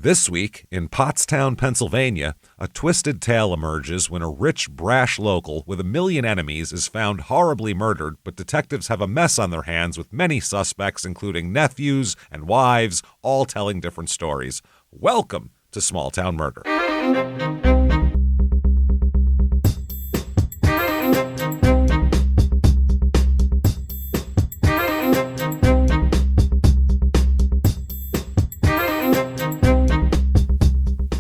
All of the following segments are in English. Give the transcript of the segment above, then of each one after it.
This week, in Pottstown, Pennsylvania, a twisted tale emerges when a rich, brash local with 1 million enemies is found horribly murdered, but detectives have a mess on their hands with many suspects, including nephews and wives, all telling different stories. Welcome to Small Town Murder.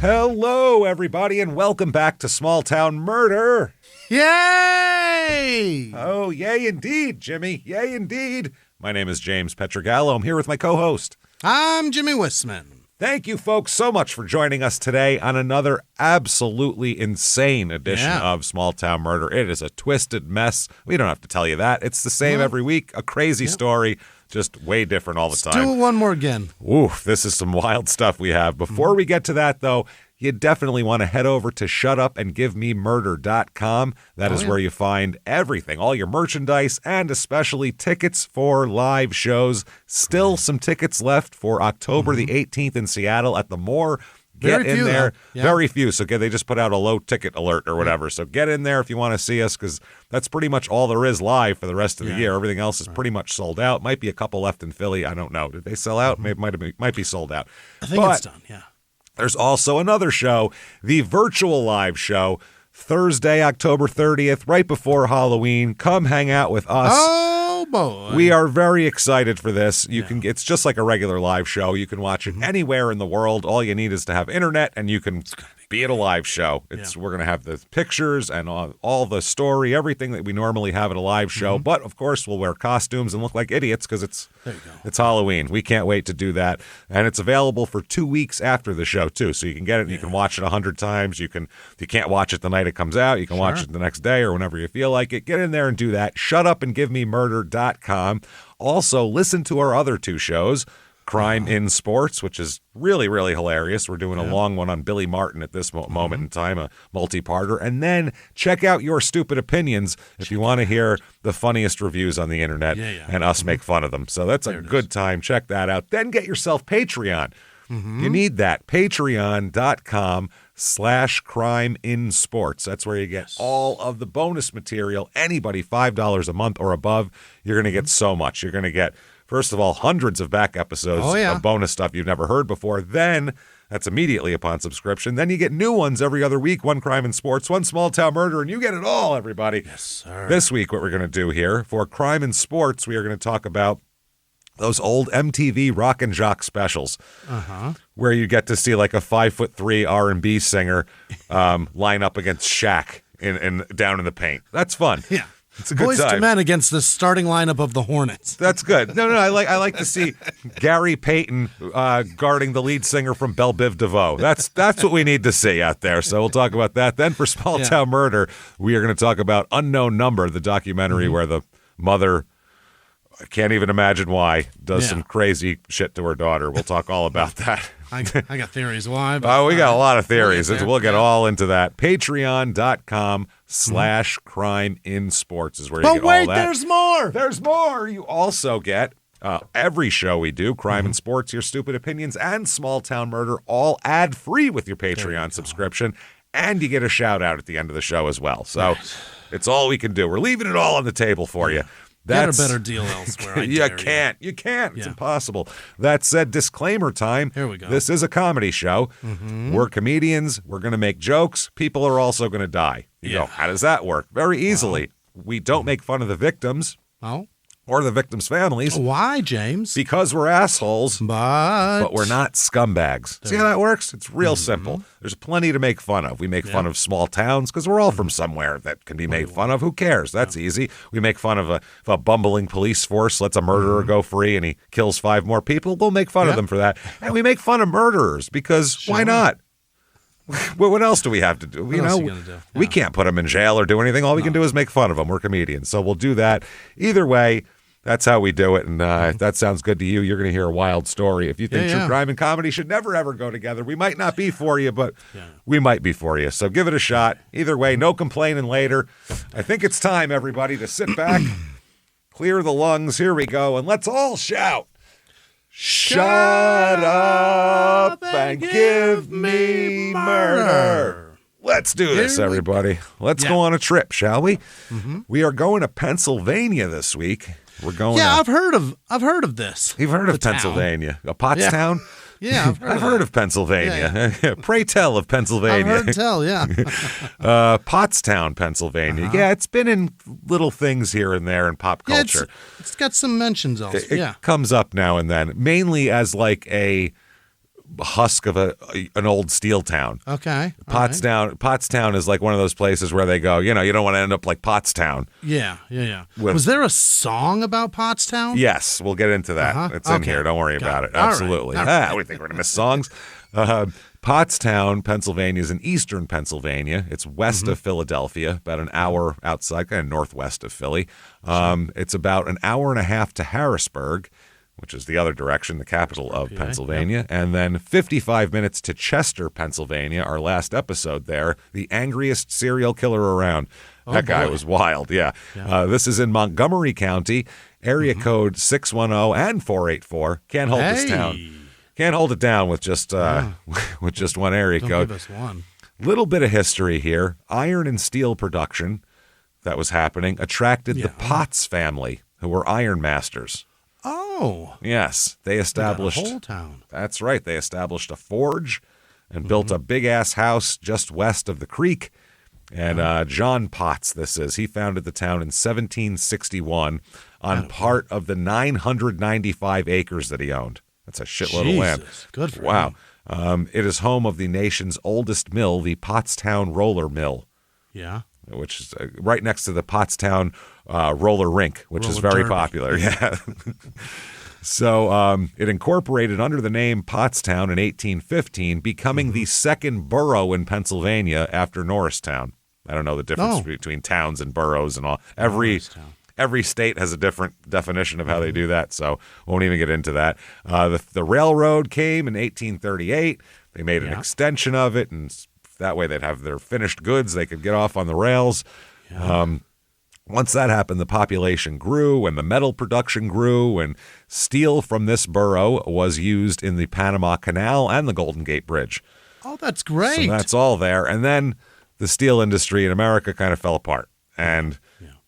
Hello, everybody, and welcome back to Small Town Murder. Yay! Oh, yay indeed, Jimmy. Yay indeed. My name is James Petrogallo. I'm here with my co-host. I'm Jimmy Wissman. Thank you, folks, so much for joining us today on another absolutely insane edition of Small Town Murder. It is a twisted mess. We don't have to tell you that. It's the same every week. A crazy story, just way different all the time. Do it one more again. Oof, this is some wild stuff we have. Before we get to that, though, you definitely want to head over to shutupandgivememurder.com. That is where you find everything, all your merchandise, and especially tickets for live shows. Still some tickets left for October the 18th in Seattle at the Moore. Get in there. Very few. So they just put out a low ticket alert or whatever. So get in there if you want to see us, because that's pretty much all there is live for the rest of the year. Everything else is pretty much sold out. Might be a couple left in Philly. I don't know. Did they sell out? Maybe might be sold out. I think it's done, yeah. There's also another show, the virtual live show, Thursday, October 30th, right before Halloween. Come hang out with us. Oh, boy. We are very excited for this. It's just like a regular live show. You can watch it anywhere in the world. All you need is to have internet, and you can be at a live show. We're going to have the pictures and all the story, everything that we normally have at a live show. But, of course, we'll wear costumes and look like idiots because it's Halloween. We can't wait to do that. And it's available for 2 weeks after the show, too. So you can get it and you can watch it 100 times. If you can't watch it the night it comes out, you can watch it the next day or whenever you feel like it. Get in there and do that. Shutupandgivememurder.com. Also, listen to our other two shows. Crime in Sports, which is really, really hilarious. We're doing a long one on Billy Martin at this moment in time, a multi-parter. And then check out Your Stupid Opinions if you want to hear the funniest reviews on the internet and us make fun of them. So that's a good time. Check that out. Then get yourself Patreon. You need that. Patreon.com/CrimeInSports. That's where you get all of the bonus material. Anybody $5 a month or above, you're going to get so much. You're going to get, first of all, hundreds of back episodes of bonus stuff you've never heard before. Then, that's immediately upon subscription. Then you get new ones every other week. One Crime in Sports, one Small Town Murder, and you get it all, everybody. Yes, sir. This week, what we're going to do here, for Crime in Sports, we are going to talk about those old MTV rock and jock specials, where you get to see like a 5'3" R&B singer line up against Shaq in down in the paint. That's fun. Yeah. It's a good Boys time. to Men against the starting lineup of the Hornets. That's good. No, I like to see Gary Payton guarding the lead singer from Belle Biv DeVoe. That's what we need to see out there. So we'll talk about that. Then for Small Town Murder, we are going to talk about Unknown Number, the documentary where the mother, I can't even imagine why, does some crazy shit to her daughter. We'll talk all about that. I got theories why. We got a lot of theories. We'll get all into that. Patreon.com/CrimeInSports is where you get all that. But wait, there's more. There's more. You also get every show we do, Crime in Sports, Your Stupid Opinions, and Small Town Murder, all ad-free with your Patreon subscription. And you get a shout-out at the end of the show as well. So it's all we can do. We're leaving it all on the table for you. Get a better deal elsewhere. You can't. It's impossible. That said, disclaimer time. Here we go. This is a comedy show. We're comedians. We're going to make jokes. People are also going to die. You go, how does that work? Very easily. We don't make fun of the victims. Or the victims' families. Why, James? Because we're assholes, but we're not scumbags. See how that works? It's real simple. There's plenty to make fun of. We make fun of small towns because we're all from somewhere that can be made fun of. Who cares? That's easy. We make fun of a bumbling police force, lets a murderer go free, and he kills 5 more people. We'll make fun of them for that. And we make fun of murderers because why not? What else do we have to do? We can't put them in jail or do anything. All we can do is make fun of them. We're comedians. So we'll do that. Either way, that's how we do it. And if that sounds good to you, you're going to hear a wild story. If you think true crime and comedy should never, ever go together, we might not be for you, but we might be for you. So give it a shot. Either way, no complaining later. I think it's time, everybody, to sit back, clear the lungs. Here we go. And let's all shout. Shut up and give me murder. Let's do this, everybody. Let's go on a trip, shall we? Mm-hmm. We are going to Pennsylvania this week. We're going. Yeah, I've heard of this. You've heard of Pennsylvania? A Pottstown? Yeah, I've heard of Pennsylvania. Yeah. Pray tell of Pennsylvania. I've heard tell, yeah. Pottstown, Pennsylvania. Yeah, it's been in little things here and there in pop culture. It's got some mentions also. It comes up now and then, mainly as like a husk of an old steel town. Okay. Pottstown is like one of those places where they go, you don't want to end up like Pottstown. Yeah. Was there a song about Pottstown? Yes, we'll get into that. It's in here. Don't worry about it. Absolutely. All right. We think we're going to miss songs. Pottstown, Pennsylvania is in eastern Pennsylvania. It's west of Philadelphia, about an hour outside, kind of northwest of Philly. It's about an hour and a half to Harrisburg, which is the other direction, the capital of Pennsylvania, and then 55 minutes to Chester, Pennsylvania, our last episode there, the angriest serial killer around. That guy was wild, yeah. This is in Montgomery County, area code 610 and 484. Can't hold this town. Can't hold it down with just with just one area code. Give us one. Little bit of history here. Iron and steel production that was happening attracted the Potts family, who were iron masters. Oh. Yes, they established a whole town. That's right. They established a forge and built a big-ass house just west of the creek. And John Potts, he founded the town in 1761 on part of the 995 acres that he owned. That's a shitload of land. Good for him. Wow. It is home of the nation's oldest mill, the Pottstown Roller Mill. Yeah. Which is right next to the Pottstown roller rink, which is very popular. Yeah. So it incorporated under the name Pottstown in 1815, becoming the second borough in Pennsylvania after Norristown. I don't know the difference between towns and boroughs and all. Every state has a different definition of how they do that, so won't even get into that. The railroad came in 1838. They made an extension of it, and that way they'd have their finished goods. They could get off on the rails. Yeah. Once that happened, the population grew and the metal production grew, and steel from this borough was used in the Panama Canal and the Golden Gate Bridge. Oh, that's great. So that's all there. And then the steel industry in America kind of fell apart. And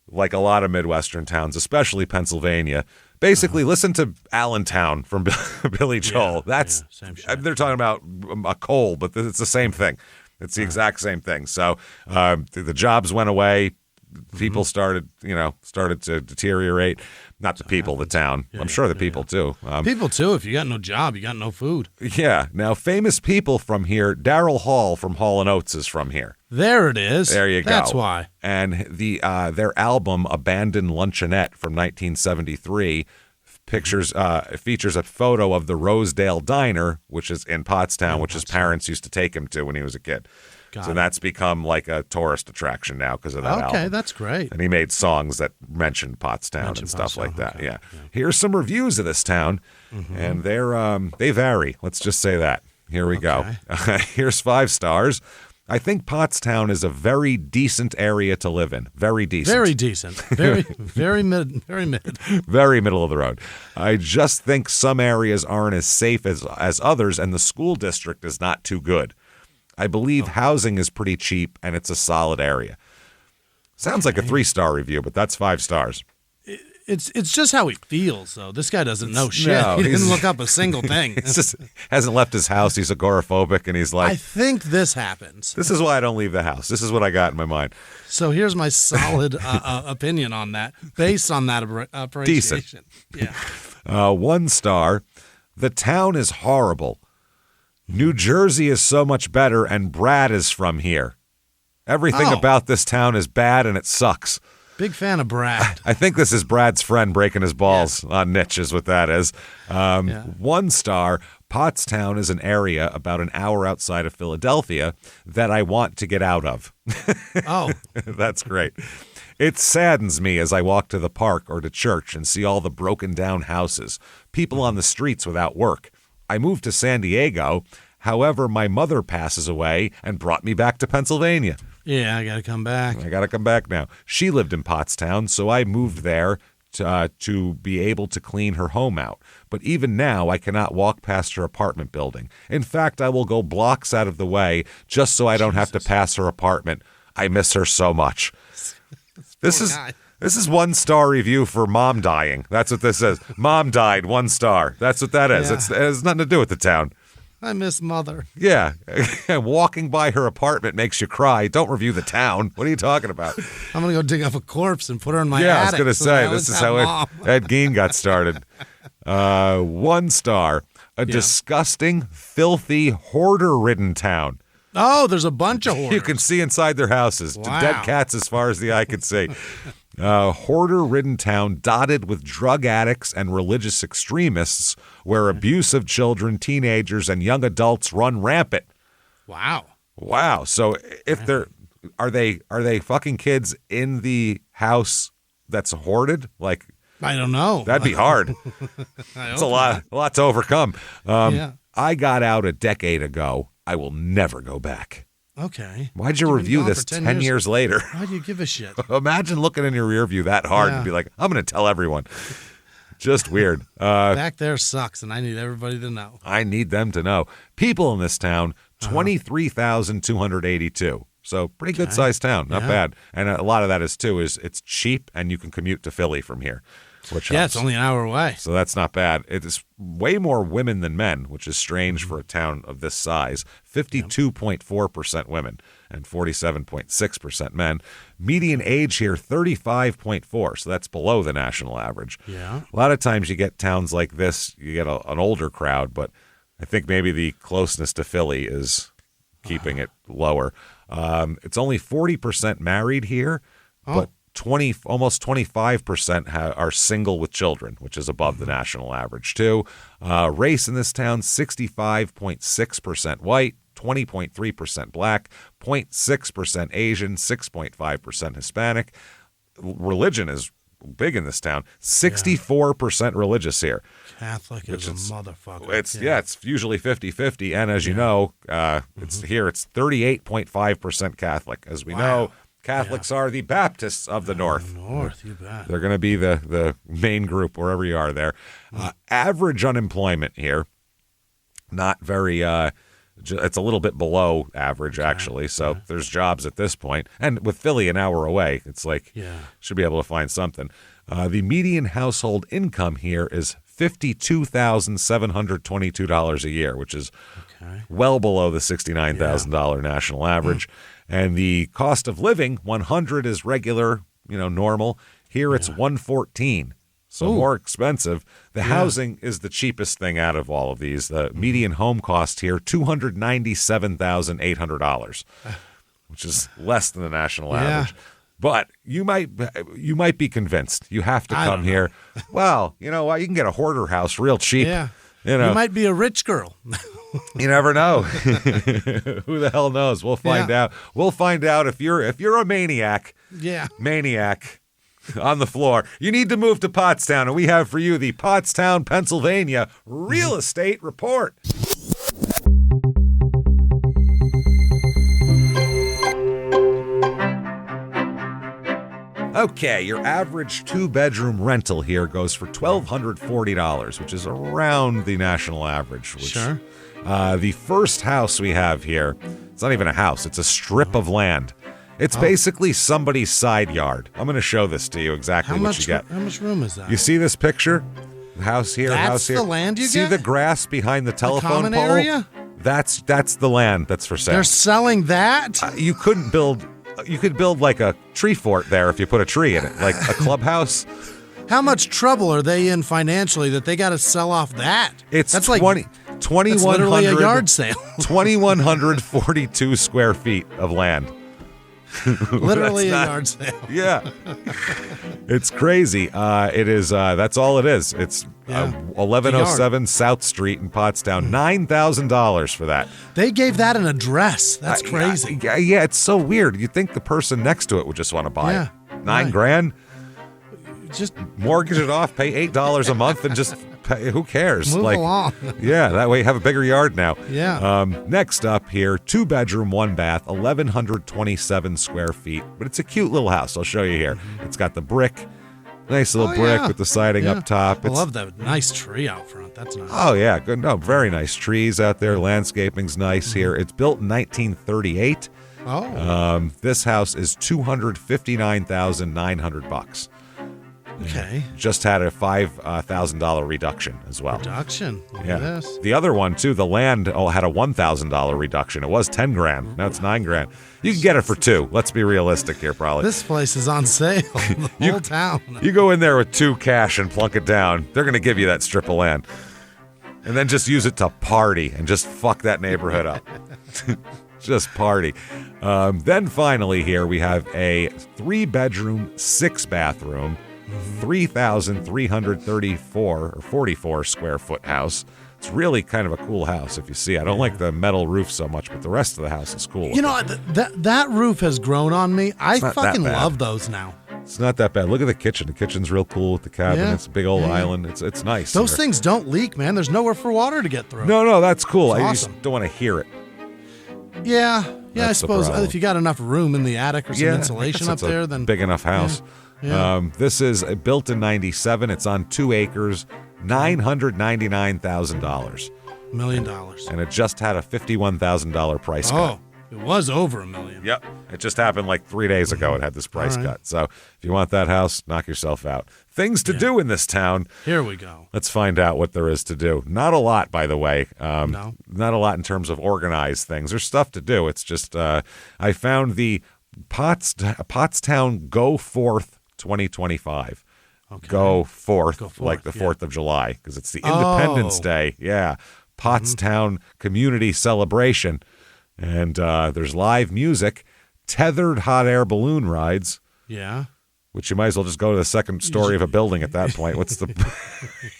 like a lot of Midwestern towns, especially Pennsylvania, basically listen to Allentown from Billy Joel. That's same shit. They're talking about a coal, but it's the same thing. It's the exact same thing. So the jobs went away. People started to deteriorate. Not the people, the town. I'm sure the people too. People too. If you got no job, you got no food. Yeah. Now, famous people from here. Daryl Hall from Hall & Oates is from here. There it is. There you go. That's why. And their album Abandoned Luncheonette from 1973 features a photo of the Rosedale Diner, which is in Pottstown, which his parents used to take him to when he was a kid. So that's become like a tourist attraction now because of that album. Okay, that's great. And he made songs that mentioned Pottstown and stuff like that. Okay. Yeah. Here's some reviews of this town, and they vary. Let's just say that. Here we go. Here's 5 stars. I think Pottstown is a very decent area to live in. Very decent. Very decent. Very mid. Very middle of the road. I just think some areas aren't as safe as others, and the school district is not too good. I believe housing is pretty cheap, and it's a solid area. Sounds like a 3-star review, but that's 5 stars. It's just how he feels, though. This guy doesn't know shit. No, he didn't look up a single thing. He just hasn't left his house. He's agoraphobic, and he's like, I think this happens. This is why I don't leave the house. This is what I got in my mind. So here's my solid opinion on that, based on that appreciation. Decent. Yeah. 1 star. The town is horrible. New Jersey is so much better, and Brad is from here. Everything about this town is bad, and it sucks. Big fan of Brad. I think this is Brad's friend breaking his balls on Nitch is what that is. 1 star, Pottstown is an area about an hour outside of Philadelphia that I want to get out of. Oh. That's great. It saddens me as I walk to the park or to church and see all the broken down houses, people on the streets without work. I moved to San Diego. However, my mother passes away and brought me back to Pennsylvania. Yeah, I got to come back. I got to come back now. She lived in Pottstown, so I moved there to be able to clean her home out. But even now, I cannot walk past her apartment building. In fact, I will go blocks out of the way just so I don't have to pass her apartment. I miss her so much. This is 1-star review for mom dying. That's what this is. Mom died, 1 star. That's what that is. Yeah. It has nothing to do with the town. I miss mother. Yeah. Walking by her apartment makes you cry. Don't review the town. What are you talking about? I'm going to go dig up a corpse and put her in my Yeah, I was attic. going to say, this is how Ed Gein got started. 1 star. A disgusting, filthy, hoarder-ridden town. Oh, there's a bunch of hoarders. You can see inside their houses. Wow. Dead cats as far as the eye can see. Hoarder-ridden town dotted with drug addicts and religious extremists where abuse of children, teenagers, and young adults run rampant. Wow. Wow. So if are they fucking kids in the house that's hoarded? Like, I don't know. that'd be hard. It's a lot to overcome. I got out a decade ago. I will never go back. Okay. Why'd you review this 10 years later? Why do you give a shit? Imagine looking in your rear view that hard and be like, I'm going to tell everyone. Just weird. Back there sucks, and I need everybody to know. I need them to know. People in this town, 23,282. So pretty good sized town. Not bad. And a lot of that is it's cheap and you can commute to Philly from here. Which helps. It's only an hour away. So that's not bad. It is way more women than men, which is strange for a town of this size. 52.4% women and 47.6% men. Median age here, 35.4. So that's below the national average. Yeah. A lot of times you get towns like this, you get an older crowd, but I think maybe the closeness to Philly is keeping it lower. It's only 40% married here, but almost 25% are single with children, which is above the national average too. Race in this town, 65.6% white, 20.3% black, 0.6% Asian, 6.5% Hispanic. Religion is big in this town. 64% religious here. Catholic is a motherfucker. It's usually 50-50, and as you know, it's 38.5% Catholic. As we know, Catholics are the Baptists of the North. You bet. They're going to be the main group wherever you are there. Average unemployment here, not very, it's a little bit below average, actually. So there's jobs at this point. And with Philly an hour away, it's like, should be able to find something. The median household income here is $52,722 a year, which is well below the $69,000 national average. And the cost of living, 100 is regular, normal. Here it's 114, so more expensive. The housing is the cheapest thing out of all of these. The median home cost here, $297,800, which is less than the national average. But you might be convinced. You have to come here. Well, you know what? You can get a hoarder house real cheap. Yeah. You might be a rich girl. You never know. Who the hell knows? We'll find out. We'll find out if you're a maniac. Yeah. Maniac on the floor. You need to move to Pottstown, and we have for you the Pottstown, Pennsylvania Real Estate Report. Okay, your average 2-bedroom rental here goes for $1,240, which is around the national average. Sure. The first house we have here, it's not even a house, it's a strip of land. It's basically somebody's side yard. I'm going to show this to you exactly what you get. How much room is that? You see this picture? The house here, house here. That's the land you see get? the grass behind the telephone common pole? area? That's the land that's for sale. They're selling that? You could build like a tree fort there if you put a tree in it, like a clubhouse. How much trouble are they in financially that they got to sell off that? That's like 2,100, that's literally a yard sale. 2,142 square feet of land. Literally a yard sale. Yeah. It's crazy. It is. That's all it is. It's 1107 South Street in Pottstown. $9,000 for that. They gave that an address. That's crazy. Yeah, it's so weird. You'd think the person next to it would just want to buy it. $9,000. Just mortgage it off, pay $8 a month, and just pay. Who cares? Move along. Yeah, that way you have a bigger yard now. Yeah. Next up here, 2-bedroom, 1-bath, 1,127 square feet, but it's a cute little house. I'll show you here. It's got the brick Nice little brick with the siding up top. I love that nice tree out front. That's nice. Oh, yeah. Good. No, very nice trees out there. Landscaping's nice here. It's built in 1938. This house is $259,900. Okay. Just had a $5,000 reduction as well. Look at this. The other one too, the land had a $1,000 reduction. It was $10,000. Now it's $9,000. You can get it for $2,000. Let's be realistic here, probably. This place is on sale. The whole town. You go in there with $2,000 cash and plunk it down. They're going to give you that strip of land, and then just use it to party and just fuck that neighborhood up. Just party. Then finally, here we have a 3-bedroom, 6-bathroom. 3,334 or 44 square foot house. It's really kind of a cool house if you see. I don't like the metal roof so much, but the rest of the house is cool. You know, that roof has grown on me. I fucking love those now. It's not that bad. Look at the kitchen. The kitchen's real cool with the cabinets. Big old island. It's nice. Those things don't leak, man. There's nowhere for water to get through. No, that's cool. I awesome. just don't want to hear it. Yeah, I suppose if you got enough room in the attic or some insulation up there, then big enough house. Yeah. This is built in 97. It's on 2 acres, $999,000. $1 million. And it just had a $51,000 price cut. Oh, it was over $1 million. Yep. It just happened like 3 days ago. It had this price cut. So if you want that house, knock yourself out. Things to do in this town. Here we go. Let's find out what there is to do. Not a lot, by the way. No. Not a lot in terms of organized things. There's stuff to do. It's just I found the Pottstown Go Forth 2025. Okay. Go forth, like the 4th of July, because it's the Independence Day. Yeah. Pottstown Community Celebration. And there's live music, tethered hot air balloon rides. Yeah. Which you might as well just go to the second story of a building at that point. What's the...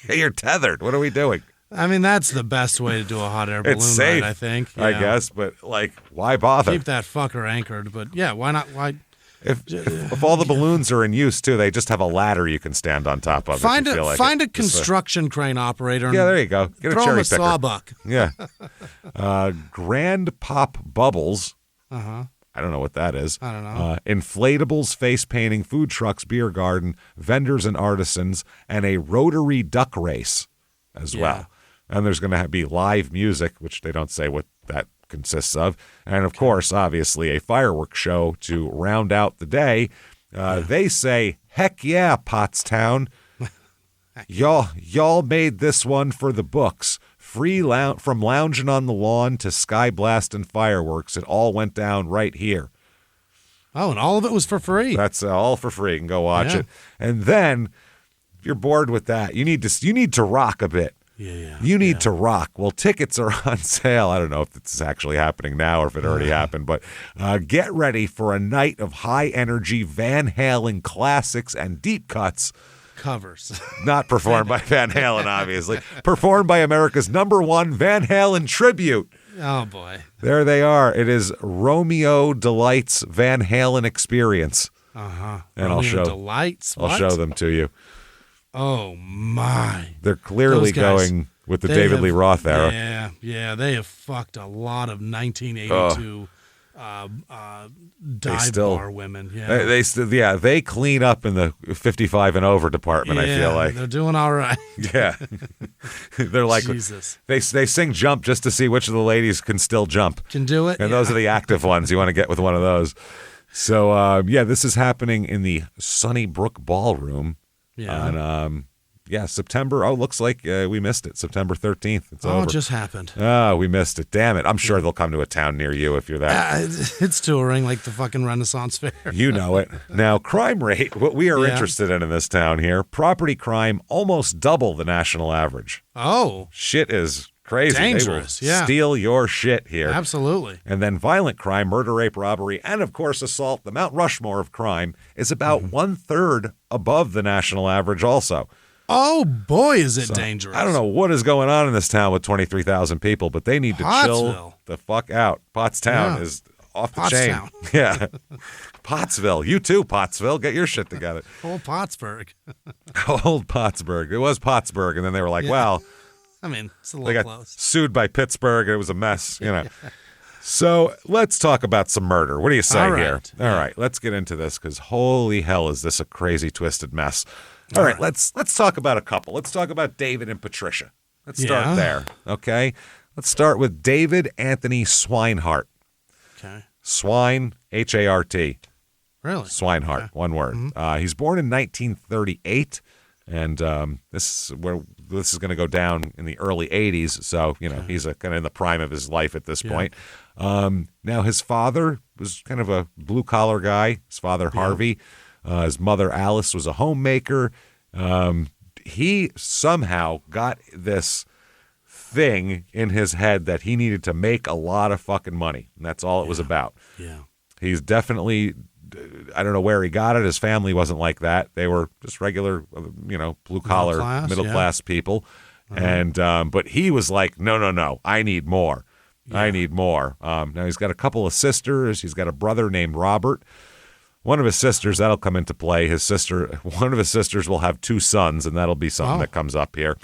Hey, you're tethered. What are we doing? I mean, that's the best way to do a hot air balloon ride, I think. I guess, but like, why bother? Keep that fucker anchored, but yeah, why not? Why... If all the balloons are in use too, they just have a ladder you can stand on top of. Find a construction crane operator. And there you go. Get throw a cherry him a picker. sawbuck. Yeah. Grand Pop Bubbles. Uh-huh. I don't know what that is. I don't know. Inflatables, face painting, food trucks, beer garden, vendors and artisans, and a rotary duck race as well. And there's going to be live music, which they don't say what that consists of, and of course, obviously, a fireworks show to round out the day. They say, "Heck yeah, Pottstown! Y'all made this one for the books. Free from lounging on the lawn to sky blast and fireworks. It all went down right here." Oh, and all of it was for free. That's all for free. You can go watch it. And then, if you're bored with that, you need to rock a bit. You need to rock. Well, tickets are on sale. I don't know if it's actually happening now or if it already happened, but get ready for a night of high-energy Van Halen classics and deep cuts. Covers. Not performed by Van Halen, obviously. Performed by America's #1 Van Halen tribute. Oh, boy. There they are. It is Romeo Delight's Van Halen Experience. Uh-huh. And Romeo Delight's? I'll show them to you. Oh, my. They're clearly going with the David Lee Roth era. Yeah, they have fucked a lot of 1982 dive bar women. Yeah, they clean up in the 55 and over department, I feel like. They're doing all right. Yeah. They're like, Jesus. They sing Jump just to see which of the ladies can still jump. Can do it. And those are the active ones. You want to get with one of those. So, this is happening in the Sunnybrook Ballroom. On, September. Oh, looks like we missed it. September 13th. It's over. It just happened. Oh, we missed it. Damn it. I'm sure they'll come to a town near you if you're that. It's touring like the fucking Renaissance Fair. You know it. Now, crime rate, what we are interested in this town here, property crime almost double the national average. Oh. Shit is crazy. Dangerous, they will steal your shit here. Absolutely. And then violent crime, murder, rape, robbery, and of course assault, the Mount Rushmore of crime, is about 1/3 above the national average also. Oh, boy, is it dangerous. I don't know what is going on in this town with 23,000 people, but they need to chill the fuck out. Pottstown is off the chain. Yeah. Pottsville. You too, Pottsville. Get your shit together. Old Pottsburg. Old Pottsburg. It was Pottsburg, and then they were like, well... I mean, it's a little close. Sued by Pittsburgh. It was a mess, you know. So let's talk about some murder. What do you say here? All right, let's get into this because holy hell is this a crazy, twisted mess. All right, let's talk about a couple. Let's talk about David and Patricia. Let's start there, okay? Let's start with David Anthony Swinehart. Okay. Swine, H-A-R-T. Really? Swinehart, one word. He's born in 1938, and this is going to go down in the early 80s, so, he's kind of in the prime of his life at this point. Now, his father was kind of a blue-collar guy, his father, Harvey. His mother, Alice, was a homemaker. He somehow got this thing in his head that he needed to make a lot of fucking money, and that's all it was about. Yeah. He's definitely, I don't know where he got it. His family wasn't like that. They were just regular, blue-collar, middle-class people. And but he was like, no, I need more. I need more. Now, he's got a couple of sisters. He's got a brother named Robert. One of his sisters, that'll come into play. One of his sisters will have 2 sons, and that'll be something that comes up here.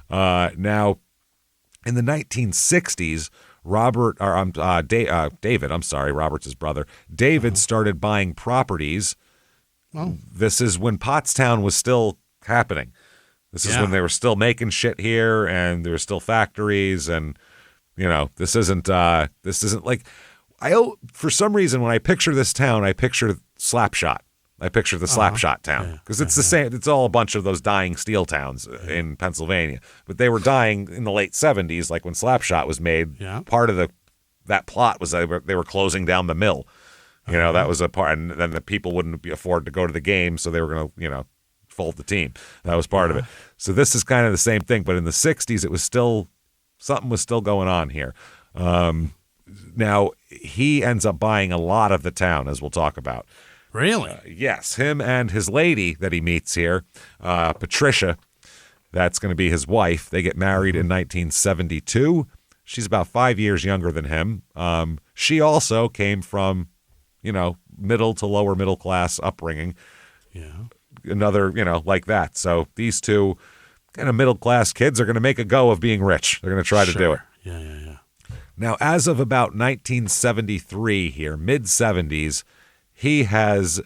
Now, in the 1960s, David, Robert's his brother. David started buying properties. Oh. This is when Pottstown was still happening. This is when they were still making shit here, and there were still factories, and this isn't like for some reason when I picture this town, I picture Slapshot. I picture the Slapshot town because it's the same. It's all a bunch of those dying steel towns in Pennsylvania, but they were dying in the late 70s, like when Slapshot was made. Yeah. Part of that plot was they were closing down the mill. That was a part, and then the people wouldn't afford to go to the game, so they were going to fold the team. That was part of it. So this is kind of the same thing, but in the 60s, it was still something was still going on here. Now he ends up buying a lot of the town, as we'll talk about. Really? Yes, him and his lady that he meets here, Patricia, that's going to be his wife. They get married in 1972. She's about 5 years younger than him. She also came from, middle to lower middle class upbringing. Yeah. Another, like that. So these two kind of middle class kids are going to make a go of being rich. They're going to try to do it. Yeah. Now, as of about 1973 here, mid-70s, he has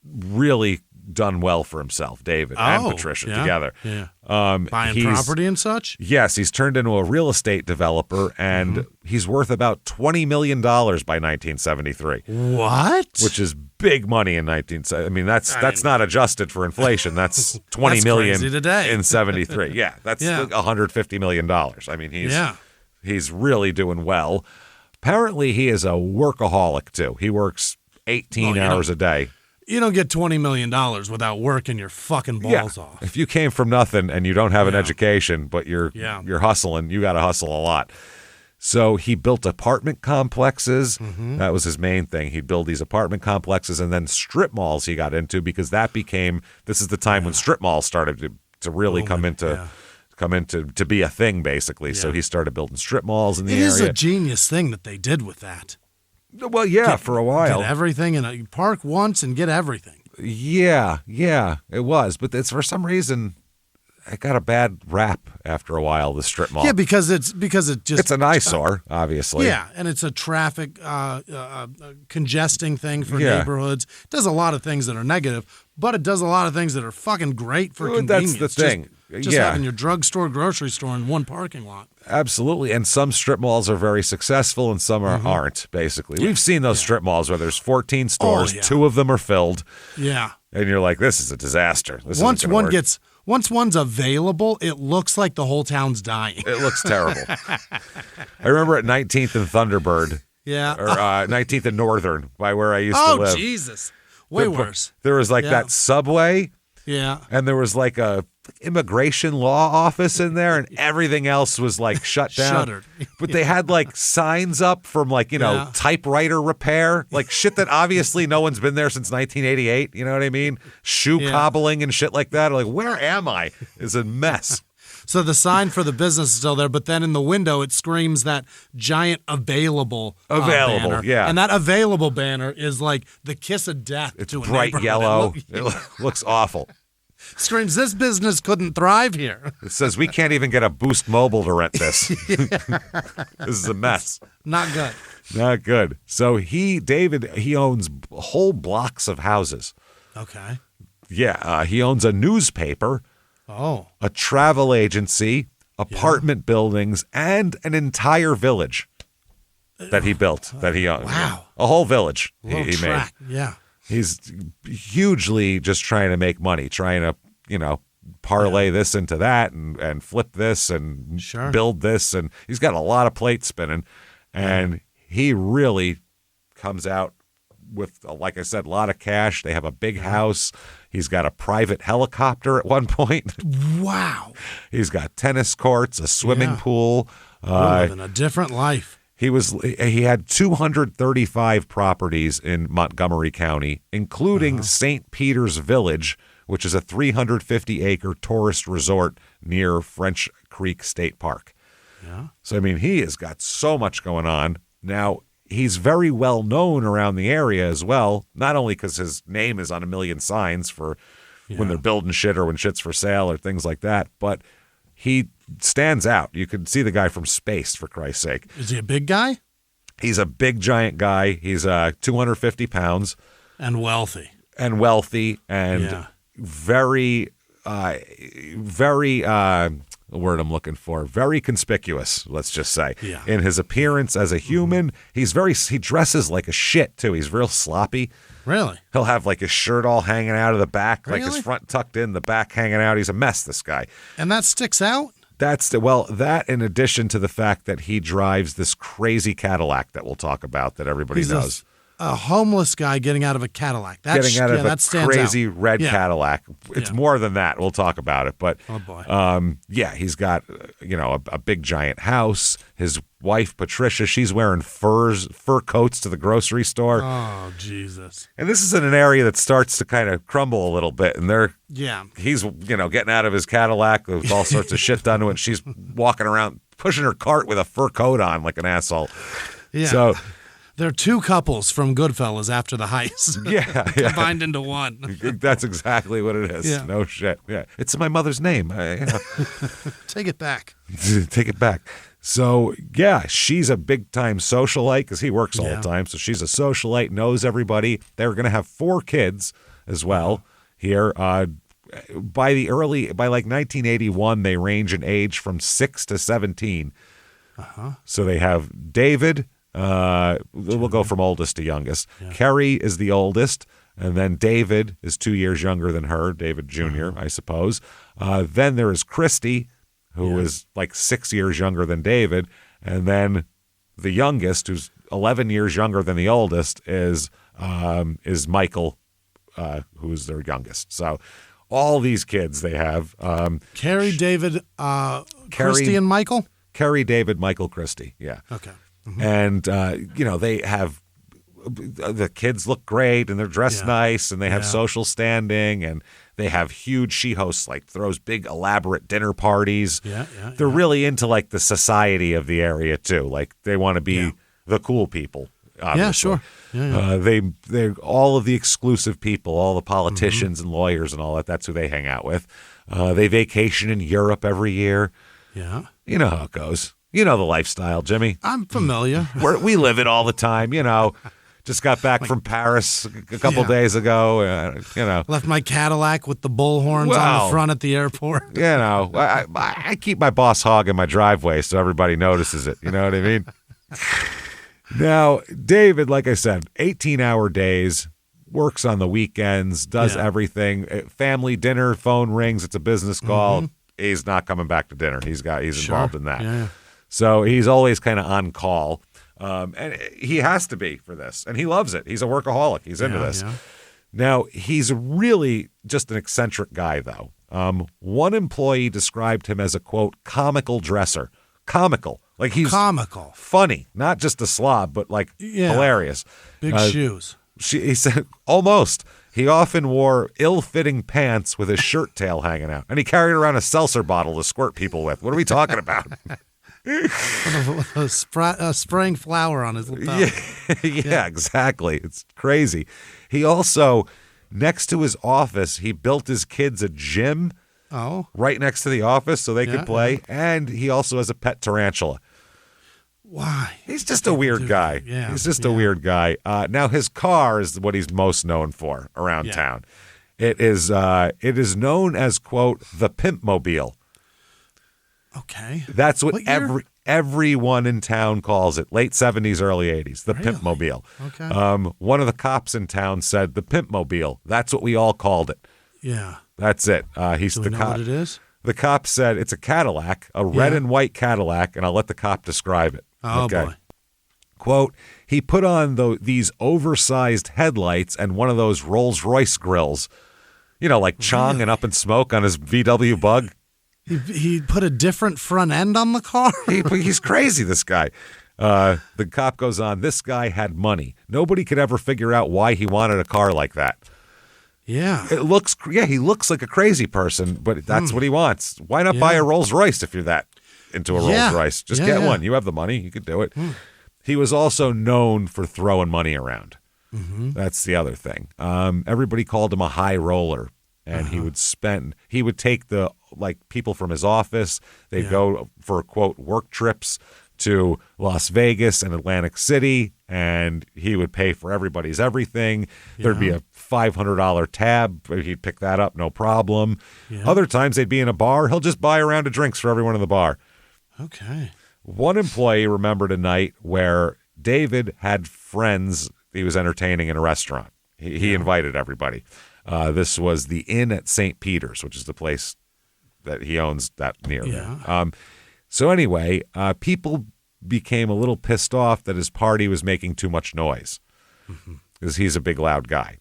really done well for himself, David and Patricia together. Yeah. Buying property and such? Yes, he's turned into a real estate developer, and he's worth about $20 million by 1973. What? Which is big money in 1970. I mean, that's not adjusted for inflation. That's $20 million today. in 73. Yeah, that's $150 million. I mean, he's really doing well. Apparently, he is a workaholic, too. He works 18 hours a day. You don't get $20 million without working your fucking balls off. If you came from nothing and you don't have an education, but you're hustling, you got to hustle a lot. So he built apartment complexes. That was his main thing. He'd build these apartment complexes, and then strip malls he got into, because this is the time when strip malls started to really come into to be a thing, basically. Yeah. So he started building strip malls in the area. It is a genius thing that they did with that. Well, for a while. Get everything, and you park once and get everything. Yeah, it was. But it's for some reason, it got a bad rap after a while, the strip mall. Yeah, because it's an eyesore, obviously. Yeah, and it's a traffic congesting thing for neighborhoods. It does a lot of things that are negative, but it does a lot of things that are fucking great for convenience. That's the thing. Just having your drugstore, grocery store in one parking lot. Absolutely. And some strip malls are very successful and some aren't, basically. Yeah. We've seen those strip malls where there's 14 stores, 2 of them are filled. Yeah. And you're like, this is a disaster. Once one's available, it looks like the whole town's dying. It looks terrible. I remember at 19th and Thunderbird. Yeah. Or 19th and Northern, by where I used to live. Oh, Jesus. Way worse. There was that subway. Yeah. And there was a immigration law office in there, and everything else was shut down. Shuttered. But they had signs up from typewriter repair, shit that obviously no one's been there since 1988. You know what I mean? Shoe cobbling and shit like that. Where am I? It's a mess. So the sign for the business is still there, but then in the window it screams that giant available banner. Yeah. And that available banner is the kiss of death. It's to a bright yellow. It looks awful. Screams, this business couldn't thrive here. It says we can't even get a Boost Mobile to rent this. This is a mess. Not good. Not good. So David owns whole blocks of houses. Okay. He owns a newspaper, a travel agency, apartment buildings, and an entire village that he built, that he owned. Wow. A whole village He made. Yeah. He's hugely just trying to make money, trying to, parlay this into that and flip this and build this. And he's got a lot of plates spinning. And he really comes out with, like I said, a lot of cash. They have a big house. He's got a private helicopter at one point. Wow. He's got tennis courts, a swimming pool. We're living a different life. He had 235 properties in Montgomery County, including St. Peter's Village, which is a 350-acre tourist resort near French Creek State Park. Yeah. So, he has got so much going on. Now, he's very well known around the area as well, not only because his name is on a million signs for when they're building shit or when shit's for sale or things like that, but he stands out. You can see the guy from space, for Christ's sake. Is he a big guy? He's a big, giant guy. He's 250 pounds. And wealthy. And very, the word I'm looking for, very conspicuous, let's just say. Yeah. In his appearance as a human, he dresses like a shit, too. He's real sloppy. Really? He'll have like his shirt all hanging out of the back, like Really? his front tucked in, the back hanging out. He's a mess, this guy. And that sticks out? That in addition to the fact that he drives this crazy Cadillac that we'll talk about that everybody knows. A homeless guy getting out of a Cadillac. Getting out of a crazy red Cadillac. It's more than that. We'll talk about it. But oh boy. He's got a big giant house. His wife Patricia, she's wearing fur coats to the grocery store. Oh Jesus! And this is in an area that starts to kind of crumble a little bit. And he's getting out of his Cadillac with all sorts of shit done to it. She's walking around pushing her cart with a fur coat on like an asshole. Yeah. So. They're two couples from Goodfellas after the heist. Combined into one. That's exactly what it is. Yeah. No shit. Yeah. It's my mother's name. Take it back. Take it back. So, she's a big-time socialite because he works all the time. So she's a socialite, knows everybody. They're going to have 4 kids as well here. By like 1981, they range in age from 6 to 17. So they have David. We'll go from oldest to youngest. Kerry is the oldest, and then David is 2 years younger than her, David Jr., I suppose. Then there is Christy, who is like 6 years younger than David, and then the youngest, who's 11 years younger than the oldest, is Michael, who's their youngest. So all these kids they have. Kerry, David, Christy, and Michael? Kerry, David, Michael, Christy, yeah. Okay. Mm-hmm. And, they have the kids look great and they're dressed nice and they have social standing and they have huge, she hosts, throws big elaborate dinner parties. They're really into the society of the area too. They want to be the cool people. Obviously. Yeah, sure. They all of the exclusive people, all the politicians and lawyers and all that. That's who they hang out with. They vacation in Europe every year. Yeah. You know how it goes. You know the lifestyle, Jimmy. I'm familiar. We live it all the time, Just got back from Paris a couple days ago, Left my Cadillac with the bullhorns on the front at the airport. I keep my boss hog in my driveway so everybody notices it. You know what I mean? Now, David, like I said, 18-hour days, works on the weekends, does everything. Family dinner, phone rings, it's a business call. He's not coming back to dinner. He's involved in that. Yeah. So he's always kind of on call. And he has to be for this. And he loves it. He's a workaholic. He's into this. Yeah. Now, he's really just an eccentric guy, though. One employee described him as a, quote, comical dresser. Comical. He's comical. Funny. Not just a slob, but hilarious. Big shoes. He said, almost. He often wore ill-fitting pants with his shirt tail hanging out. And he carried around a seltzer bottle to squirt people with. What are we talking about? Spraying flour on his lapel. Yeah, exactly. It's crazy. He also, next to his office, he built his kids a gym right next to the office so they could play. And he also has a pet tarantula. Why? He's just a weird guy. Yeah. He's just a weird guy. Now, his car is what he's most known for around town. It is known as, quote, the Pimp Mobile. Okay. That's what everyone in town calls it. Late 70s, early 80s, the Pimp Mobile. Okay. One of the cops in town said the Pimp Mobile. That's what we all called it. Yeah. That's it. Do we know what it is? The cop said it's a Cadillac, a red and white Cadillac, and I'll let the cop describe it. Oh, okay. boy. Quote, he put on these oversized headlights and one of those Rolls-Royce grills, like Chong and Up in Smoke on his VW Bug. He put a different front end on the car? He's crazy, this guy. The cop goes on, this guy had money. Nobody could ever figure out why he wanted a car like that. Yeah. He looks like a crazy person, but that's what he wants. Why not buy a Rolls-Royce if you're that into a Rolls-Royce? Just get one. You have the money. You could do it. He was also known for throwing money around. Mm-hmm. That's the other thing. Everybody called him a high roller, and he would take people from his office. They'd go for, quote, work trips to Las Vegas and Atlantic City, and he would pay for everybody's everything. There'd be a $500 tab. He'd pick that up, no problem. Yeah. Other times they'd be in a bar. He'll just buy a round of drinks for everyone in the bar. Okay. One employee remembered a night where David had friends he was entertaining in a restaurant. He invited everybody. This was the Inn at St. Peter's, which is the place that he owns that near there. So anyway, people became a little pissed off that his party was making too much noise because he's a big, loud guy.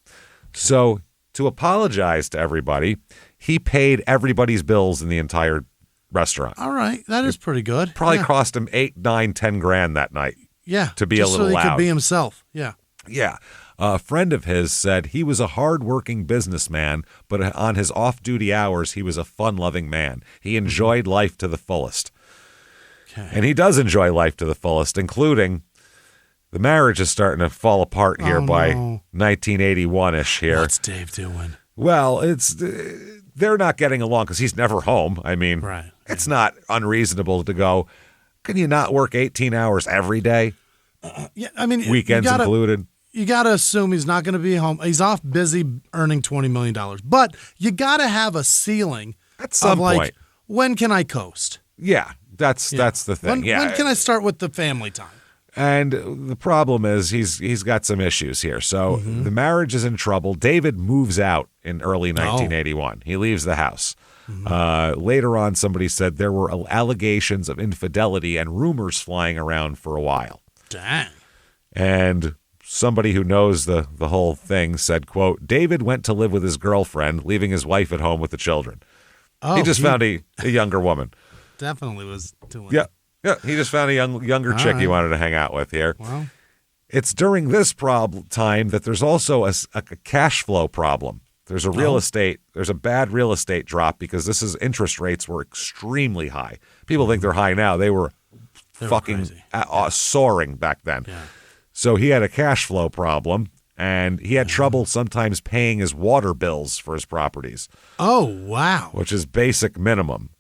So to apologize to everybody, he paid everybody's bills in the entire restaurant. All right. That is pretty good. Probably cost him $8, $9, $10,000 that night. Yeah. To be a little so he loud. could be himself. Yeah. Yeah. A friend of his said he was a hard-working businessman, but on his off-duty hours, he was a fun-loving man. He enjoyed life to the fullest. Okay. And he does enjoy life to the fullest, including the marriage is starting to fall apart here by 1981-ish here. What's Dave doing? Well, they're not getting along because he's never home. I mean, it's not unreasonable to go, can you not work 18 hours every day? Weekends included. You got to assume he's not going to be home. He's off busy earning $20 million. But you got to have a ceiling at some point. When can I coast? Yeah, that's the thing. When can I start with the family time? And the problem is he's got some issues here. So the marriage is in trouble. David moves out in early 1981. He leaves the house. Later on, somebody said there were allegations of infidelity and rumors flying around for a while. Dang. And somebody who knows the whole thing said, quote, David went to live with his girlfriend, leaving his wife at home with the children. Oh, he just found a younger woman. Definitely was doing Yeah, he just found a younger chick he wanted to hang out with here. Well, it's during this time that there's also a cash flow problem. There's there's a bad real estate drop because interest rates were extremely high. People think they're high now. They were fucking soaring back then. Yeah. So he had a cash flow problem, and he had trouble sometimes paying his water bills for his properties. Oh, wow. Which is basic minimum.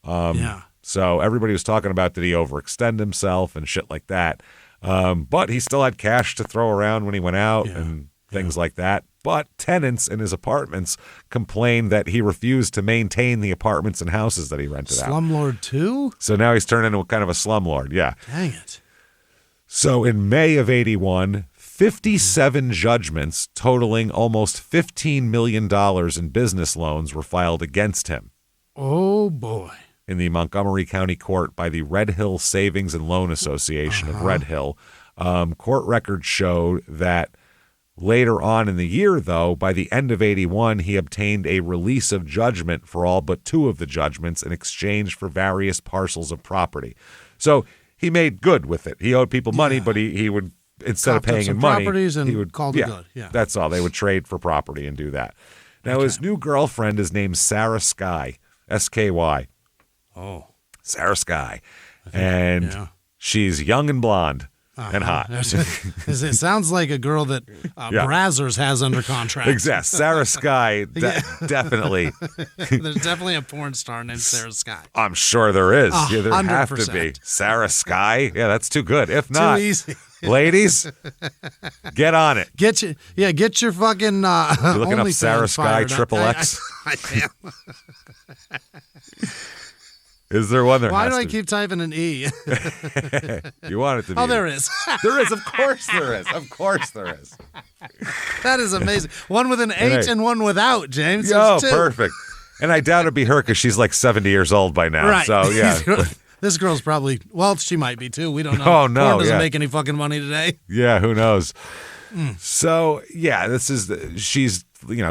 So everybody was talking about did he overextend himself and shit like that. But he still had cash to throw around when he went out and things like that. But tenants in his apartments complained that he refused to maintain the apartments and houses that he rented out. Slumlord too? So now he's turned into kind of a slumlord, yeah. Dang it. So in May of 81, 57 judgments totaling almost $15 million in business loans were filed against him. Oh, boy. In the Montgomery County Court by the Red Hill Savings and Loan Association of Red Hill. Court records showed that later on in the year, though, by the end of 81, he obtained a release of judgment for all but 2 of the judgments in exchange for various parcels of property. So he made good with it. He owed people money, but he would, instead of paying in money, he would call it good. Yeah, that's all. They would trade for property and do that. Now, his new girlfriend is named Sarah Sky, S-K-Y. Oh. Sarah Sky. And she's young and blonde. and hot. It sounds like a girl that Brazzers has under contract. Exactly. Sarah Sky, definitely. There's definitely a porn star named Sarah Sky. I'm sure there is. Yeah, there 100%. have to be. Sarah Sky? Yeah, that's too good. If not, Too easy. ladies, get on it. Get your fucking You're looking up Sarah Sky triple XXX? I am. Is there one there? Why has do to I be. keep typing an E? You want it to be. Oh, there is. There is. Of course there is. Of course there is. That is amazing. One with an H and one without, James. Oh, There's two. perfect. And I doubt it'd be her because she's like 70 years old by now. Right. So, yeah. This girl's probably, well, she might be too. We don't know. Oh, no. Porn doesn't Yeah. make any fucking money today. Yeah, who knows? So, yeah, she's,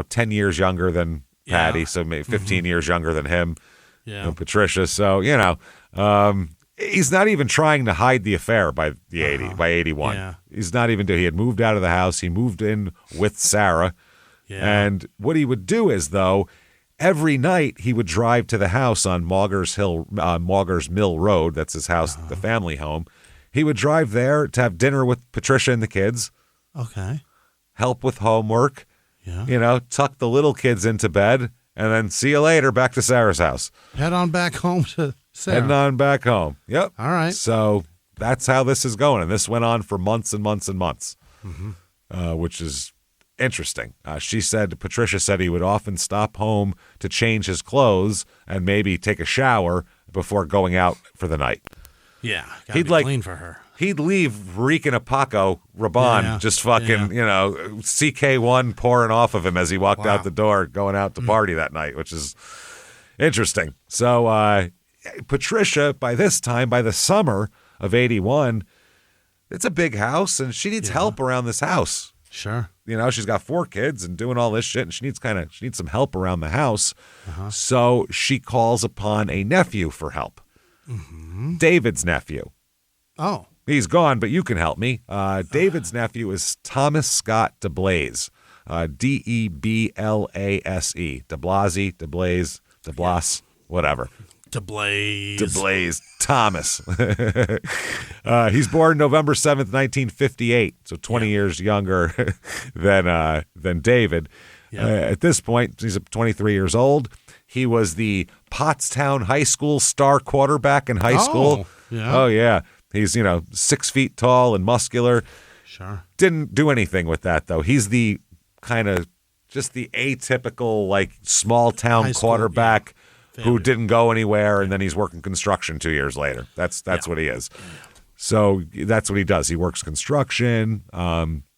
10 years younger than Patty, Yeah. so maybe 15 years younger than him. Yeah. And Patricia. So, he's not even trying to hide the affair by 81. Yeah. He's not even he had moved out of the house. He moved in with Sarah. Yeah. And what he would do is, though, every night he would drive to the house on Maugers Mill Road. That's his house, the family home. He would drive there to have dinner with Patricia and the kids, Okay. help with homework, Yeah. tuck the little kids into bed, and then see you later, back to Sarah's house. Head on back home to Sarah. Heading on back home. Yep. All right. So that's how this is going. And this went on for months and months and months, which is interesting. Patricia said he would often stop home to change his clothes and maybe take a shower before going out for the night. Yeah. He'd He'd clean for her. He'd leave reeking a Paco Rabanne, Yeah. just fucking, CK1 pouring off of him as he walked out the door, going out to party that night, which is interesting. So Patricia, by this time, by the summer of 81, it's a big house, and she needs help around this house. Sure. She's got 4 kids and doing all this shit, and she needs some help around the house. So she calls upon a nephew for help. David's nephew. Oh. He's gone, but you can help me. David's nephew is Thomas Scott DeBlase. Deblase. DeBlase, whatever. DeBlase. Thomas. He's born November 7th, 1958, so 20 years younger than David. At this point, he's 23 years old. He was the Pottstown High School star quarterback in high school. Yeah. Oh, yeah. He's, 6 feet tall and muscular. Sure. Didn't do anything with that, though. He's the kind of just the atypical, small town High school, quarterback who Failure. didn't go anywhere, and then he's working construction 2 years later. That's what he is. So that's what he does. He works construction.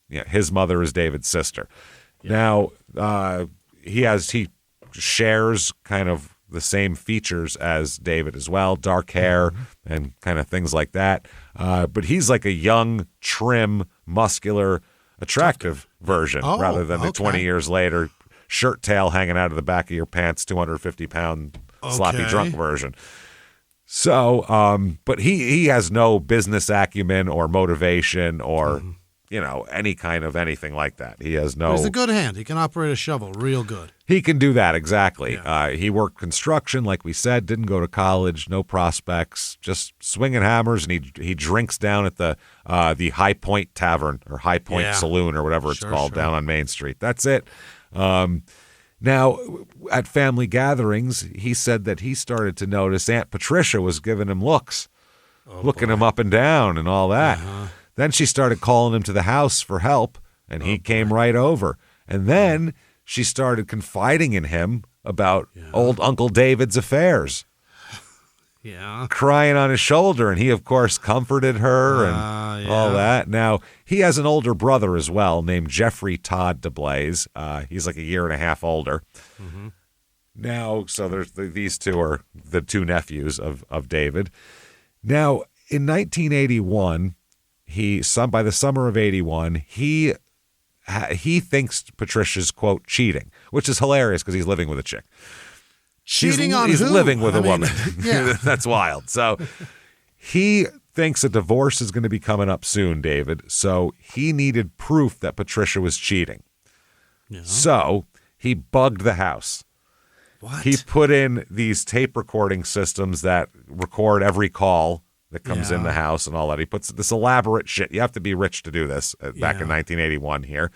His mother is David's sister. Now, he shares kind of the same features as David as well, dark hair and kind of things like that. But he's like a young, trim, muscular, attractive version rather than the 20 years later shirt tail hanging out of the back of your pants, 250-pound sloppy drunk version. So, but he has no business acumen or motivation or, any kind of anything like that. He has no... But he's a good hand. He can operate a shovel real good. He can do that, exactly. Yeah. He worked construction, like we said, didn't go to college, no prospects, just swinging hammers, and he drinks down at the High Point Tavern or High Point Saloon or whatever it's called down on Main Street. That's it. Now, at family gatherings, he said that he started to notice Aunt Patricia was giving him looks, looking him up and down and all that. Then she started calling him to the house for help, and he came right over. And then she started confiding in him about old Uncle David's affairs. Yeah. Crying on his shoulder, and he, of course, comforted her and all that. Now, he has an older brother as well named Jeffrey Todd DeBlase. He's like a year and a half older. Now, so there's these two are the 2 nephews of David. Now, in 1981, by the summer of 81, he thinks Patricia's, quote, cheating, which is hilarious because he's living with a chick. Cheating on He's who? living with a woman. Yeah. That's wild. So he thinks a divorce is going to be coming up soon, David. So he needed proof that Patricia was cheating. Yeah. So he bugged the house. What? He put in these tape recording systems that record every call that comes in the house and all that. He puts this elaborate shit. You have to be rich to do this back in 1981 here.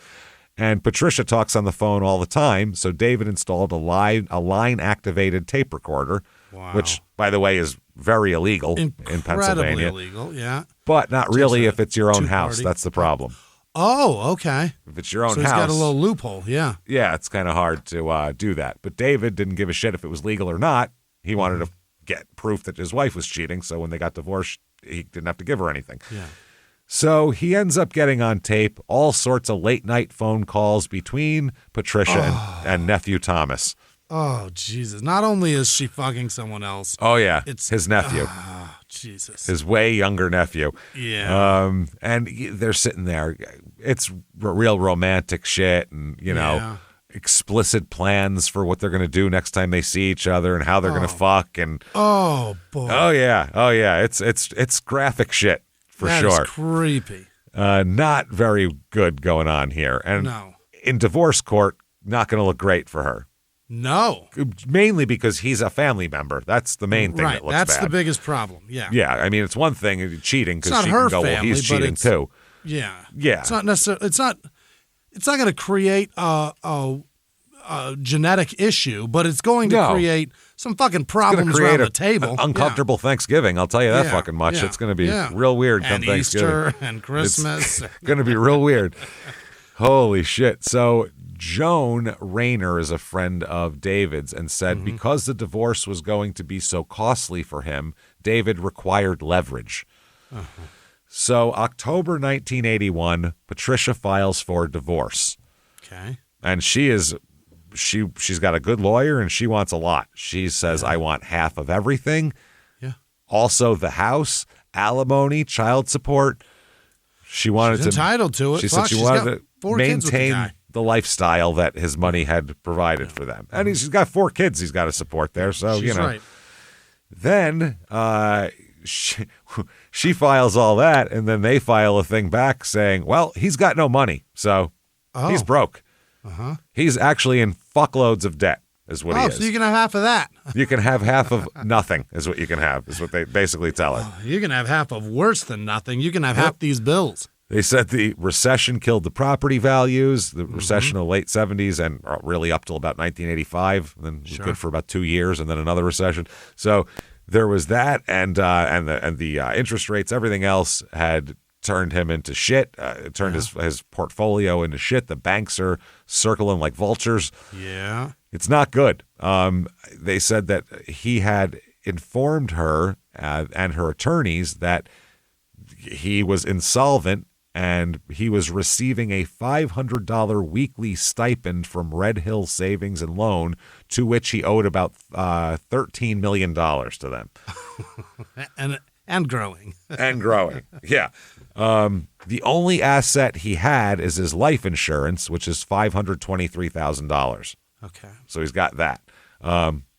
And Patricia talks on the phone all the time, so David installed a line-activated tape recorder, which, by the way, is very illegal in Pennsylvania. Illegal, yeah. But not really if it's your own house. That's the problem. Oh, okay. If it's your own house. So he's got a little loophole, yeah. Yeah, it's kind of hard to do that. But David didn't give a shit if it was legal or not. He wanted to get proof that his wife was cheating, so when they got divorced, he didn't have to give her anything. Yeah. So he ends up getting on tape all sorts of late-night phone calls between Patricia and nephew Thomas. Oh, Jesus. Not only is she fucking someone else. Oh, yeah. It's his nephew. Jesus. His way younger nephew. Yeah. And they're sitting there. It's real romantic shit and, you know, explicit plans for what they're going to do next time they see each other and how they're going to fuck. And oh, boy. Oh, yeah. It's graphic shit. For sure. That is creepy. Not very good going on here. And in divorce court, not going to look great for her. No. Mainly because he's a family member. That's the main thing that looks bad. That's the biggest problem. Yeah. Yeah. I mean, it's one thing cheating because she her can go, family, well, he's cheating too. Yeah. Yeah. It's not necessarily. It's not going to create a genetic issue, but it's going to create some fucking problems around the table. Uncomfortable Thanksgiving, I'll tell you that fucking much. Yeah. It's going to be real weird come Thanksgiving. Easter and Christmas. It's going to be real weird. Holy shit. So Joan Rayner is a friend of David's and said because the divorce was going to be so costly for him, David required leverage. So October 1981, Patricia files for divorce. Okay. And she's got a good lawyer and she wants a lot. She says, I want half of everything. Yeah. Also the house, alimony, child support. She's entitled to it. She said she wanted to maintain the lifestyle that his money had provided for them. And he's got 4 kids he's got to support there. So, she's right. Then she files all that and then they file a thing back saying, well, he's got no money. So he's broke. He's actually in fuckloads of debt, is what he is. So you can have half of that. You can have half of nothing, is what you can have, is what they basically tell her. You can have half of worse than nothing. You can have half these bills. They said the recession killed the property values, the recession of the late 70s and really up till about 1985. And then it was good for about 2 years and then another recession. So there was that and the interest rates, everything else had turned him into shit. It turned his portfolio into shit. The banks are circling like vultures. Yeah. It's not good. They said that he had informed her and her attorneys that he was insolvent and he was receiving a $500 weekly stipend from Red Hill Savings and Loan, to which he owed about $13 million to them. And growing. And growing, yeah. The only asset he had is his life insurance, which is $523,000. Okay. So he's got that.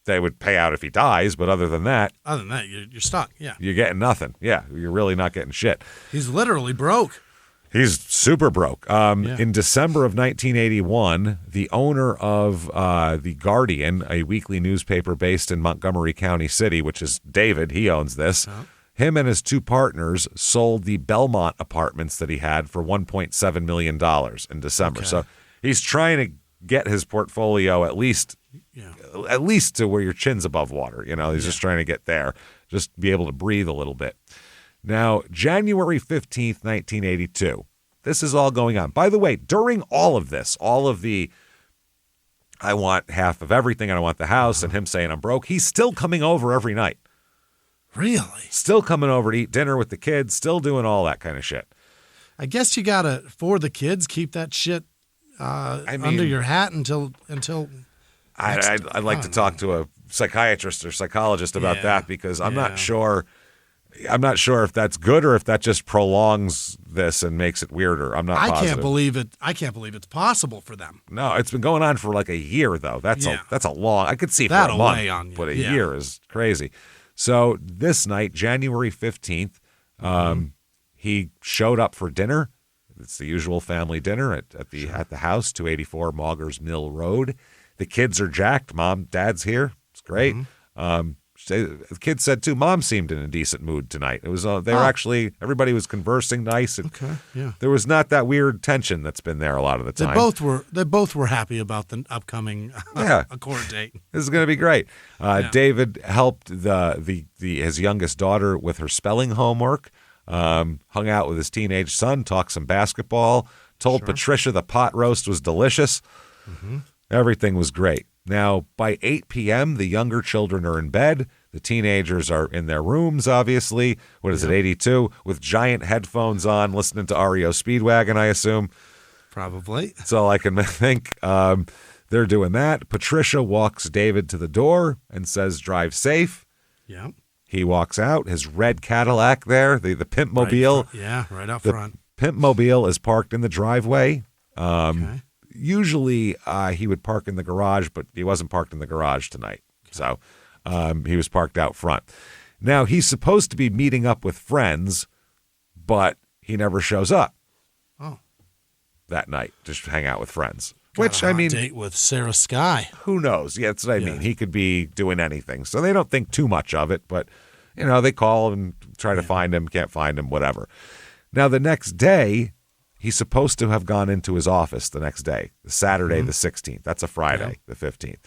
They would pay out if he dies, but other than that, you're stuck, yeah. You're getting nothing. Yeah, you're really not getting shit. He's literally broke. He's super broke. In December of 1981, the owner of The Guardian, a weekly newspaper based in Montgomery County City, which is David, he owns this, him and his 2 partners sold the Belmont apartments that he had for $1.7 million in December. Okay. So he's trying to get his portfolio at least to where your chin's above water. You know, he's just trying to get there, just be able to breathe a little bit. Now, January 15th, 1982, this is all going on. By the way, during all of this, all of the I want half of everything and I want the house and him saying I'm broke, he's still coming over every night. Really? Still coming over to eat dinner with the kids, still doing all that kind of shit. I guess you got to, for the kids, keep that shit under your hat until I'd like to talk to a psychiatrist or psychologist about that because I'm not sure if that's good or if that just prolongs this and makes it weirder. I'm not positive. I can't believe it's possible for them. No, it's been going on for like a year though. That's a long. I could see for a month, but a year is crazy. So this night, January 15th, he showed up for dinner. It's the usual family dinner at the house, 284 Maugers Mill Road. The kids are jacked. Mom, Dad's here. It's great. The kid said too, Mom seemed in a decent mood tonight. It was they were actually, everybody was conversing nice. And Okay, yeah. there was not that weird tension that's been there a lot of the time. They both were happy about the upcoming court date. This is going to be great. David helped his youngest daughter with her spelling homework. Hung out with his teenage son, talked some basketball, told Patricia the pot roast was delicious. Mm-hmm. Everything was great. Now, by 8 p.m., the younger children are in bed. The teenagers are in their rooms, obviously. What is it, 82? With giant headphones on, listening to REO Speedwagon, I assume. Probably. That's all I can think. They're doing that. Patricia walks David to the door and says, drive safe. Yeah. He walks out. His red Cadillac there, the Pimp Mobile. Right out front. Pimp Mobile is parked in the driveway. Usually he would park in the garage, but he wasn't parked in the garage tonight. So he was parked out front. Now, he's supposed to be meeting up with friends, but he never shows up that night, just hang out with friends. Which, I mean, date with Sarah Sky. Who knows? Yeah, that's what I mean. He could be doing anything. So they don't think too much of it, but, they call and try to find him, can't find him, whatever. Now, the next day, he's supposed to have gone into his office the next day, Saturday the 16th. That's a Friday, the 15th.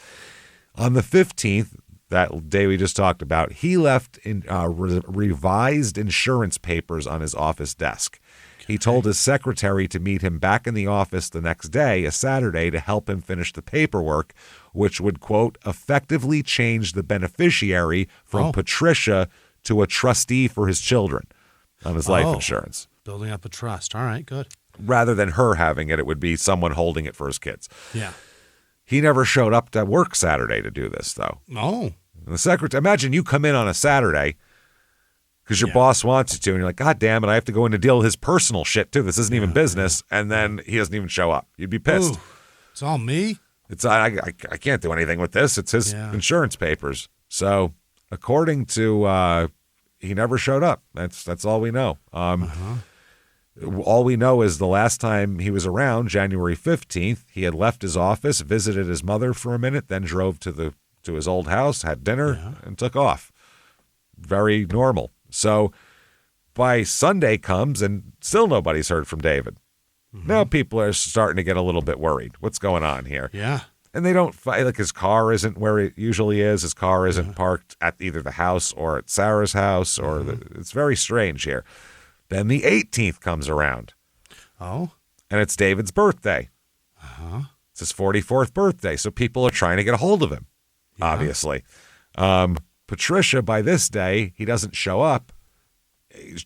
On the 15th, that day we just talked about, he left revised insurance papers on his office desk. He told his secretary to meet him back in the office the next day, a Saturday, to help him finish the paperwork, which would, quote, effectively change the beneficiary from Patricia to a trustee for his children on his life insurance. Building up a trust. All right, good. Rather than her having it, it would be someone holding it for his kids. Yeah. He never showed up to work Saturday to do this, though. Oh. And the secretary, imagine you come in on a Saturday because your boss wants you to, and you're like, God damn it, I have to go in to deal with his personal shit, too. This isn't even business. And then he doesn't even show up. You'd be pissed. Ooh, it's all me? I can't do anything with this. It's his insurance papers. So, according to, he never showed up. That's all we know. All we know is the last time he was around, January 15th, he had left his office, visited his mother for a minute, then drove to his old house, had dinner, and took off. Very normal. So by Sunday comes and still nobody's heard from David. Mm-hmm. Now people are starting to get a little bit worried. What's going on here? Yeah. And they don't fight, like his car isn't where it usually is. His car isn't parked at either the house or at Sarah's house, or it's very strange here. Then the 18th comes around. Oh. And it's David's birthday. It's his 44th birthday. So people are trying to get a hold of him, obviously. Patricia, by this day, he doesn't show up.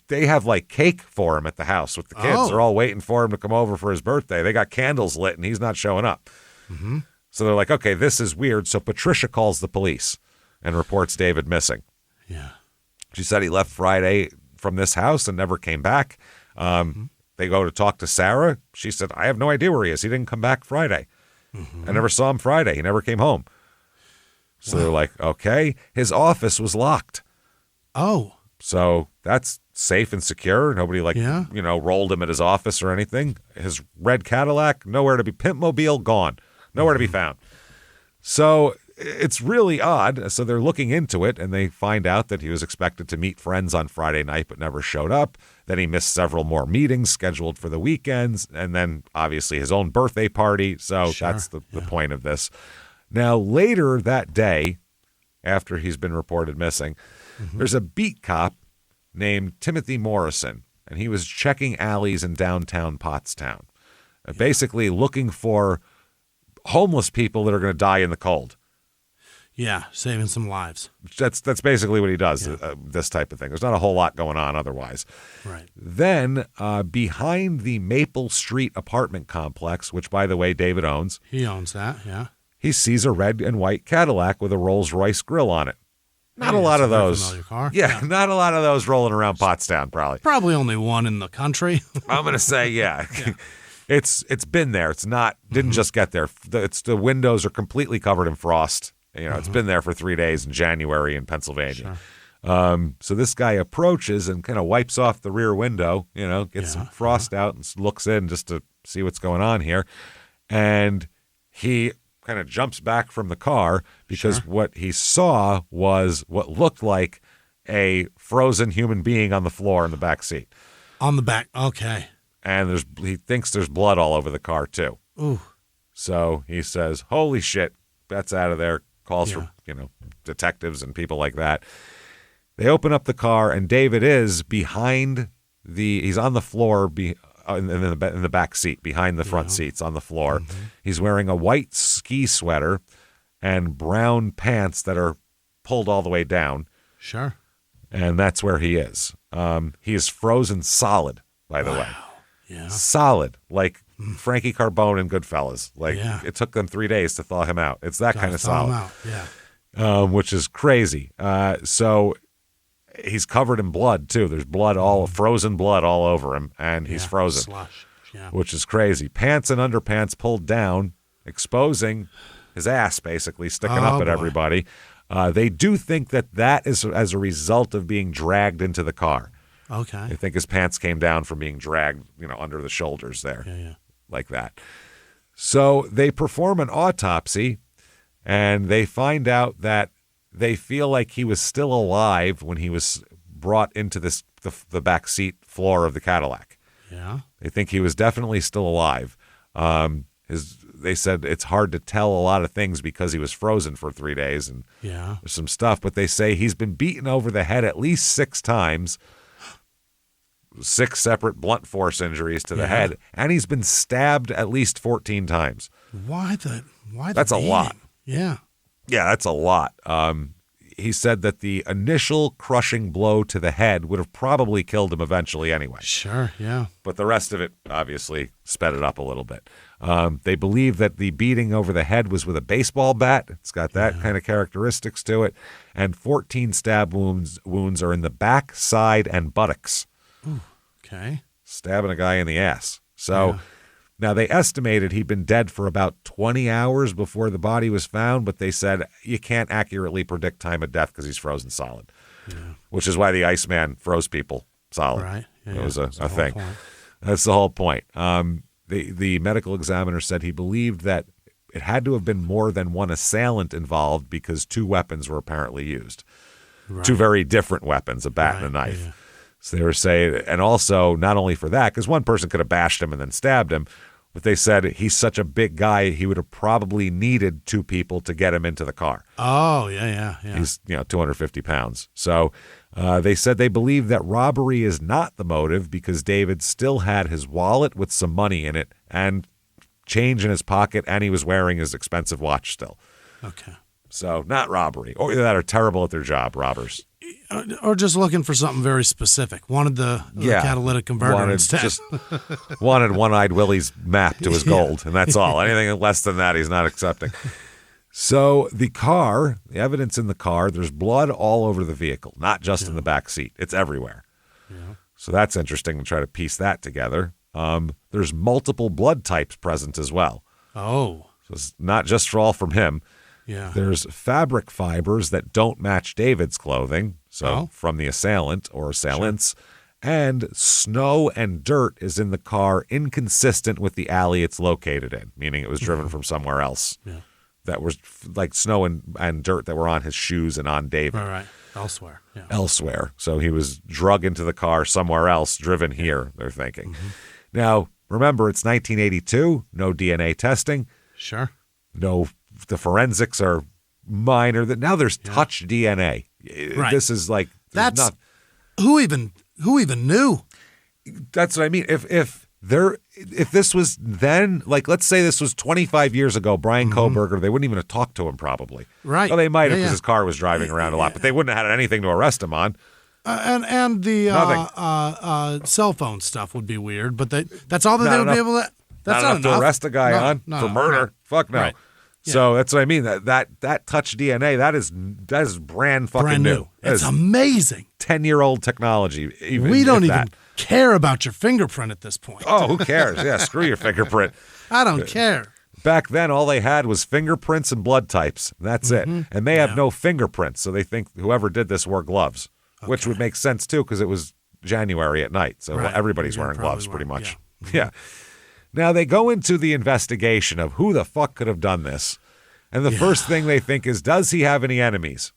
They have like cake for him at the house with the kids. They're all waiting for him to come over for his birthday. They got candles lit and he's not showing up. Mm-hmm. So they're like, okay, this is weird. So Patricia calls the police and reports David missing. Yeah. She said he left Friday from this house and never came back. They go to talk to Sarah. She said, I have no idea where he is. He didn't come back Friday. I never saw him Friday. He never came home. So they're like, okay. His office was locked. Oh. So that's safe and secure. Nobody rolled him at his office or anything. His red Cadillac, nowhere to be. Pimp Mobile, gone. Nowhere to be found. So it's really odd. So they're looking into it, and they find out that he was expected to meet friends on Friday night but never showed up. Then he missed several more meetings scheduled for the weekends, and then obviously his own birthday party. So that's the point of this. Now, later that day, after he's been reported missing, there's a beat cop named Timothy Morrison, and he was checking alleys in downtown Pottstown, basically looking for homeless people that are going to die in the cold. Yeah, saving some lives. That's basically what he does, this type of thing. There's not a whole lot going on otherwise. Right. Then behind the Maple Street apartment complex, which, by the way, David owns. He owns that, yeah. He sees a red and white Cadillac with a Rolls-Royce grill on it. Not a lot of those. Car. Yeah, not a lot of those rolling around Pottstown, probably. Probably only one in the country. I'm going to say, It's been there. It's not, didn't just get there. The windows are completely covered in frost. It's been there for 3 days in January in Pennsylvania. Sure. So this guy approaches and kind of wipes off the rear window, gets some frost out and looks in just to see what's going on here. And he kind of jumps back from the car because what he saw was what looked like a frozen human being on the floor in the back seat. On the back, okay. And he thinks there's blood all over the car, too. Ooh. So he says, holy shit, that's out of there. Calls for, detectives and people like that. They open up the car, and David is behind he's on the floor in the back seat, behind the front seats on the floor. Mm-hmm. He's wearing a white ski sweater and brown pants that are pulled all the way down. Sure. And that's where he is. He is frozen solid, by the way. Yeah. Solid, like Frankie Carbone in Goodfellas. Like, it took them 3 days to thaw him out. It's that kind of solid. Thaw him out. Yeah. Which is crazy. So he's covered in blood, too. There's blood, frozen blood all over him, and he's frozen. Slush. Yeah. Which is crazy. Pants and underpants pulled down, exposing his ass, basically, sticking up at everybody. They do think that is as a result of being dragged into the car. Okay. They think his pants came down from being dragged, under the shoulders there. Yeah. Like that. So they perform an autopsy, and they find out that they feel like he was still alive when he was brought into the back seat floor of the Cadillac. Yeah. They think he was definitely still alive. They said it's hard to tell a lot of things because he was frozen for 3 days and there's some stuff, but they say he's been beaten over the head at least 6 times, 6 separate blunt force injuries to the head, and he's been stabbed at least 14 times. Why That's a lot. Yeah. Yeah, that's a lot. He said that the initial crushing blow to the head would have probably killed him eventually anyway. Sure, yeah. But the rest of it obviously sped it up a little bit. They believe that the beating over the head was with a baseball bat. It's got that kind of characteristics to it. And 14 stab wounds are in the back, side, and buttocks. Ooh, okay. Stabbing a guy in the ass. So now they estimated he'd been dead for about 20 hours before the body was found, but they said you can't accurately predict time of death because he's frozen solid, which is why the Iceman froze people solid. Right. Yeah, it was a thing. That's the whole point. The medical examiner said he believed that it had to have been more than one assailant involved because 2 weapons were apparently used. Right. 2 very different weapons, a bat and a knife. Yeah. So they were saying, and also not only for that, because one person could have bashed him and then stabbed him, but they said he's such a big guy, he would have probably needed 2 people to get him into the car. Oh, yeah. He's 250 pounds. So they said they believe that robbery is not the motive because David still had his wallet with some money in it and change in his pocket, and he was wearing his expensive watch still. Okay. So not robbery. Or that are terrible at their job, robbers. Or just looking for something very specific. Wanted the catalytic converter instead. Wanted One-Eyed Willie's map to his gold, and that's all. Anything less than that, he's not accepting. So the evidence in the car, there's blood all over the vehicle, not just in the back seat. It's everywhere. Yeah. So that's interesting to try to piece that together. There's multiple blood types present as well. Oh. So it's not just all from him. Yeah. There's fabric fibers that don't match David's clothing, so from the assailant or assailants, and snow and dirt is in the car inconsistent with the alley it's located in, meaning it was driven from somewhere else. Yeah. That was like snow and dirt that were on his shoes and on David. Right. Elsewhere. Yeah. Elsewhere. So he was drug into the car somewhere else, driven here, they're thinking. Mm-hmm. Now, remember, it's 1982, no DNA testing. Sure. No, the forensics are minor. Now there's touch DNA. Right. This is like who even knew? That's what I mean. If this was then, like, let's say this was 25 years ago, Brian Kohberger, they wouldn't even have talked to him probably. Right. Well, they might have because his car was driving around a lot, but they wouldn't have had anything to arrest him on. And the cell phone stuff would be weird, but that's all that they would be able to. That's not enough to arrest a guy for murder. No. Fuck no. Right. Yeah. So that's what I mean. That touch DNA, that is brand fucking new. It's amazing. 10-year-old technology. We don't even care about your fingerprint at this point. Oh, who cares? Yeah, screw your fingerprint. I don't care. Back then, all they had was fingerprints and blood types. That's it. And they have no fingerprints, so they think whoever did this wore gloves, which would make sense, too, because it was January at night. So everybody's wearing gloves pretty much. Yeah. Now, they go into the investigation of who the fuck could have done this. And the first thing they think is, does he have any enemies?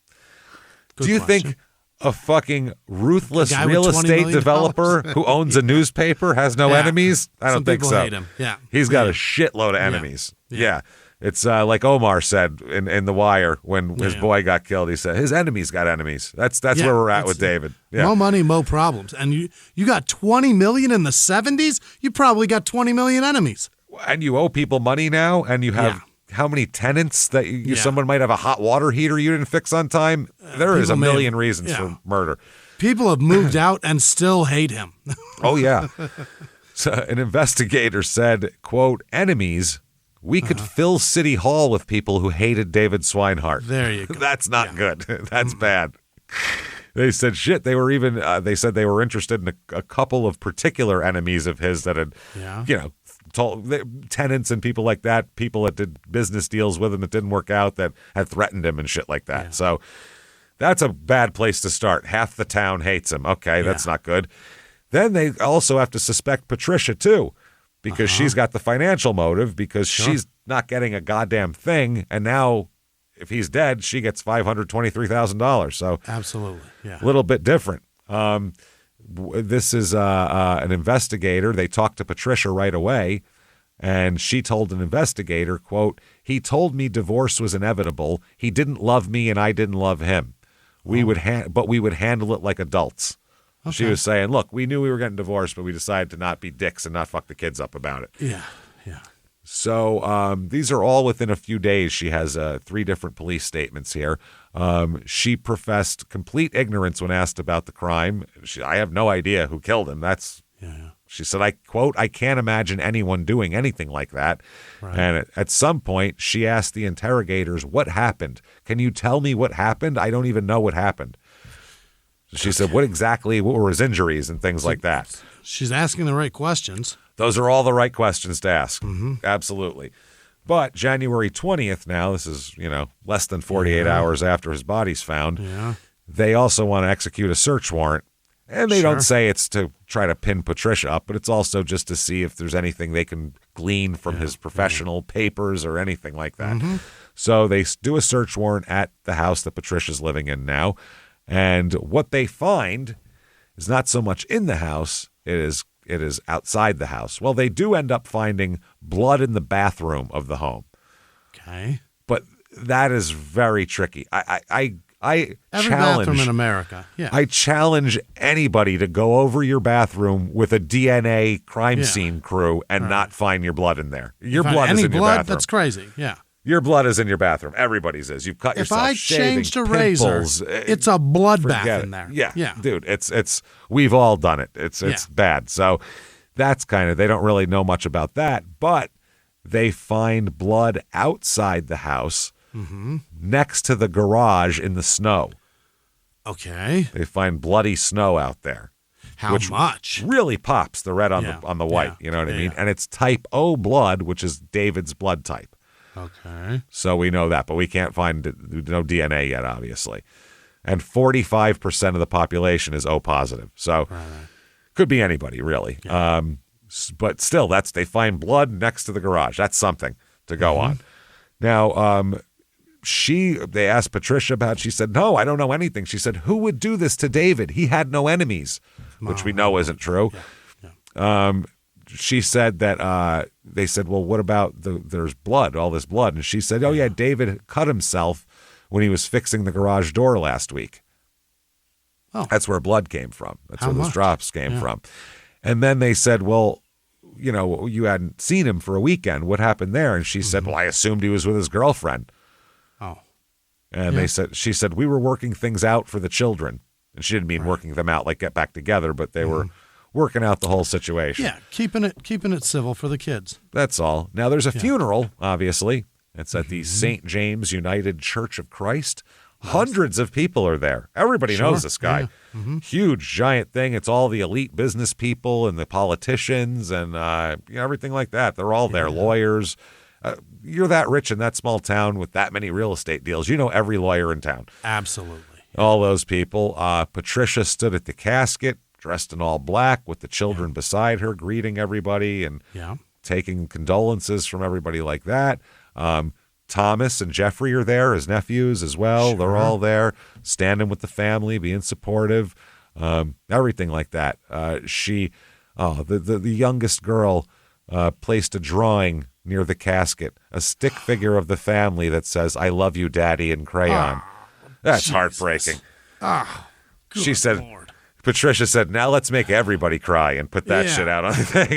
Good Do you question. think a fucking ruthless guy with real $20 estate million? developer who owns a newspaper has no Yeah. enemies? I don't Some think people so. hate him. Yeah. He's got a shitload of enemies. Yeah. It's like Omar said in The Wire when his boy got killed. He said his enemies got enemies. That's where we're at with David. Yeah. Mo money, mo problems. And you got 20 million in the 70s? You probably got 20 million enemies. And you owe people money now, and you have how many tenants that someone might have a hot water heater you didn't fix on time? There is a million reasons for murder. People have moved out and still hate him. Oh, yeah. So an investigator said, quote, enemies, we could fill City Hall with people who hated David Swinehart. There you go. That's not good. That's bad. They said, shit, they were even, they said they were interested in a couple of particular enemies of his that had, tenants and people like that, people that did business deals with him that didn't work out, that had threatened him and shit like that. Yeah. So that's a bad place to start. Half the town hates him. Okay, that's not good. Then they also have to suspect Patricia, too, because she's got the financial motive, because she's not getting a goddamn thing. And now, if he's dead, she gets $523,000. So absolutely, a little bit different. This is an investigator. They talked to Patricia right away, and she told an investigator, quote, he told me divorce was inevitable. He didn't love me, and I didn't love him. But we would handle it like adults. Okay. She was saying, look, we knew we were getting divorced, but we decided to not be dicks and not fuck the kids up about it. Yeah. So these are all within a few days. She has 3 different police statements here. She professed complete ignorance when asked about the crime. I have no idea who killed him. She said, I quote, I can't imagine anyone doing anything like that. Right. And at some point, she asked the interrogators, what happened? Can you tell me what happened? I don't even know what happened. She said, what were his injuries and things like that? She's asking the right questions. Those are all the right questions to ask. Mm-hmm. Absolutely. But January 20th now, this is, less than 48 hours after his body's found, they also want to execute a search warrant. And they don't say it's to try to pin Patricia up, but it's also just to see if there's anything they can glean from his professional papers or anything like that. Mm-hmm. So they do a search warrant at the house that Patricia's living in now. And what they find is not so much in the house, it is outside the house. Well, they do end up finding blood in the bathroom of the home. Okay. But that is very tricky. I Every challenge bathroom in America. Yeah. I challenge anybody to go over your bathroom with a DNA crime scene crew and not find your blood in there. Your blood is in your bathroom. That's crazy. Yeah. Your blood is in your bathroom. Everybody's is. You've cut yourself. If I changed a razor, it's a bloodbath in there. Yeah, dude. It's. We've all done it. It's bad. So that's kind of, they don't really know much about that, but they find blood outside the house next to the garage in the snow. Okay. They find bloody snow out there. How much? Really pops the red on the white. You know what I mean? And it's type O blood, which is David's blood type. Okay. So we know that, but we can't find no DNA yet, obviously. And 45% of the population is O positive. So could be anybody, really. Yeah. But still, they find blood next to the garage. That's something to go on. Now, they asked Patricia about, she said, no, I don't know anything. She said, who would do this to David? He had no enemies, which we know isn't true. Yeah. She said that they said, well, what about there's blood, all this blood? And she said, oh, yeah, David cut himself when he was fixing the garage door last week. Oh. That's where blood came from. That's where those drops came from. And then they said, well, you hadn't seen him for a weekend. What happened there? And she said, well, I assumed he was with his girlfriend. Oh. And she said, we were working things out for the children. And she didn't mean working them out like get back together, but they were working out the whole situation. Yeah, keeping it civil for the kids. That's all. Now, there's a funeral, obviously. It's at the St. James United Church of Christ. Hundreds of people are there. Everybody knows this guy. Yeah. Huge, giant thing. It's all the elite business people and the politicians and everything like that. They're all there, lawyers. You're that rich in that small town with that many real estate deals. You know every lawyer in town. Absolutely. All those people. Patricia stood at the casket, dressed in all black, with the children beside her, greeting everybody and taking condolences from everybody like that. Thomas and Jeffrey are there as nephews as well. Sure. They're all there, standing with the family, being supportive, everything like that. The youngest girl placed a drawing near the casket, a stick figure of the family that says, "I love you, Daddy," in crayon. That's Jesus. Heartbreaking. She said, Lord. Patricia said, "Now let's make everybody cry and put that shit out on the thing."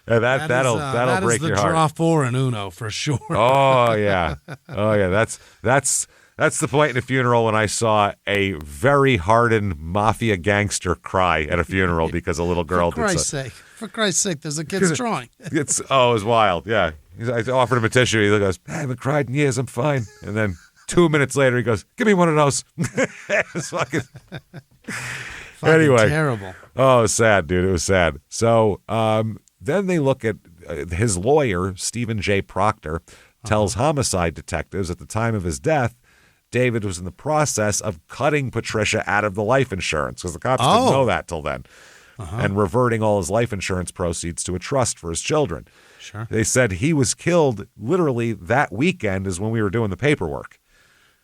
That'll break your heart. That is the draw for an Uno for sure. Oh yeah. That's the point in a funeral when I saw a very hardened mafia gangster cry at a funeral because a little girl For Christ's sake, there's a kid's drawing. It was wild. Yeah, I offered him a tissue. He goes, "I haven't cried in years. I'm fine." And then 2 minutes later, he goes, "Give me one of those." It's fucking anyway, terrible. Oh, it was sad, dude. It was sad. So then they look at his lawyer, Stephen J. Proctor, tells homicide detectives at the time of his death, David was in the process of cutting Patricia out of the life insurance because the cops didn't know that till then, and reverting all his life insurance proceeds to a trust for his children. Sure. They said he was killed literally that weekend is when we were doing the paperwork.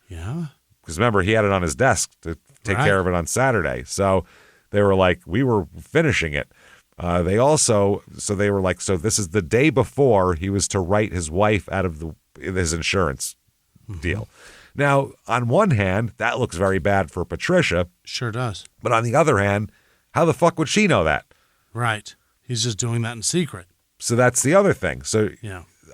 Yeah. Because remember, he had it on his desk to take care of it on Saturday. So they were like, we were finishing it. They were like, so this is the day before he was to write his wife out of his insurance deal. Now, on one hand, that looks very bad for Patricia. Sure does. But on the other hand, how the fuck would she know that? Right. He's just doing that in secret. So that's the other thing. So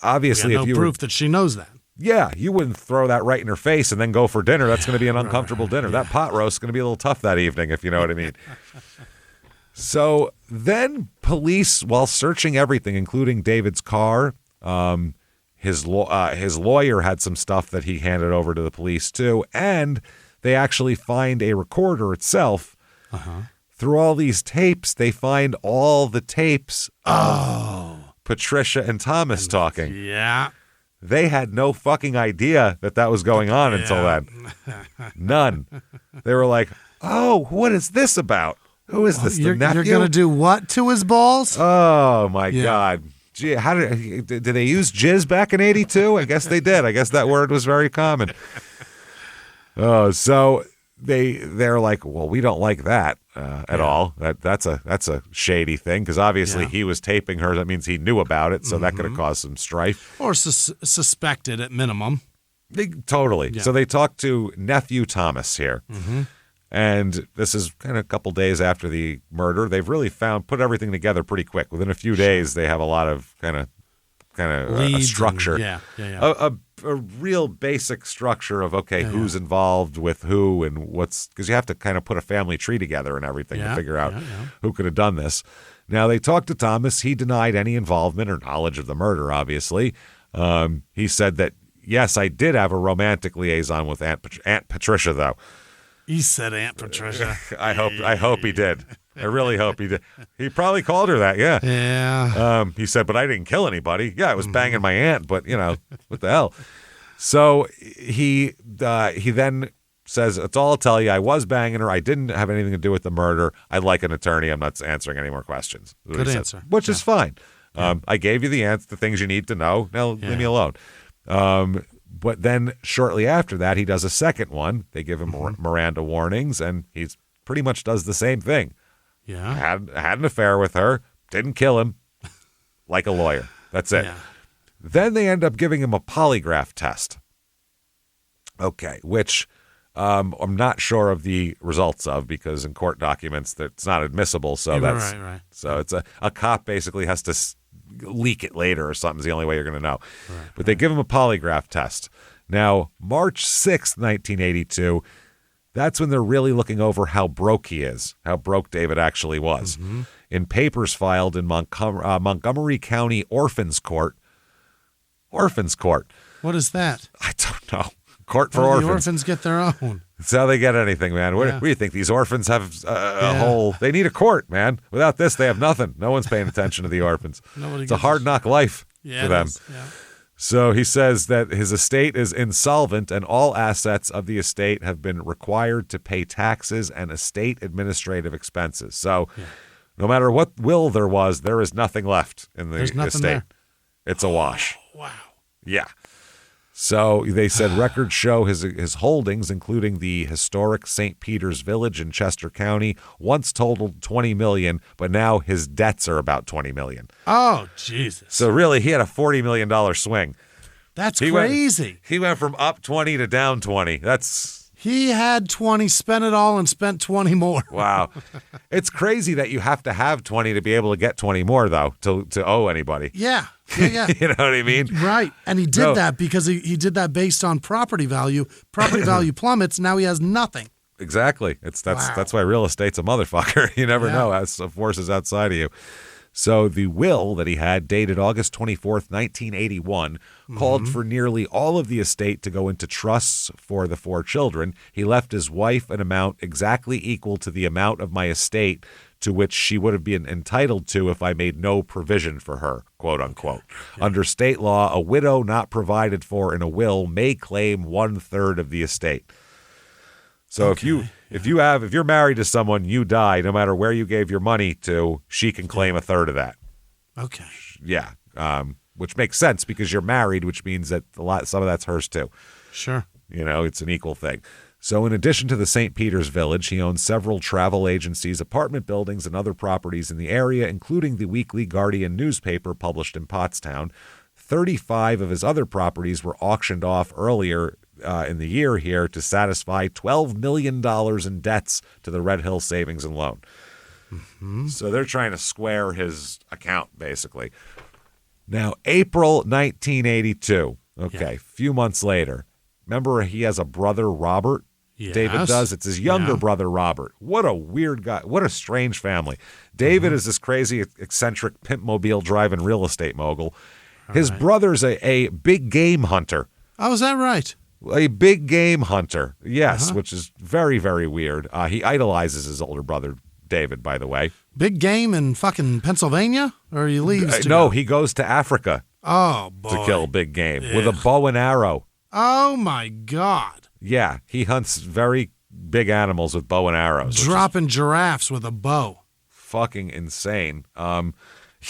obviously, if you proof that she knows that. Yeah, you wouldn't throw that right in her face and then go for dinner. That's going to be an uncomfortable dinner. That pot roast is going to be a little tough that evening, if you know what I mean. So then police, while searching everything, including David's car, his lawyer had some stuff that he handed over to the police too, and they actually find a recorder itself. Through all these tapes, they find all the tapes of Patricia and Thomas talking. Yeah. They had no fucking idea that was going on until then. None. They were like, "Oh, what is this about? Who is this? The nephew? You're going to do what to his balls?" Oh, my God. Gee, how did they use jizz back in 82? I guess they did. I guess that word was very common. Oh, so they're like, "Well, we don't like that at all. That's a shady thing because obviously he was taping her. That means he knew about it, so that could have caused some strife or suspected at minimum." Totally. Yeah. So they talked to nephew Thomas here. And this is kind of a couple days after the murder. They've really put everything together pretty quick. Within a few days, they have a lot of kind of a structure. A real basic structure of, who's involved with who and because you have to kind of put a family tree together and everything to figure out who could have done this. Now, they talked to Thomas. He denied any involvement or knowledge of the murder, obviously. He said that, yes, I did have a romantic liaison with Aunt Patricia, though. He said Aunt Patricia. I hope he did. I really hope he did. He probably called her that, yeah. Yeah. He said, but I didn't kill anybody. Yeah, I was banging my aunt, but, what the hell? So he then says, "That's all I'll tell you. I was banging her. I didn't have anything to do with the murder. I'd like an attorney. I'm not answering any more questions." Good answer. Which is fine. I gave you the things you need to know. Now leave me alone. But then shortly after that, he does a second one. They give him Miranda warnings, and he's pretty much does the same thing. Yeah. Had an affair with her, didn't kill him, like a lawyer. That's it. Yeah. Then they end up giving him a polygraph test. Okay, which I'm not sure of the results of because in court documents that's not admissible. So that's right. So it's a cop basically has to leak it later or something's the only way you're going to know. But they give him a polygraph test. Now, March 6th, 1982, that's when they're really looking over how broke he is, how broke David actually was. In papers filed in Montgomery County Orphans Court. Orphans Court. What is that? I don't know. Court for orphans. The orphans get their own. That's how they get anything, man. What do you think? These orphans have a whole... They need a court, man. Without this, they have nothing. No one's paying attention to the orphans. It's a hard knock life for them. Yeah. So he says that his estate is insolvent and all assets of the estate have been required to pay taxes and estate administrative expenses. So no matter what will there was, there is nothing left in the estate. There. It's a wash. Wow. Yeah. So they said records show his holdings, including the historic St. Peter's Village in Chester County, once totaled $20 million, but now his debts are about $20 million. Oh, Jesus. So really, he had a $40 million swing. That's crazy. He went from up 20 to down 20. He had 20, spent it all, and spent 20 more. Wow. It's crazy that you have to have 20 to be able to get 20 more, though, to owe anybody. Yeah. You know what I mean? Right. And he did that because he did that based on property value. Property value plummets. Now he has nothing. Exactly. That's why real estate's a motherfucker. You never know as forces outside of you. So the will that he had, dated August 24th, 1981, called for nearly all of the estate to go into trusts for the 4 children. He left his wife an amount exactly equal to the amount of my estate to which she would have been entitled to if I made no provision for her, quote unquote. Yeah. Under state law, a widow not provided for in a will may claim 1/3 of the estate. So if you're married to someone, you die, no matter where you gave your money to, she can claim 1/3 of that. Okay. Yeah. Which makes sense because you're married, which means that some of that's hers too. Sure. It's an equal thing. So in addition to the St. Peter's Village, he owns several travel agencies, apartment buildings, and other properties in the area, including the Weekly Guardian newspaper published in Pottstown. 35 of his other properties were auctioned off earlier in the year here to satisfy $12 million in debts to the Red Hill Savings and Loan. Mm-hmm. So they're trying to square his account, basically. Now, April 1982, few months later, remember he has a brother, Robert? Yes. David does. It's his younger brother, Robert. What a weird guy. What a strange family. David is this crazy, eccentric, pimp-mobile driving real estate mogul. His brother's a big game hunter. Oh, is that right? A big game hunter, yes, which is very, very weird. He idolizes his older brother, David, by the way. Big game in fucking Pennsylvania? Or he leaves to No, he goes to Africa to kill big game with a bow and arrow. Oh, my God. Yeah, he hunts very big animals with bow and arrows. Dropping giraffes with a bow. Fucking insane.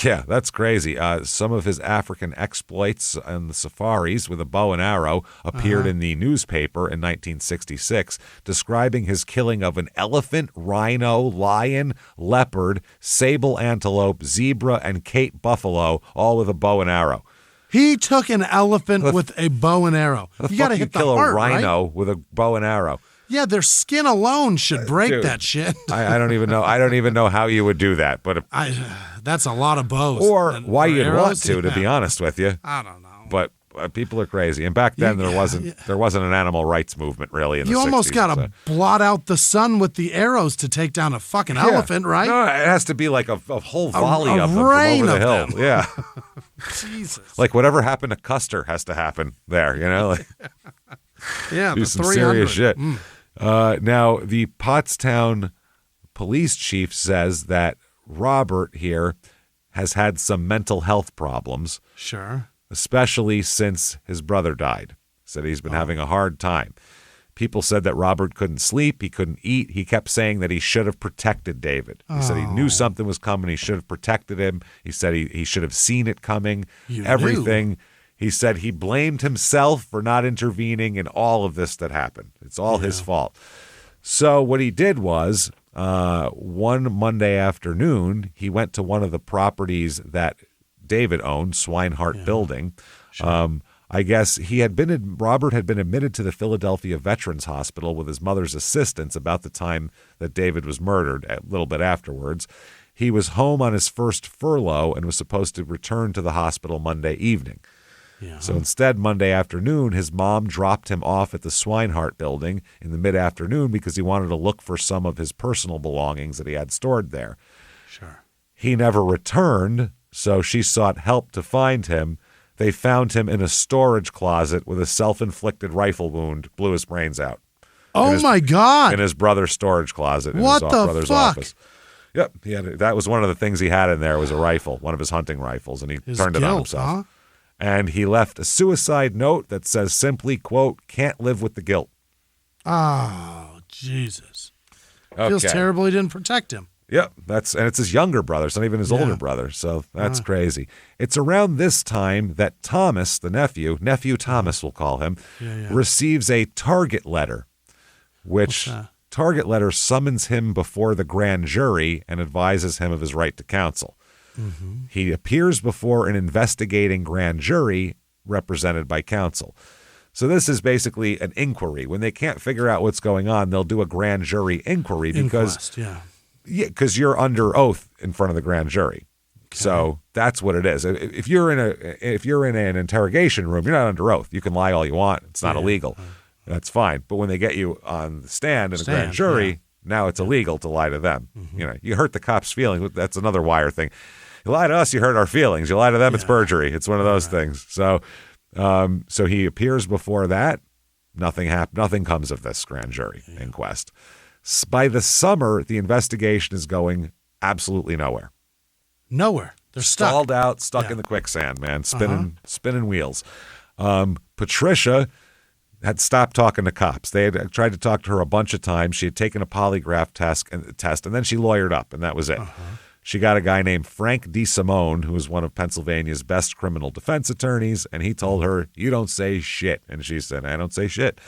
Yeah, that's crazy. Some of his African exploits on the safaris with a bow and arrow appeared in the newspaper in 1966, describing his killing of an elephant, rhino, lion, leopard, sable antelope, zebra, and Cape buffalo, all with a bow and arrow. He took an elephant with a bow and arrow. You got to hit the heart, kill a rhino right? with a bow and arrow. Yeah, their skin alone should break that shit. I don't even know. I don't even know how you would do that. But that's a lot of bows. Or why you'd want to be honest with you. I don't know. But people are crazy. And back then there wasn't an animal rights movement really in the 60s. You almost got to blot out the sun with the arrows to take down a fucking elephant, right? No, it has to be like a whole volley of them from over the hill. Them. Yeah. Jesus. Like whatever happened to Custer has to happen there, Like, yeah, do the some 300. serious shit. Now, the Pottstown police chief says that Robert here has had some mental health problems. Sure. Especially since his brother died. Said he's been having a hard time. People said that Robert couldn't sleep, he couldn't eat. He kept saying that he should have protected David. He said he knew something was coming. He should have protected him. He said he should have seen it coming. Everything. He said he blamed himself for not intervening in all of this that happened. It's all his fault. So what he did was, one Monday afternoon, he went to one of the properties that David owned, Swinehart Building. Sure. I guess Robert had been admitted to the Philadelphia Veterans Hospital with his mother's assistance about the time that David was murdered, a little bit afterwards. He was home on his first furlough and was supposed to return to the hospital Monday evening. Yeah. So instead, Monday afternoon, his mom dropped him off at the Swinehart Building in the mid-afternoon because he wanted to look for some of his personal belongings that he had stored there. Sure. He never returned, so she sought help to find him. They found him in a storage closet with a self-inflicted rifle wound, blew his brains out. Oh, my God. In his brother's storage closet in what his the brother's fuck? office. Yep, that was one of the things he had in there was a rifle, one of his hunting rifles, and he turned it on himself. Huh? And he left a suicide note that says simply, quote, "Can't live with the guilt." Oh, Jesus. Okay. Feels terrible he didn't protect him. Yep, and it's his younger brother. It's not even his older brother. So that's crazy. It's around this time that Thomas, the nephew Thomas, we'll call him, receives a target letter, which target letter summons him before the grand jury and advises him of his right to counsel. Mm-hmm. He appears before an investigating grand jury represented by counsel. So this is basically an inquiry. When they can't figure out what's going on, they'll do a grand jury inquiry because you're under oath in front of the grand jury. Okay. So that's what it is. If you're in an interrogation room, you're not under oath. You can lie all you want. It's not illegal. That's fine. But when they get you on the stand in a grand jury, now it's illegal to lie to them. Mm-hmm. You hurt the cops' feelings. That's another Wire thing. You lie to us, you hurt our feelings. You lie to them, it's perjury. It's one of those things. So he appears before that. Nothing comes of this grand jury inquest. By the summer, the investigation is going absolutely nowhere. Nowhere. They're stalled out, stuck in the quicksand, man, spinning wheels. Patricia had stopped talking to cops. They had tried to talk to her a bunch of times. She had taken a polygraph test, and then she lawyered up, and that was it. She got a guy named Frank DeSimone, who was one of Pennsylvania's best criminal defense attorneys, and he told her, "You don't say shit." And she said, "I don't say shit."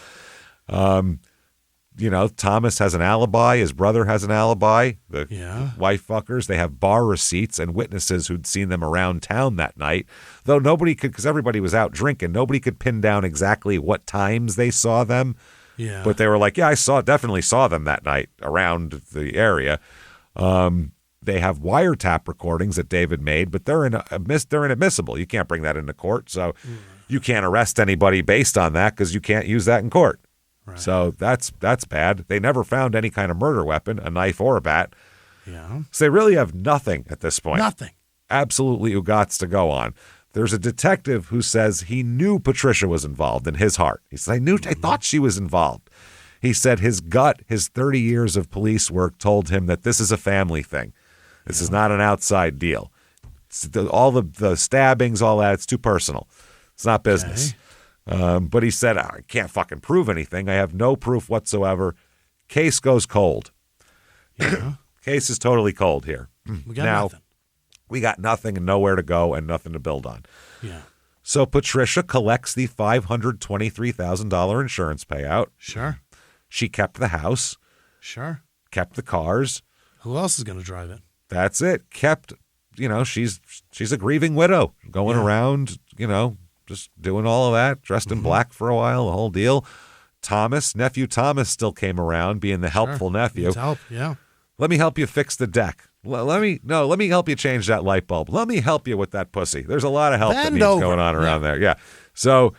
Thomas has an alibi. His brother has an alibi. The wife fuckers, they have bar receipts and witnesses who'd seen them around town that night. Though nobody could, because everybody was out drinking, nobody could pin down exactly what times they saw them. Yeah. But they were like, I definitely saw them that night around the area. They have wiretap recordings that David made, but they're inadmissible. You can't bring that into court. So you can't arrest anybody based on that because you can't use that in court. Right. So that's bad. They never found any kind of murder weapon, a knife or a bat. Yeah. So they really have nothing at this point. Nothing. Absolutely ugots to go on. There's a detective who says he knew Patricia was involved in his heart. He said, I thought she was involved. He said his gut, his 30 years of police work told him that this is a family thing. This is not an outside deal. All the stabbings, all that, it's too personal. It's not business. Okay. But he said, I can't fucking prove anything. I have no proof whatsoever. Case goes cold. Yeah. Case is totally cold here. We got nothing. We got nothing and nowhere to go and nothing to build on. Yeah. So Patricia collects the $523,000 insurance payout. Sure. She kept the house. Sure. Kept the cars. Who else is going to drive it? That's it. Kept, she's a grieving widow going around, just doing all of that, dressed in black for a while, the whole deal. Nephew Thomas still came around being the helpful nephew. Needs help, yeah. Let me help you fix the deck. Let me help you change that light bulb. Let me help you with that pussy. There's a lot of help that needs going on around there. Yeah. So,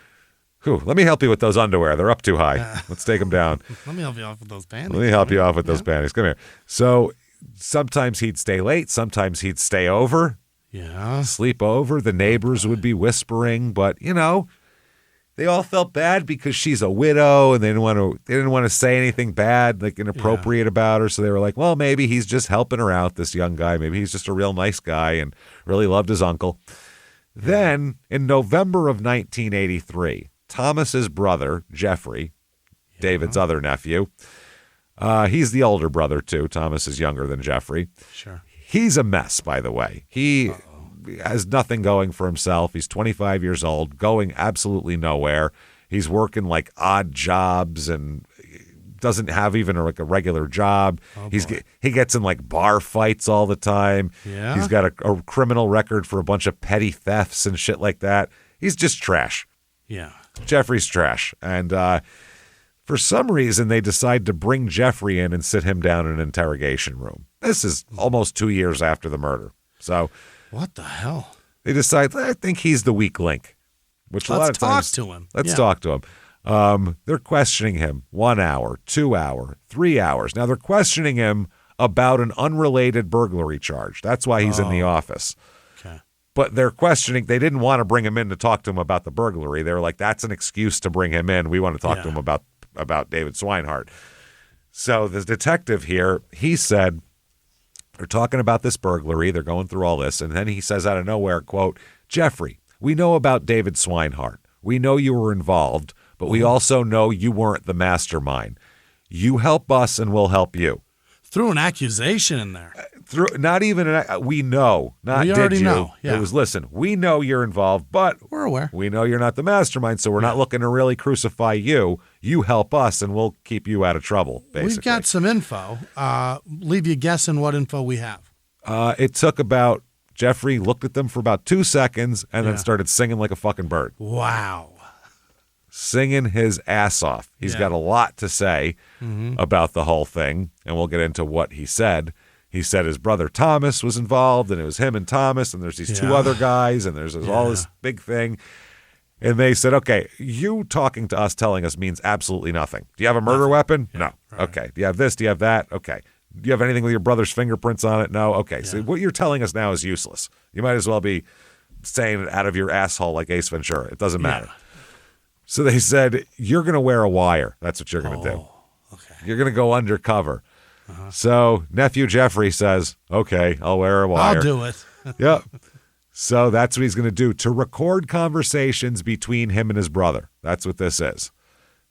let me help you with those underwear. They're up too high. Let's take them down. Let me help you off with those panties. Let me help you off with those panties. Come here. So sometimes he'd stay late. Sometimes he'd stay over. Yeah. Sleep over. The neighbors would be whispering, but they all felt bad because she's a widow and they didn't want to say anything bad, like inappropriate about her. So they were like, well, maybe he's just helping her out, this young guy. Maybe he's just a real nice guy and really loved his uncle. Then in November of 1983, Thomas's brother, Jeffrey, David's other nephew, he's the older brother too. Thomas is younger than Jeffrey. Sure. He's a mess, by the way. He has nothing going for himself. He's 25 years old, going absolutely nowhere. He's working like odd jobs and doesn't have even a regular job. He gets in like bar fights all the time. Yeah. He's got a criminal record for a bunch of petty thefts and shit like that. He's just trash. Yeah. Jeffrey's trash. And for some reason, they decide to bring Jeffrey in and sit him down in an interrogation room. This is almost 2 years after the murder. So what the hell? They decide, I think he's the weak link. Which a lot of times, let's talk to him. They're questioning him 1 hour, 2 hour, 3 hours. Now they're questioning him about an unrelated burglary charge. That's why he's in the office. Okay. But they're questioning, they didn't want to bring him in to talk to him about the burglary. They were like, that's an excuse to bring him in. We want to talk to him about David Swinehart. So the detective here, he said, they're talking about this burglary. They're going through all this. And then he says out of nowhere, quote, Jeffrey, we know about David Swinehart. We know you were involved, but we also know you weren't the mastermind. You help us and we'll help you. Threw an accusation in there. Not even we know. Not we did already you. know. Yeah. It was, listen, we know you're involved, but we're aware. We know you're not the mastermind, so we're not looking to really crucify you. You help us, and we'll keep you out of trouble, basically. We've got some info. Leave you guessing what info we have. It took about, Jeffrey looked at them for about 2 seconds and then started singing like a fucking bird. Wow. Singing his ass off. He's got a lot to say about the whole thing, and we'll get into what he said. He said his brother Thomas was involved, and it was him and Thomas, and there's these two other guys, and there's all this big thing. And they said, okay, you talking to us, telling us means absolutely nothing. Do you have a murder weapon? Yeah, no. Right. Okay. Do you have this? Do you have that? Okay. Do you have anything with your brother's fingerprints on it? No. Okay. So what you're telling us now is useless. You might as well be saying it out of your asshole like Ace Ventura. It doesn't matter. So they said, you're going to wear a wire. That's what you're going to do. Okay. You're going to go undercover. So nephew Jeffrey says, okay, I'll wear a wire. I'll do it. Yep. So that's what he's going to do, to record conversations between him and his brother. That's what this is.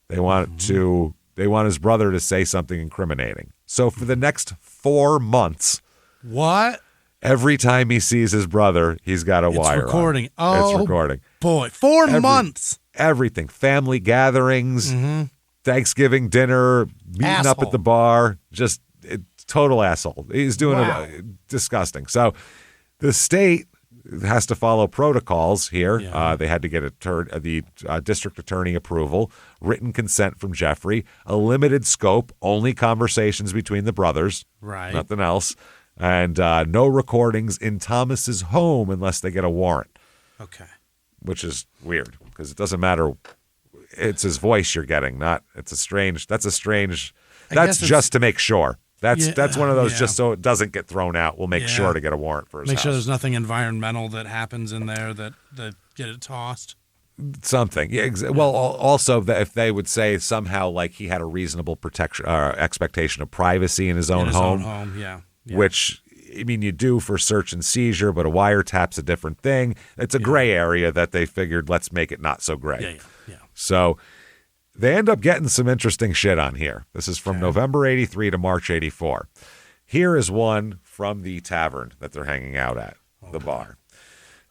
They want his brother to say something incriminating. So for the next 4 months, what? Every time he sees his brother, he's got a wire recording. On. Oh, it's recording. Boy, 4 months. Everything. Family gatherings, Thanksgiving dinner, meeting up at the bar. Just total asshole. He's doing disgusting. So the state has to follow protocols here. Yeah. They had to get the district attorney approval, written consent from Jeffrey, a limited scope, only conversations between the brothers, right? Nothing else, and no recordings in Thomas's home unless they get a warrant. Okay. Which is weird because it doesn't matter. It's his voice you're getting, not. That's just to make sure. That's one of those just so it doesn't get thrown out. We'll make sure to get a warrant for his house. Make sure there's nothing environmental that happens in there that get it tossed. Something. Yeah. Well, also if they would say somehow like he had a reasonable expectation of privacy in his own home. Yeah. Which, I mean, you do for search and seizure, but a wiretap's a different thing. It's a gray area that they figured, let's make it not so gray. Yeah. So they end up getting some interesting shit on here. This is from November 83 to March 84. Here is one from the tavern that they're hanging out at, the bar.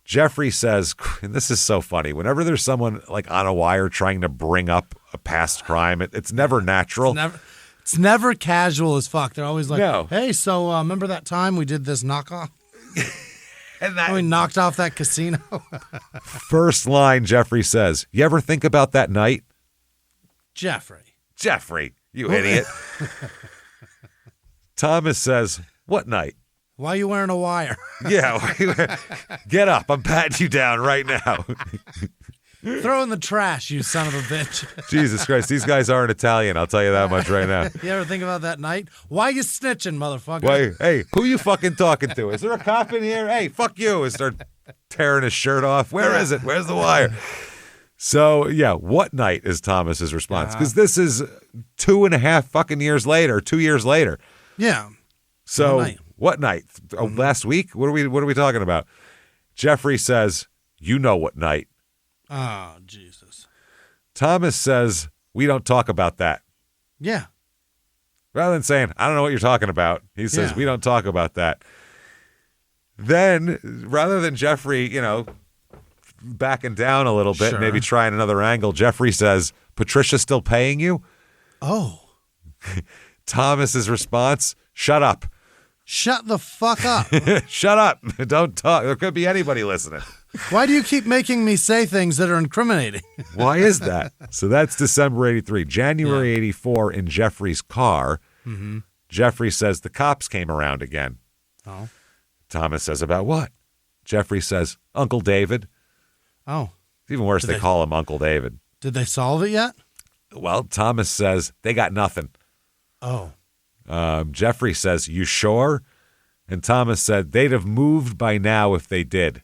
Jeffrey says, and this is so funny, whenever there's someone like on a wire trying to bring up a past crime, it's never natural. It's never casual as fuck. They're always like, no. Hey, so remember that time we did this knockoff? And we knocked off that casino? First line, Jeffrey says, you ever think about that night? Jeffrey, you idiot. Thomas says, what night? Why are you wearing a wire? Yeah, get up. I'm patting you down right now. Throw in the trash, you son of a bitch. Jesus Christ, these guys aren't Italian. I'll tell you that much right now. You ever think about that night? Why you snitching, motherfucker? Hey, who you fucking talking to? Is there a cop in here? Hey, fuck you. And start tearing his shirt off. Where is it? Where's the wire? So, what night is Thomas's response? Because this is 2.5 fucking years later, 2 years later. Yeah. So, what night? Last week? What are we talking about? Jeffrey says, you know what night. Oh, Jesus. Thomas says, we don't talk about that. Yeah. Rather than saying, I don't know what you're talking about, he says, we don't talk about that. Then, rather than Jeffrey, backing down a little bit, maybe trying another angle, Jeffrey says, Patricia's still paying you? Oh. Thomas's response, shut up. Shut the fuck up. Shut up. Don't talk. There could be anybody listening. Why do you keep making me say things that are incriminating? Why is that? So that's December 83. January 84 in Jeffrey's car, Jeffrey says the cops came around again. Oh. Thomas says, about what? Jeffrey says, Uncle David. Oh. It's even worse, they call him Uncle David. Did they solve it yet? Well, Thomas says, they got nothing. Oh. Jeffrey says, you sure? And Thomas said, they'd have moved by now if they did.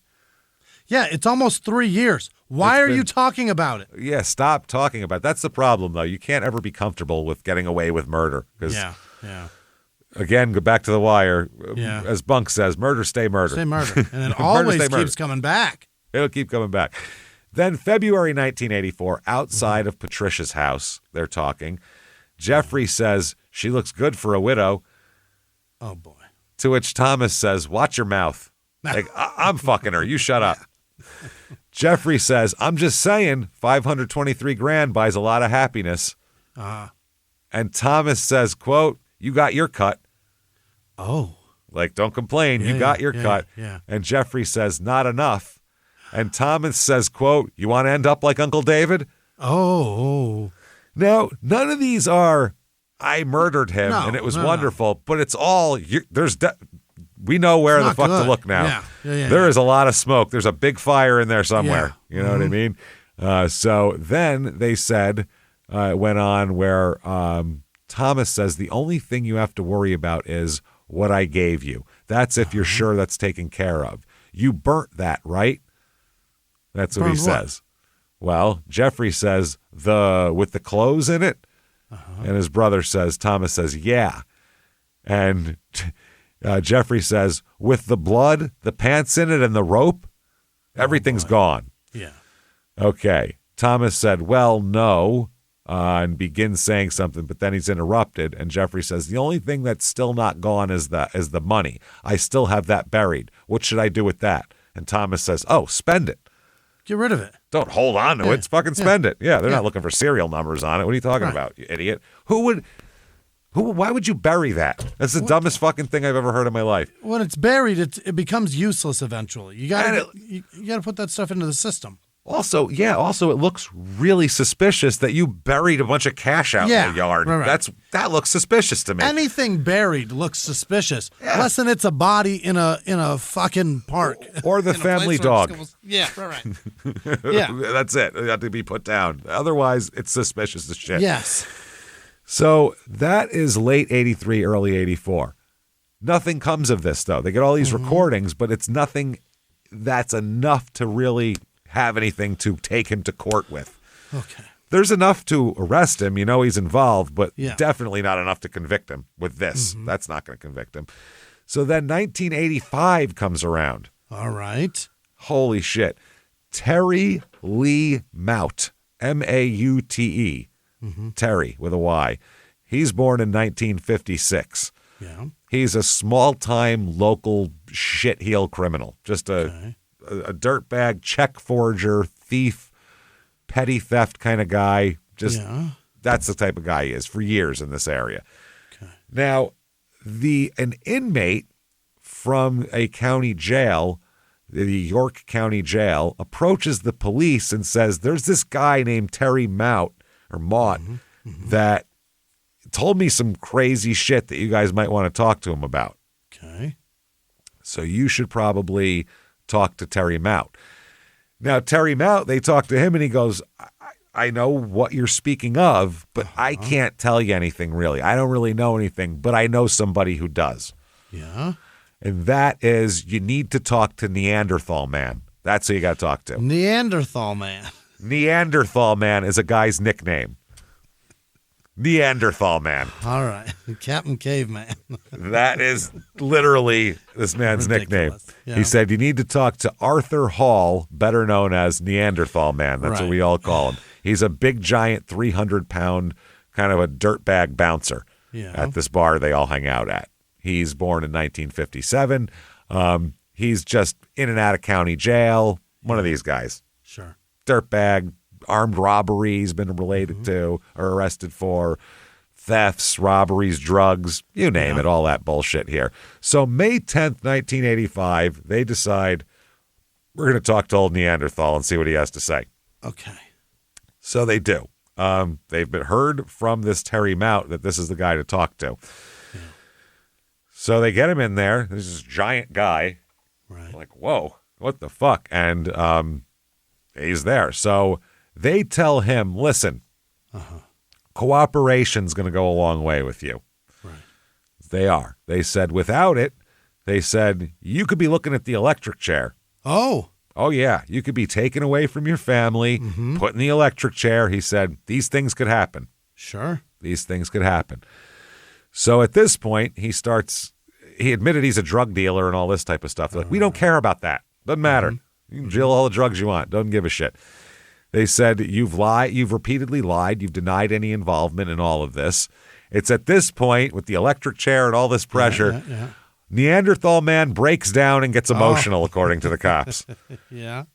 Yeah, it's almost 3 years. Why are you talking about it? Yeah, stop talking about it. That's the problem, though. You can't ever be comfortable with getting away with murder. Yeah. Again, go back to the wire. Yeah. As Bunk says, murder, stay murder. Stay murder. And it always keeps coming back. It'll keep coming back. Then February 1984, outside of Patricia's house, they're talking. Jeffrey says, she looks good for a widow. Oh, boy. To which Thomas says, watch your mouth. Like, I'm fucking her. You shut up. Jeffrey says, I'm just saying, 523 grand buys a lot of happiness. And Thomas says, quote, you got your cut. Oh. Like, don't complain. You got your cut. Yeah. And Jeffrey says, not enough. And Thomas says, quote, you want to end up like Uncle David? Oh. Now, none of these are, I murdered him and it was wonderful, but it's all, we know where the fuck to look now. There is a lot of smoke. There's a big fire in there somewhere. You know what I mean? So then they said, went on where Thomas says, the only thing you have to worry about is what I gave you. That's if you're sure that's taken care of. You burnt that, right? That's what he says. Well, Jeffrey says, with the clothes in it? And his brother says, Thomas says, yeah. And Jeffrey says, with the blood, the pants in it, and the rope, everything's gone. Yeah. Okay. Thomas said, well, no, and begins saying something, but then he's interrupted. And Jeffrey says, the only thing that's still not gone is the money. I still have that buried. What should I do with that? And Thomas says, oh, spend it. Get rid of it. Don't hold on to it. Fucking spend it. Yeah, they're not looking for serial numbers on it. What are you talking about, you idiot? Why would you bury that? That's the dumbest fucking thing I've ever heard in my life. When it's buried, it becomes useless eventually. You gotta put that stuff into the system. Also, it looks really suspicious that you buried a bunch of cash out in the yard. Right. That looks suspicious to me. Anything buried looks suspicious. Unless it's a body in a fucking park. Or the family dog. Yeah, right. Yeah. That's it. It had to be put down. Otherwise, it's suspicious as shit. Yes. So that is late 83, early 84. Nothing comes of this, though. They get all these recordings, but it's nothing that's enough to really have anything to take him to court with. Okay. There's enough to arrest him. You know he's involved, but definitely not enough to convict him with this. That's not going to convict him. So then 1985 comes around. All right. Holy shit. Terry Lee Mout, Maute. Terry with a Y. He's born in 1956. Yeah. He's a small-time local shitheel criminal. Just a dirtbag, check forger, thief, petty theft kind of guy. That's the type of guy he is for years in this area. Okay. Now, an inmate from a county jail, the York County Jail, approaches the police and says, there's this guy named Terry Mout that told me some crazy shit that you guys might want to talk to him about. Okay. So you should probably talk to Terry Mout. Now, Terry Mout, they talk to him and he goes, I know what you're speaking of, but I can't tell you anything really. I don't really know anything, but I know somebody who does. Yeah. And that is, you need to talk to Neanderthal Man. That's who you got to talk to. Neanderthal Man. Neanderthal Man is a guy's nickname. Neanderthal Man. All right. Captain Caveman. That is literally this man's nickname. Yeah. He said, you need to talk to Arthur Hall, better known as Neanderthal Man. That's what we all call him. He's a big, giant, 300-pound kind of a dirtbag bouncer at this bar they all hang out at. He's born in 1957. He's just in and out of county jail. One of these guys. Sure. Dirtbag, armed robbery he's been related to or arrested for, thefts, robberies, drugs, you name it, all that bullshit here. So May 10th, 1985, they decide we're going to talk to old Neanderthal and see what he has to say. Okay. So they do. They've been heard from this Terry Mout that this is the guy to talk to. Yeah. So they get him in there. There's this giant guy. Right. Like, whoa, what the fuck? And he's there. So they tell him, listen, cooperation's going to go a long way with you. Right. They are. They said without it, they said you could be looking at the electric chair. Oh. Oh, yeah. You could be taken away from your family, put in the electric chair. He said these things could happen. Sure. These things could happen. So at this point, he admitted he's a drug dealer and all this type of stuff. They're like, we don't care about that. Doesn't matter. You can deal all the drugs you want. Doesn't give a shit. They said, you've repeatedly lied. You've denied any involvement in all of this. It's at this point, with the electric chair and all this pressure, Neanderthal man breaks down and gets emotional, according to the cops. Yeah.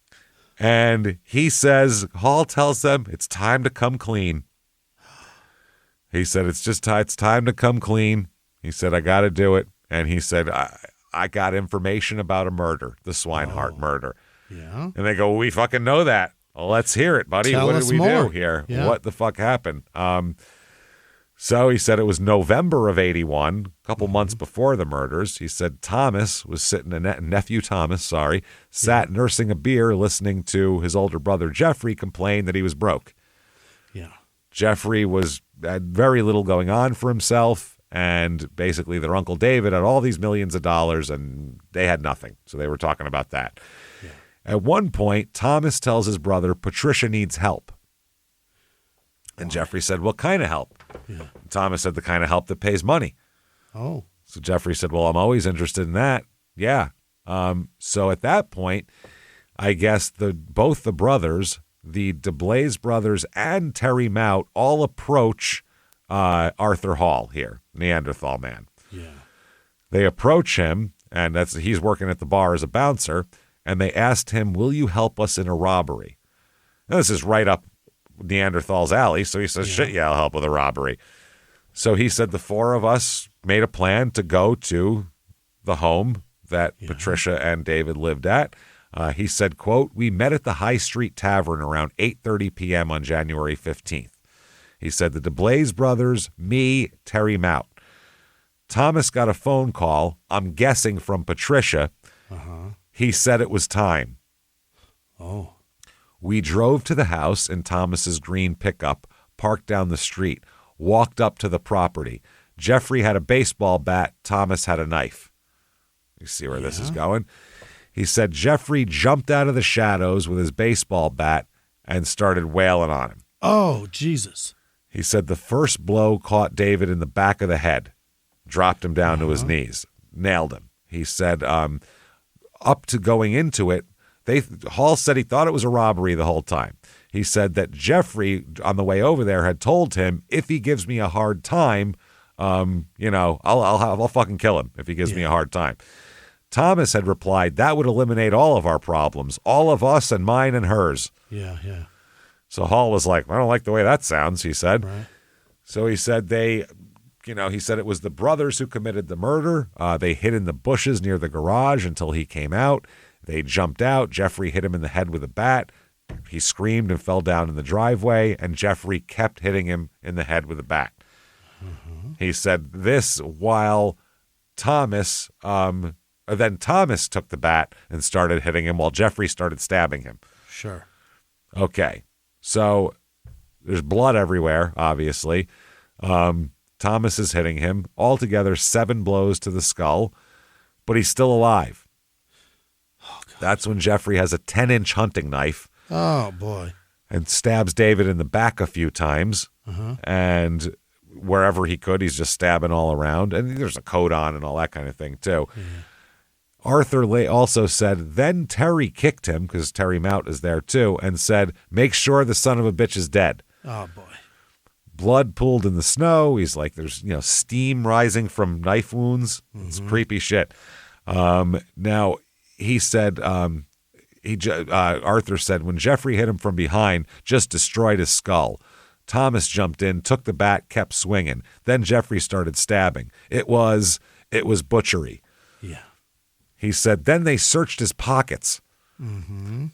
And he says, Hall tells them, it's time to come clean. He said, it's time to come clean. He said, I got to do it. And he said, I got information about a murder, the Swinehart murder. Yeah. And they go, well, we fucking know that. Well, let's hear it, buddy. Tell what us did we more. do here? Yeah. What the fuck happened? So he said it was November of 81, a couple months before the murders. He said Thomas was sitting, nephew Thomas, sat nursing a beer listening to his older brother Jeffrey complain that he was broke. Yeah. Jeffrey had very little going on for himself, and basically their Uncle David had all these millions of dollars, and they had nothing. So they were talking about that. Yeah. At one point, Thomas tells his brother Patricia needs help. And Jeffrey said, what kind of help? Yeah. Thomas said, the kind of help that pays money. Oh. So Jeffrey said, well, I'm always interested in that. Yeah. So at that point, I guess both the brothers, the DeBlaze brothers and Terry Mout, all approach Arthur Hall here, Neanderthal man. Yeah. They approach him, and he's working at the bar as a bouncer, and they asked him, will you help us in a robbery? Now, this is right up Neanderthal's alley, so he says, shit, yeah, I'll help with a robbery. So he said the four of us made a plan to go to the home that Patricia and David lived at. He said, quote, we met at the High Street Tavern around 8:30 p.m. on January 15th. He said the DeBlaze brothers, me, Terry Mout. Thomas got a phone call, I'm guessing from Patricia. He said it was time. Oh. We drove to the house in Thomas's green pickup, parked down the street, walked up to the property. Jeffrey had a baseball bat. Thomas had a knife. You see where this is going? He said Jeffrey jumped out of the shadows with his baseball bat and started wailing on him. Oh, Jesus. He said the first blow caught David in the back of the head, dropped him down to his knees, nailed him. He said up to going into it, Hall said he thought it was a robbery the whole time. He said that Jeffrey, on the way over there, had told him, if he gives me a hard time, I'll fucking kill him if he gives me a hard time. Thomas had replied, that would eliminate all of our problems, all of us and mine and hers. Yeah. So Hall was like, I don't like the way that sounds, he said. Right. So he said he said it was the brothers who committed the murder. They hid in the bushes near the garage until he came out. They jumped out. Jeffrey hit him in the head with a bat. He screamed and fell down in the driveway, and Jeffrey kept hitting him in the head with a bat. He said this while Thomas, then Thomas took the bat and started hitting him while Jeffrey started stabbing him. Sure. Okay. So there's blood everywhere, obviously. Thomas is hitting him. Altogether, 7 blows to the skull, but he's still alive. Oh, God. That's when Jeffrey has a 10-inch hunting knife. Oh, boy. And stabs David in the back a few times. And wherever he could, he's just stabbing all around. And there's a coat on and all that kind of thing, too. Yeah. Arthur also said, then Terry kicked him, because Terry Mout is there, too, and said, make sure the son of a bitch is dead. Oh, boy. Blood pooled in the snow. He's like, there's steam rising from knife wounds. It's creepy shit. Now, he said, Arthur said, when Jeffrey hit him from behind, just destroyed his skull. Thomas jumped in, took the bat, kept swinging. Then Jeffrey started stabbing. It was butchery. Yeah. He said, then they searched his pockets,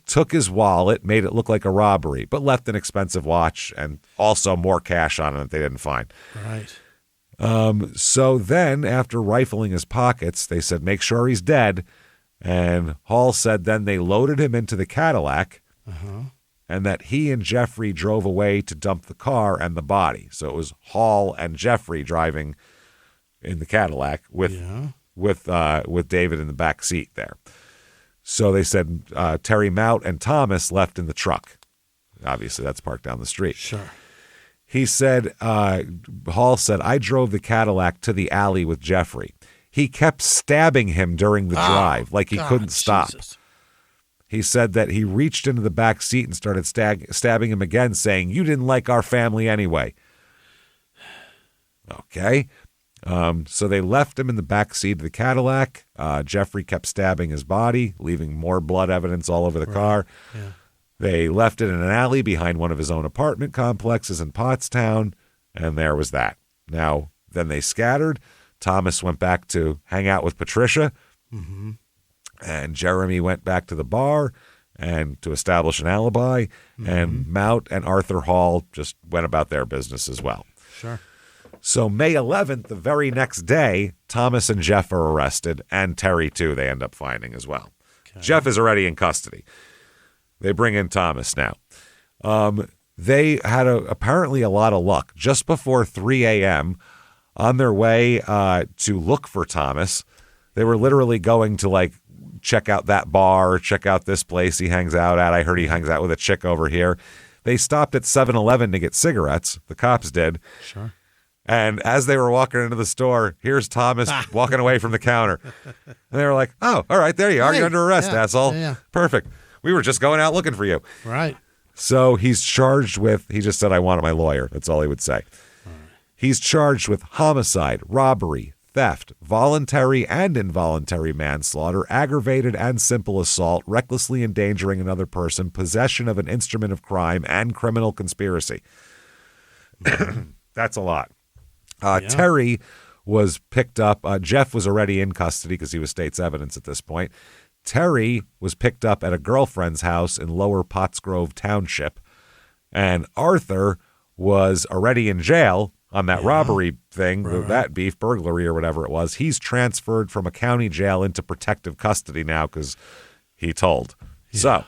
took his wallet, made it look like a robbery, but left an expensive watch and also more cash on it that they didn't find. Right. So then, after rifling his pockets, they said, make sure he's dead. And Hall said then they loaded him into the Cadillac and that he and Jeffrey drove away to dump the car and the body. So it was Hall and Jeffrey driving in the Cadillac with David in the back seat there. So they said Terry Mout and Thomas left in the truck. Obviously, that's parked down the street. Sure. He said, Hall said, I drove the Cadillac to the alley with Jeffrey. He kept stabbing him during the drive, like he couldn't stop. Jesus. He said that he reached into the back seat and started stabbing him again, saying, you didn't like our family anyway. Okay. So they left him in the back seat of the Cadillac. Jeffrey kept stabbing his body, leaving more blood evidence all over the car. Yeah. They left it in an alley behind one of his own apartment complexes in Pottstown, and there was that. Now, then they scattered. Thomas went back to hang out with Patricia, and Jeremy went back to the bar and to establish an alibi, and Mount and Arthur Hall just went about their business as well. Sure. So May 11th, the very next day, Thomas and Jeff are arrested, and Terry, too, they end up finding as well. Okay. Jeff is already in custody. They bring in Thomas now. They had apparently a lot of luck. Just before 3 a.m., on their way to look for Thomas, they were literally going to, like, check out that bar, check out this place he hangs out at. I heard he hangs out with a chick over here. They stopped at 7-Eleven to get cigarettes. The cops did. Sure. And as they were walking into the store, here's Thomas walking away from the counter. And they were like, oh, all right, there you are. You're under arrest, asshole. Yeah. Perfect. We were just going out looking for you. Right. So he's charged with, he just said, I wanted my lawyer. That's all he would say. He's charged with homicide, robbery, theft, voluntary and involuntary manslaughter, aggravated and simple assault, recklessly endangering another person, possession of an instrument of crime, and criminal conspiracy. That's a lot. Terry was picked up. Jeff was already in custody because he was state's evidence at this point. Terry was picked up at a girlfriend's house in Lower Pottsgrove Township, and Arthur was already in jail on that robbery thing, that beef, burglary or whatever it was. He's transferred from a county jail into protective custody now because he told. Yeah. So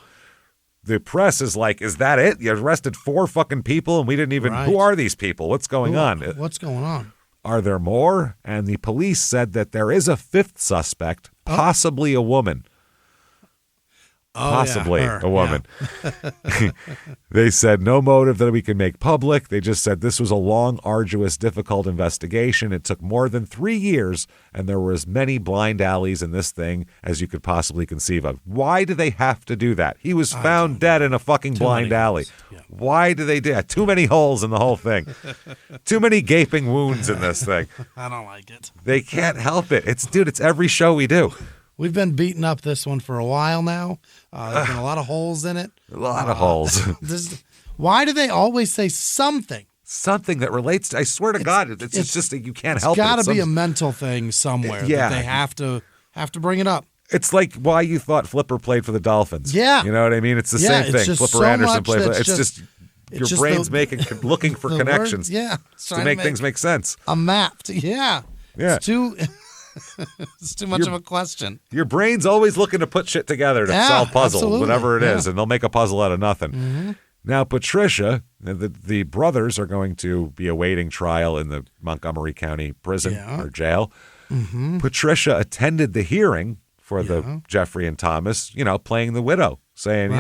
the press is like, is that it? You arrested 4 fucking people and we didn't even, who are these people? What's going on? What's going on? Are there more? And the police said that there is a 5th suspect, possibly a woman. Possibly a woman. Yeah. They said no motive that we can make public. They just said this was a long, arduous, difficult investigation. It took more than 3 years, and there were as many blind alleys in this thing as you could possibly conceive of. Why do they have to do that? He was found dead in a fucking blind alley. Yeah. Why do they do that? Too many holes in the whole thing. Too many gaping wounds in this thing. I don't like it. They can't help it. It's every show we do. We've been beating up this one for a while now. There's been a lot of holes in it. A lot of holes. Why do they always say something? Something that relates to, I swear to God, it's just that you can't help it. It's got to be a mental thing somewhere that they have to bring it up. It's like why you thought Flipper played for the Dolphins. Yeah. You know what I mean? It's the same thing. Flipper Anderson played for it's just your brain's looking for connections to make things make sense. A map. Yeah. It's too much of a question. Your brain's always looking to put shit together to solve puzzles, whatever it is, and they'll make a puzzle out of nothing. Mm-hmm. Now, Patricia, the brothers are going to be awaiting trial in the Montgomery County prison or jail. Mm-hmm. Patricia attended the hearing for the Jeffrey and Thomas, playing the widow, saying,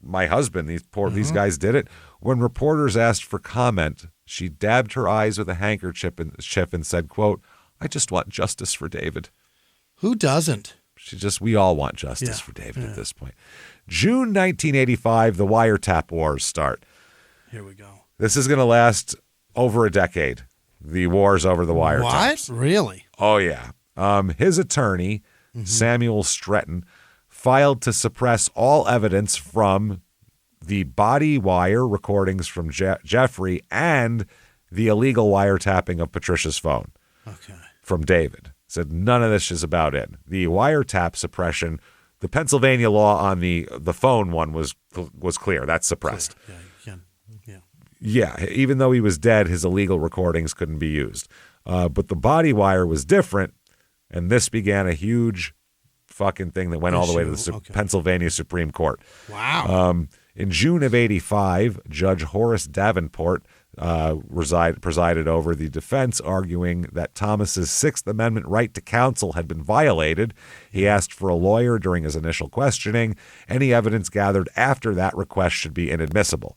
my husband, these guys did it. When reporters asked for comment, she dabbed her eyes with a handkerchief and said, quote, I just want justice for David. Who doesn't? We all want justice for David at this point. June 1985, the wiretap wars start. Here we go. This is going to last over a decade. The wars over the wiretaps. What? Really? Oh, yeah. His attorney, Samuel Stretton, filed to suppress all evidence from the body wire recordings from Jeffrey and the illegal wiretapping of Patricia's phone. Okay. From David. Said none of this is about it. The wiretap suppression, the Pennsylvania law on the phone one was clear. That's suppressed. Clear. Yeah, you can. Yeah, even though he was dead, his illegal recordings couldn't be used. But the body wire was different, and this began a huge fucking thing that went all the way to the Pennsylvania Supreme Court. Wow. In June of 85, Judge Horace Davenport presided over the defense, arguing that Thomas's Sixth Amendment right to counsel had been violated. He asked for a lawyer during his initial questioning. Any evidence gathered after that request should be inadmissible.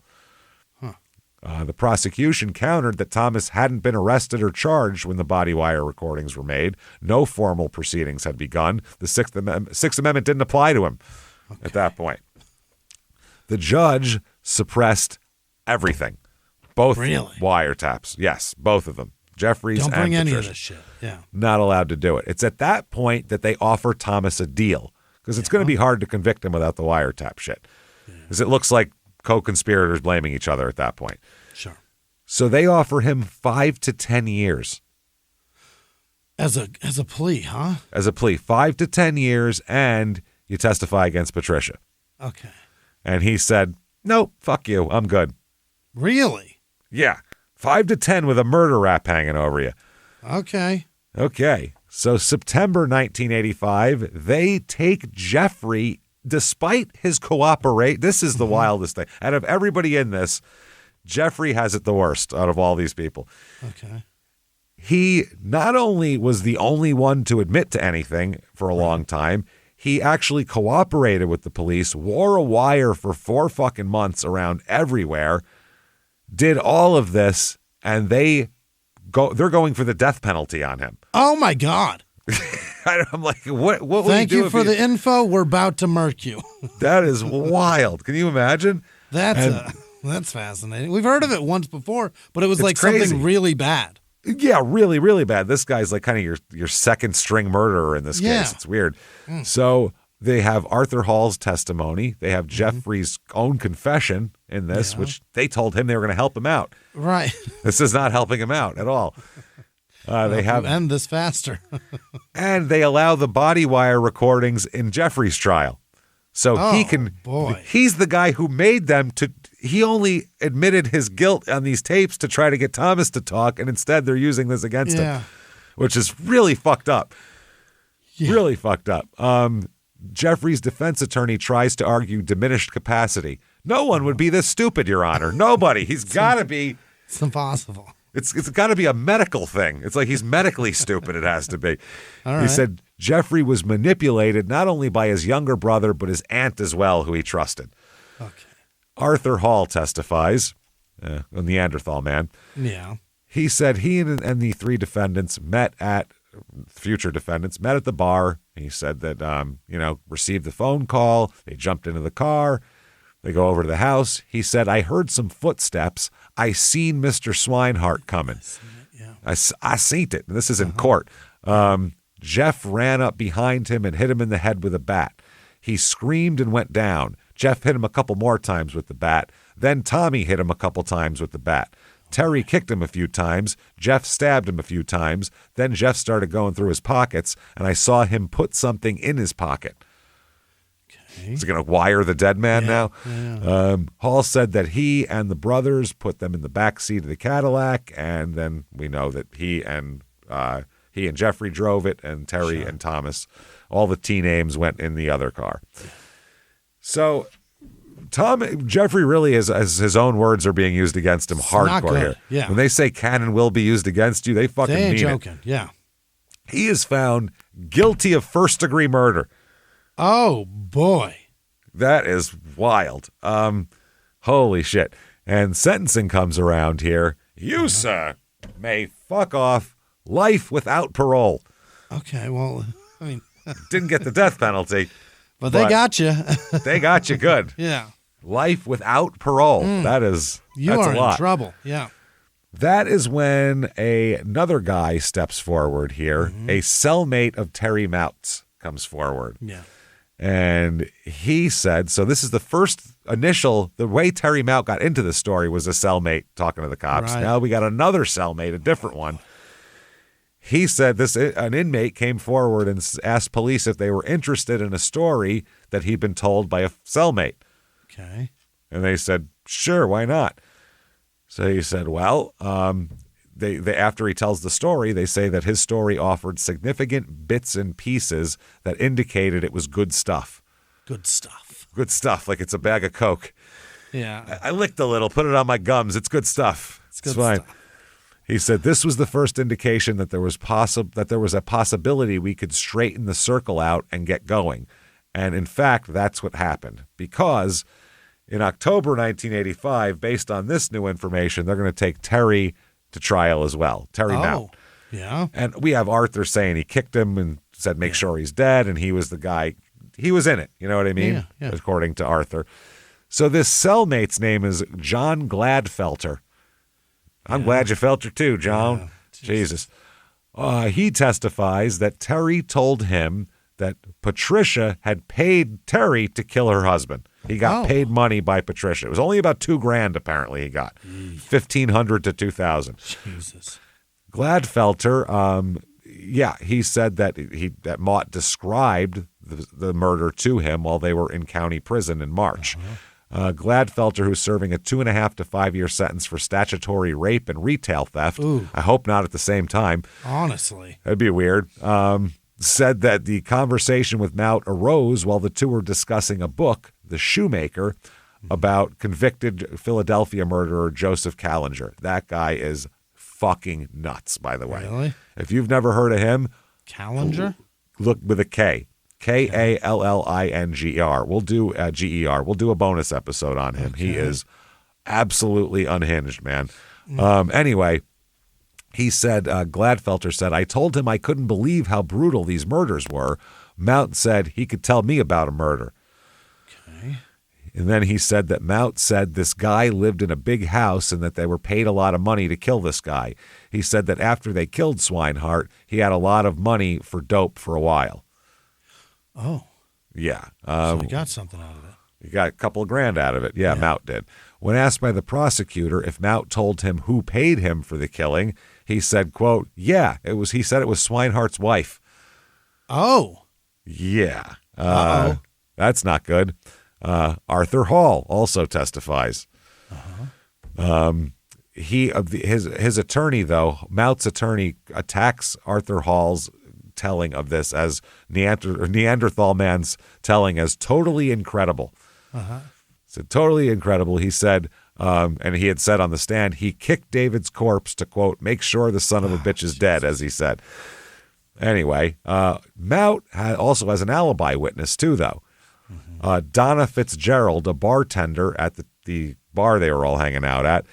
The prosecution countered that Thomas hadn't been arrested or charged when the body wire recordings were made. No formal proceedings had begun. The Sixth Amendment didn't apply to him at that point. The judge suppressed everything. Both wiretaps. Yes, both of them. Jeffries Don't bring and any Patricia. of this shit. Yeah. Not allowed to do it. It's at that point that they offer Thomas a deal because it's going to be hard to convict him without the wiretap shit. Because it looks like co-conspirators blaming each other at that point. Sure. So they offer him 5 to 10 years. As a plea, huh? As a plea, 5 to 10 years, and you testify against Patricia. Okay. And he said, nope, fuck you, I'm good. Really? Yeah, 5 to 10 with a murder rap hanging over you. Okay. Okay, so September 1985, they take Jeffrey, despite his cooperate. This is the wildest thing. Out of everybody in this, Jeffrey has it the worst out of all these people. Okay. He not only was the only one to admit to anything for a long time, he actually cooperated with the police, wore a wire for 4 fucking months around everywhere, did all of this, and they're going for the death penalty on him. Oh my God. I'm like, what will Thank you do you for the info. We're about to murk you. That is wild. Can you imagine? That's fascinating. We've heard of it once before, but it was like crazy. something really bad. Yeah, really, really bad. This guy's like kind of your second string murderer in this case. It's weird. So they have Arthur Hall's testimony. They have Jeffrey's own confession in this, which they told him they were going to help him out. Right. This is not helping him out at all. They have end this faster. and they allow the body wire recordings in Jeffrey's trial. So he's the guy who made them he only admitted his guilt on these tapes to try to get Thomas to talk, and instead they're using this against him, which is really fucked up. Yeah. Really fucked up. Jeffrey's defense attorney tries to argue diminished capacity. No one would be this stupid, Your Honor. Nobody. He's got to be. It's impossible. It's got to be a medical thing. It's like he's medically stupid. It has to be. All right. He said Jeffrey was manipulated not only by his younger brother, but his aunt as well, who he trusted. Okay. Arthur Hall testifies, a Neanderthal man. Yeah. He said he and the 3 defendants future defendants met at the bar. He said that, received the phone call. They jumped into the car. They go over to the house. He said, I heard some footsteps. I seen Mr. Swinehart coming. I seen it. And this is in court. Jeff ran up behind him and hit him in the head with a bat. He screamed and went down. Jeff hit him a couple more times with the bat. Then Tommy hit him a couple times with the bat. Terry kicked him a few times. Jeff stabbed him a few times. Then Jeff started going through his pockets, and I saw him put something in his pocket. Okay. Is he going to wire the dead man now? Yeah. Hall said that he and the brothers put them in the back seat of the Cadillac, and then we know that he and Jeffrey drove it, and Terry and Thomas, all the T names went in the other car. So Jeffrey really is, as his own words are being used against him, hardcore here. Yeah. When they say can and will be used against you, they fucking mean joking. it. Yeah. He is found guilty of first-degree murder. Oh, boy. That is wild. Holy shit. And sentencing comes around here. You, sir, may fuck off life without parole. Okay, well, I mean. Didn't get the death penalty. But they got you. They got you good. Yeah. Life without parole. That's a lot. In trouble. Yeah. That is when another guy steps forward here. A cellmate of Terry Moutts comes forward. Yeah. And he said, so this is the first the way Terry Mount got into the story was a cellmate talking to the cops. Right. Now we got another cellmate, a different one. He said an inmate came forward and asked police if they were interested in a story that he'd been told by a cellmate. Okay. And they said, sure, why not? So he said, well, they after he tells the story, they say that his story offered significant bits and pieces that indicated it was good stuff. Good stuff. Good stuff, like it's a bag of Coke. Yeah. I licked a little, put it on my gums. It's good stuff. It's fine. Stuff. He said this was the first indication that there was a possibility we could straighten the circle out and get going. And in fact, that's what happened. Because in October 1985, based on this new information, they're going to take Terry to trial as well. Terry Mount. Yeah. And we have Arthur saying he kicked him and said make sure he's dead, and he was the guy. He was in it. You know what I mean? Yeah. According to Arthur. So this cellmate's name is John Gladfelter. I'm glad you felt her too, John. Jesus. He testifies that Terry told him that Patricia had paid Terry to kill her husband. He got paid money by Patricia. It was only about $2,000 apparently he got. $1,500 to $2,000. Jesus. Gladfelter, he said that Mott described the murder to him while they were in county prison in March. Gladfelter, who's serving a 2.5 to 5 year sentence for statutory rape and retail theft. Ooh. I hope not at the same time. Honestly. That'd be weird. Said that the conversation with Mott arose while the two were discussing a book, The Shoemaker, about convicted Philadelphia murderer Joseph Callinger. That guy is fucking nuts, by the way. Really? If you've never heard of him, Callinger? look with a K. Kallinger. We'll do GER. We'll do a bonus episode on him. Okay. He is absolutely unhinged, man. Anyway, he said, Gladfelter said, I told him I couldn't believe how brutal these murders were. Mott said he could tell me about a murder. Okay. And then he said that Mott said this guy lived in a big house and that they were paid a lot of money to kill this guy. He said that after they killed Swinehart, he had a lot of money for dope for a while. Oh. Yeah. So he got something out of it. He got a couple of grand out of it. Yeah, Mott did. When asked by the prosecutor if Mott told him who paid him for the killing, he said, quote, he said it was Swinehart's wife. Oh. Yeah. That's not good. Arthur Hall also testifies. His attorney, though, Mott's attorney attacks Arthur Hall's telling of this as Neanderthal man's telling as totally incredible. So totally incredible. He said, and he had said on the stand, he kicked David's corpse to, quote, make sure the son of a bitch is dead, as he said. Anyway, Mott also has an alibi witness, too, though. Donna Fitzgerald, a bartender at the bar they were all hanging out at,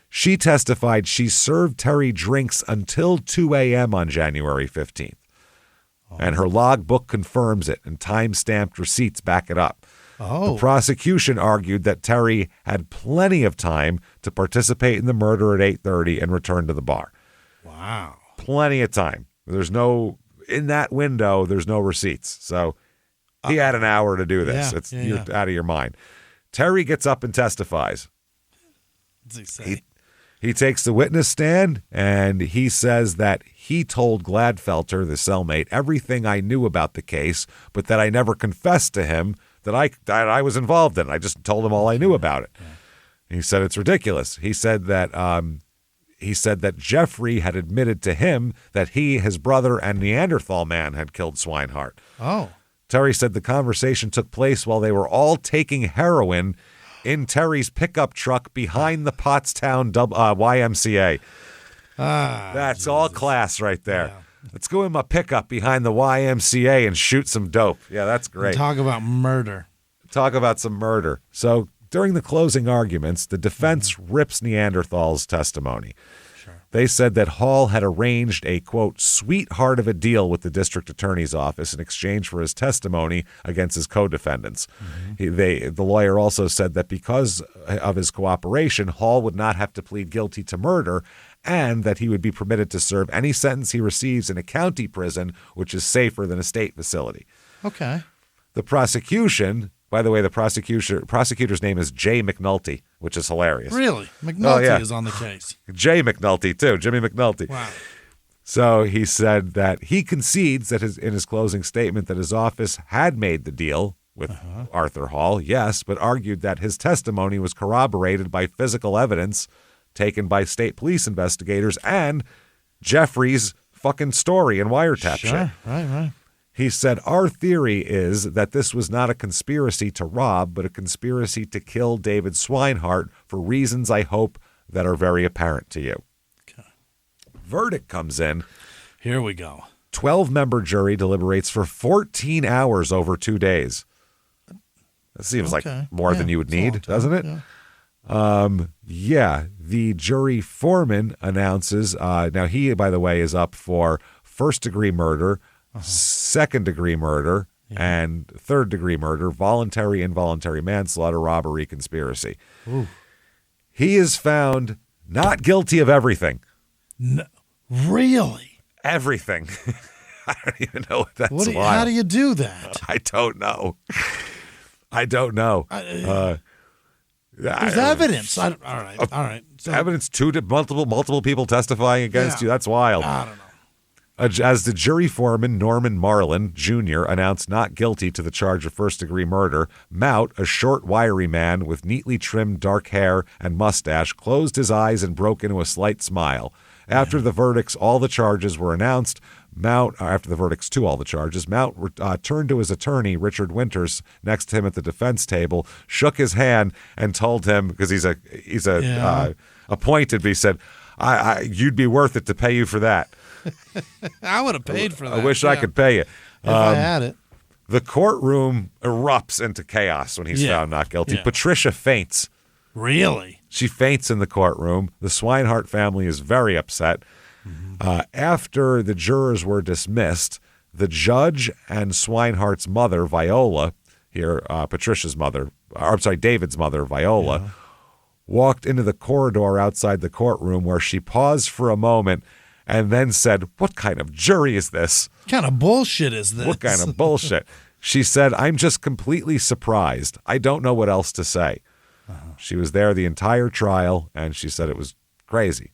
she testified she served Terry drinks until 2 a.m. on January 15th. And her logbook confirms it, and time-stamped receipts back it up. The prosecution argued that Terry had plenty of time to participate in the murder at 8:30 and return to the bar. Wow. Plenty of time. In that window, there's no receipts. So he had an hour to do this. You're out of your mind. Terry gets up and testifies. He takes the witness stand, and he says that he told Gladfelter, the cellmate, everything I knew about the case, but that I never confessed to him that I was involved in it. I just told him all I knew about it. He said it's ridiculous. He said that Jeffrey had admitted to him that he, his brother, and Neanderthal man had killed Swinehart. Oh. Terry said the conversation took place while they were all taking heroin in Terry's pickup truck behind the Pottstown YMCA. That's Jesus. All class right there. Yeah. Let's go in my pickup behind the YMCA and shoot some dope. Yeah, that's great. Talk about murder. Talk about some murder. So during the closing arguments, the defense rips Neanderthal's testimony. They said that Hall had arranged a, quote, sweetheart of a deal with the district attorney's office in exchange for his testimony against his co-defendants. The lawyer also said that because of his cooperation, Hall would not have to plead guilty to murder and that he would be permitted to serve any sentence he receives in a county prison, which is safer than a state facility. Okay. The prosecution... By the way, the prosecutor's name is Jay McNulty, which is hilarious. Really? McNulty is on the case. Jay McNulty, too. Jimmy McNulty. Wow. So he said that he concedes that in his closing statement that his office had made the deal with Arthur Hall, yes, but argued that his testimony was corroborated by physical evidence taken by state police investigators and Jeffrey's fucking story and wiretap shit. Right. He said, our theory is that this was not a conspiracy to rob, but a conspiracy to kill David Swinehart for reasons I hope that are very apparent to you. Okay. Verdict comes in. Here we go. 12-member jury deliberates for 14 hours over 2 days. That seems like more than you would need, doesn't it? Yeah. The jury foreman announces, now he, by the way, is up for first-degree murder, second-degree murder, and third-degree murder, voluntary, involuntary manslaughter, robbery, conspiracy. Ooh. He is found not guilty of everything. No. Really? Everything. I don't even know what that's wild. How do you do that? I don't know. There's evidence. All right. So, Evidence, multiple people testifying against you. That's wild. I don't know. As the jury foreman, Norman Marlin, Jr., announced not guilty to the charge of first-degree murder, Mout, a short, wiry man with neatly trimmed dark hair and mustache, closed his eyes and broke into a slight smile. After the verdicts, all the charges were announced. After the verdicts to all the charges, Mout turned to his attorney, Richard Winters, next to him at the defense table, shook his hand, and told him, because he's appointed, but he said, "You'd be worth it to pay you for that." I would have paid for that. I wish I could pay you. If I had it. The courtroom erupts into chaos when he's found not guilty. Yeah. Patricia faints. Really? She faints in the courtroom. The Swinehart family is very upset. After the jurors were dismissed, the judge and Swinehart's mother, Viola, David's mother, Viola, walked into the corridor outside the courtroom where she paused for a moment and then said, "What kind of jury is this? What kind of bullshit is this? What kind of bullshit?" She said, "I'm just completely surprised. I don't know what else to say." She was there the entire trial, and she said it was crazy.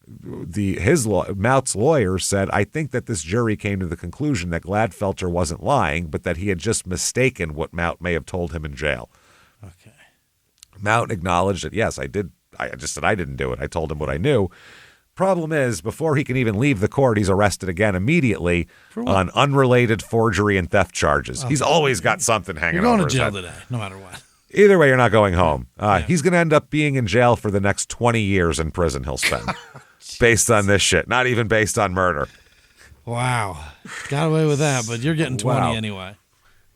Mout's lawyer said, "I think that this jury came to the conclusion that Gladfelter wasn't lying, but that he had just mistaken what Mout may have told him in jail." Okay. Mout acknowledged that, yes, I did. I just said I didn't do it. I told him what I knew. Problem is, before he can even leave the court, he's arrested again immediately on unrelated forgery and theft charges. He's always got something hanging over You're going to jail today, no matter what. Either way, you're not going home. He's going to end up being in jail for the next 20 years in prison he'll spend. Based on this shit, not even based on murder. Wow. Got away with that, but you're getting 20 anyway.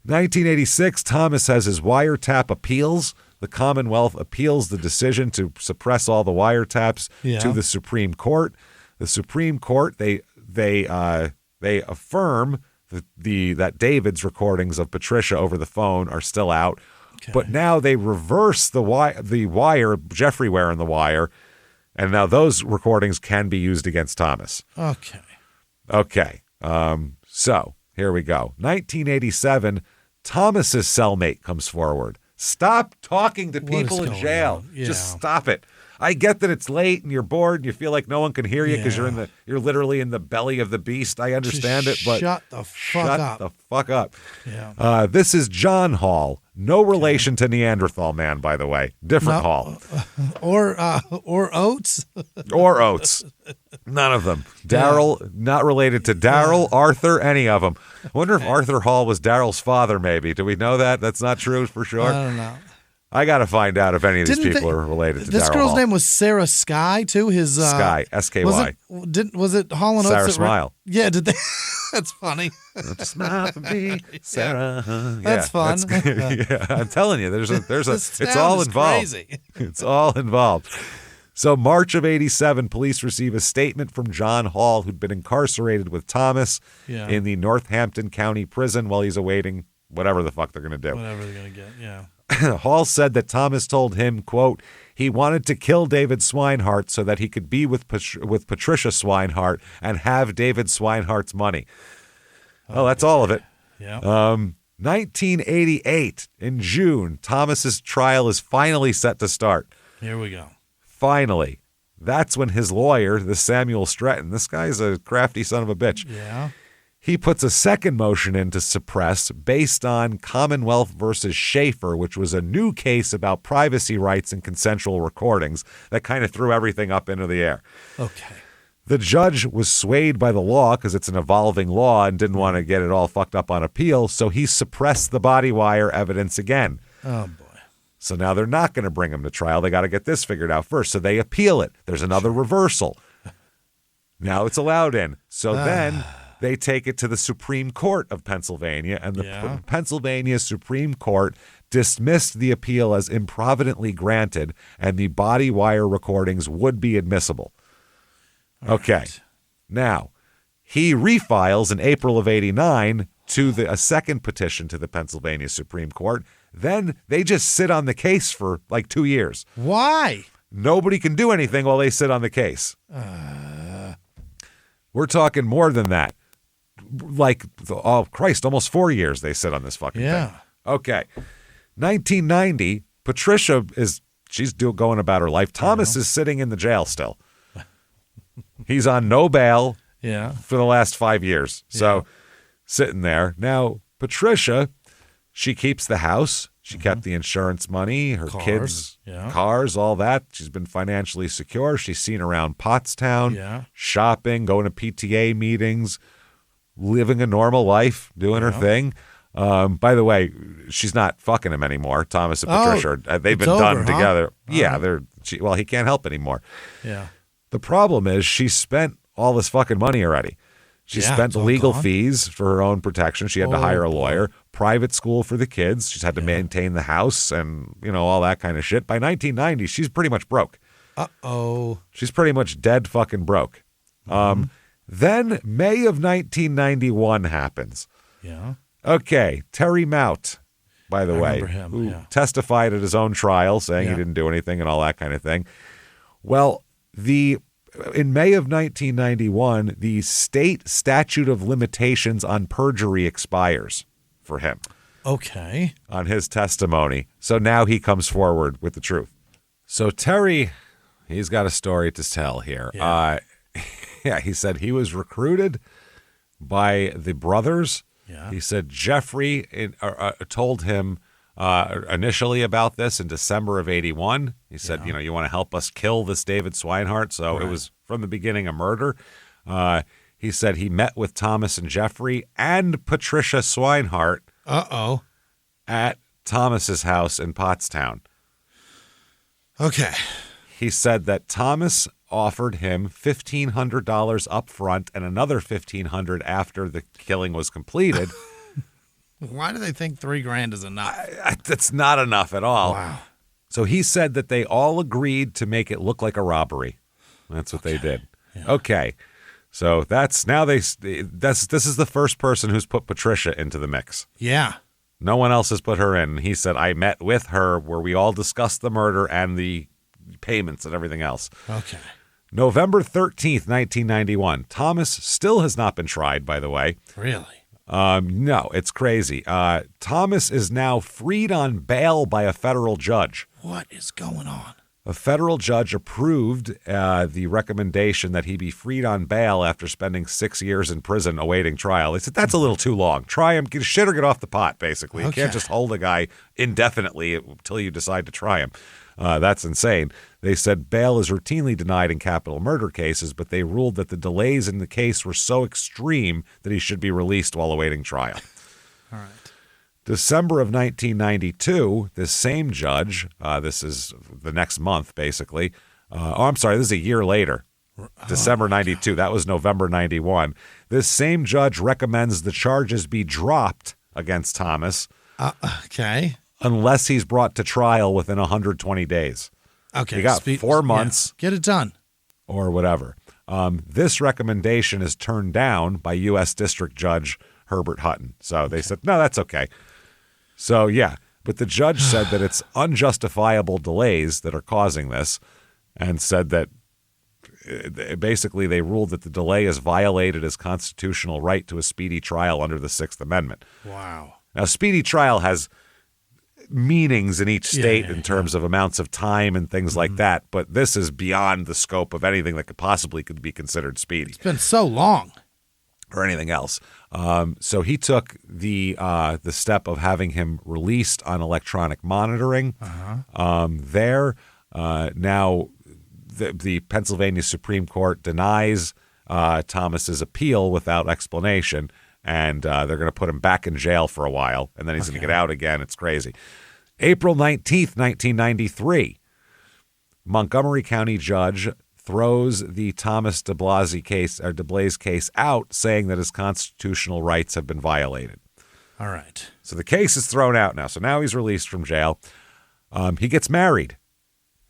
1986, Thomas has his wiretap appeals. The Commonwealth appeals the decision to suppress all the wiretaps to the Supreme Court. The Supreme Court, they affirm that David's recordings of Patricia over the phone are still out. Okay. But now they reverse the wire, Jeffrey Ware in the wire, and now those recordings can be used against Thomas. Okay. So here we go. 1987, Thomas's cellmate comes forward. Stop talking to people in jail. Just stop it. I get that it's late and you're bored and you feel like no one can hear you because you're literally in the belly of the beast. I understand it, but shut the fuck up. Yeah. This is John Hall. No relation to Neanderthal man, by the way. Different Hall. Or Oates. Or Oates. None of them. Daryl, not related to Daryl, Arthur, any of them. I wonder if Arthur Hall was Daryl's father, maybe. Do we know that? That's not true for sure? I don't know. I got to find out if any of these people are related to Daryl This girl's Hall. name was Sarah Sky, too? Sky, S-K-Y. Was it Hall and Oates? Sarah Smile. Yeah, did they? That's funny. Smile for me, Sarah. That's fun. I'm telling you, it's all involved. Crazy. It's all involved. So March of 87, police receive a statement from John Hall, who'd been incarcerated with Thomas in the Northampton County Prison while he's awaiting whatever the fuck they're going to do. Whatever they're going to get, yeah. Hall said that Thomas told him, quote, he wanted to kill David Swinehart so that he could be with Patricia Swinehart and have David Swinehart's money. Oh, that's all of it. Yeah. 1988, in June, Thomas's trial is finally set to start. Here we go. Finally. That's when his lawyer, the Samuel Stratton, this guy's a crafty son of a bitch. Yeah. He puts a second motion in to suppress based on Commonwealth versus Schaefer, which was a new case about privacy rights and consensual recordings that kind of threw everything up into the air. Okay. The judge was swayed by the law because it's an evolving law and didn't want to get it all fucked up on appeal, so he suppressed the body wire evidence again. Oh, boy. So now they're not going to bring him to trial. They got to get this figured out first, so they appeal it. There's another reversal. Now it's allowed in. So then they take it to the Supreme Court of Pennsylvania, and the Pennsylvania Supreme Court dismissed the appeal as improvidently granted, and the body wire recordings would be admissible. Okay. Right. Now, he refiles in April of 89 to a second petition to the Pennsylvania Supreme Court. Then they just sit on the case for like 2 years. Why? Nobody can do anything while they sit on the case. We're talking more than that. Like, oh, Christ, almost 4 years they sit on this fucking thing. Okay. 1990, Patricia she's going about her life. Thomas is sitting in the jail still. He's on no bail for the last 5 years. So sitting there. Now, Patricia, she keeps the house. She kept the insurance money, her kids, cars, all that. She's been financially secure. She's seen around Pottstown, shopping, going to PTA meetings, living a normal life, doing her thing. By the way, she's not fucking him anymore. Thomas and Patricia, they've been done together. Yeah, he can't help anymore. Yeah. The problem is she spent all this fucking money already. She spent the legal fees for her own protection. She had to hire a lawyer, private school for the kids. She's had to maintain the house and, all that kind of shit. By 1990, she's pretty much broke. Uh-oh. She's pretty much dead fucking broke. Then May of 1991 happens. Yeah. Okay, Terry Mout, by the way, him, who testified at his own trial saying he didn't do anything and all that kind of thing. Well, in May of 1991, the state statute of limitations on perjury expires for him. Okay. On his testimony. So now he comes forward with the truth. So Terry, he's got a story to tell here. He said he was recruited by the brothers. Yeah. He said Jeffrey told him initially about this in December of 81. He said, you want to help us kill this David Swinehart. So it was from the beginning a murder. He said he met with Thomas and Jeffrey and Patricia Swinehart at Thomas's house in Pottstown. Okay. He said that Thomas offered him $1,500 up front and another $1,500 after the killing was completed. Why do they think $3,000 is enough? That's not enough at all. Wow. So he said that they all agreed to make it look like a robbery. That's what they did. Yeah. Okay. So this is the first person who's put Patricia into the mix. Yeah. No one else has put her in. He said, I met with her where we all discussed the murder and the payments and everything else. Okay. November 13th, 1991. Thomas still has not been tried, by the way. Really? No, it's crazy. Thomas is now freed on bail by a federal judge. What is going on? A federal judge approved the recommendation that he be freed on bail after spending 6 years in prison awaiting trial. They said, that's a little too long. Try him, get shit or get off the pot, basically. You can't just hold a guy indefinitely until you decide to try him. That's insane. They said bail is routinely denied in capital murder cases, but they ruled that the delays in the case were so extreme that he should be released while awaiting trial. All right. December of 1992, this same judge, this is the next month, basically. I'm sorry, this is a year later. December 92. That was November 91. This same judge recommends the charges be dropped against Thomas. Okay. Unless he's brought to trial within 120 days. Okay. You got 4 months. Yeah. Get it done. Or whatever. This recommendation is turned down by U.S. District Judge Herbert Hutton. So they said, no, that's okay. So, yeah. But the judge said that it's unjustifiable delays that are causing this and said that basically they ruled that the delay has violated his constitutional right to a speedy trial under the Sixth Amendment. Wow. Now, speedy trial has meanings in each state in terms of amounts of time and things like that, but this is beyond the scope of anything that could be considered speedy. It's been so long. Or anything else. So he took the step of having him released on electronic monitoring. Now the Pennsylvania Supreme Court denies Thomas's appeal without explanation, and they're going to put him back in jail for a while, and then he's going to get out again. It's crazy. April 19th, 1993, Montgomery County judge throws the Thomas DeBlaise case out, saying that his constitutional rights have been violated. All right. So the case is thrown out now. So now he's released from jail. He gets married,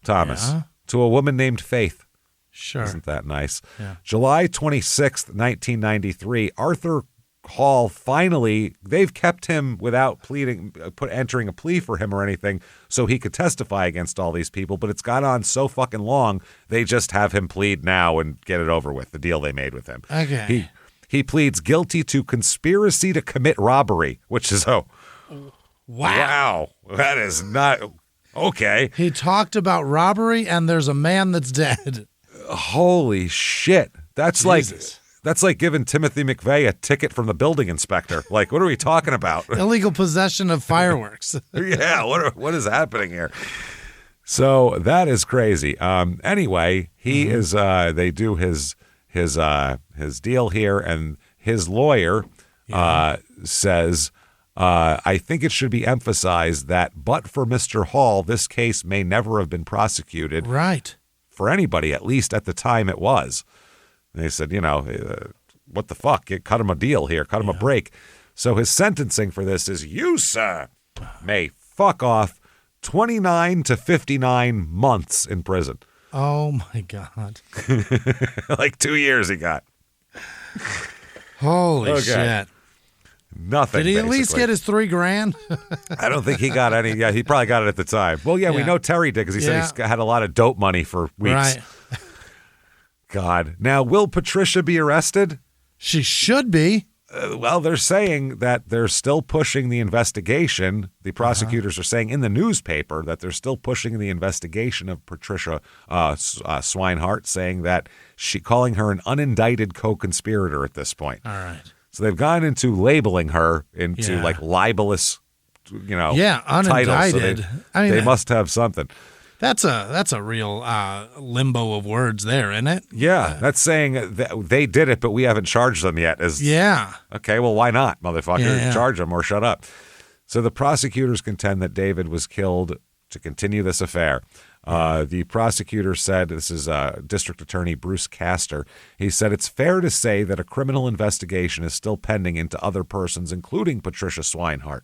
Thomas, to a woman named Faith. Sure. Isn't that nice? Yeah. July 26th, 1993, Arthur Hall finally, they've kept him without entering a plea for him or anything so he could testify against all these people, but it's gone on so fucking long, they just have him plead now and get it over with, the deal they made with him. Okay. He pleads guilty to conspiracy to commit robbery, which is, wow. That is not, okay. He talked about robbery and there's a man that's dead. Holy shit. That's Jesus. That's like giving Timothy McVeigh a ticket from the building inspector. Like, what are we talking about? Illegal possession of fireworks. Yeah, what is happening here? So that is crazy. Anyway, he is. They do his deal here, and his lawyer says, I think it should be emphasized that, but for Mr. Hall, this case may never have been prosecuted. Right. For anybody, at least at the time it was. They said, what the fuck? Cut him a deal here. Cut him a break. So his sentencing for this is, you, sir, may fuck off 29 to 59 months in prison. Oh, my God. Like 2 years he got. Holy shit. Nothing. Did he at least basically get his $3,000? I don't think he got any. Yeah, he probably got it at the time. Well, we know Terry did because he said he had a lot of dope money for weeks. Right. God. Now, will Patricia be arrested? She should be. Well, they're saying that they're still pushing the investigation. The prosecutors are saying in the newspaper that they're still pushing the investigation of Patricia Swinehart, saying that calling her an unindicted co-conspirator at this point. All right. So they've gone into labeling her into like libelous, unindicted. titles. So they must have something. That's a real limbo of words there, isn't it? Yeah, that's saying that they did it, but we haven't charged them yet. Okay, well, why not, motherfucker? Yeah. Charge them or shut up. So the prosecutors contend that David was killed to continue this affair. The prosecutor said, this is District Attorney Bruce Castor, he said, it's fair to say that a criminal investigation is still pending into other persons, including Patricia Swinehart,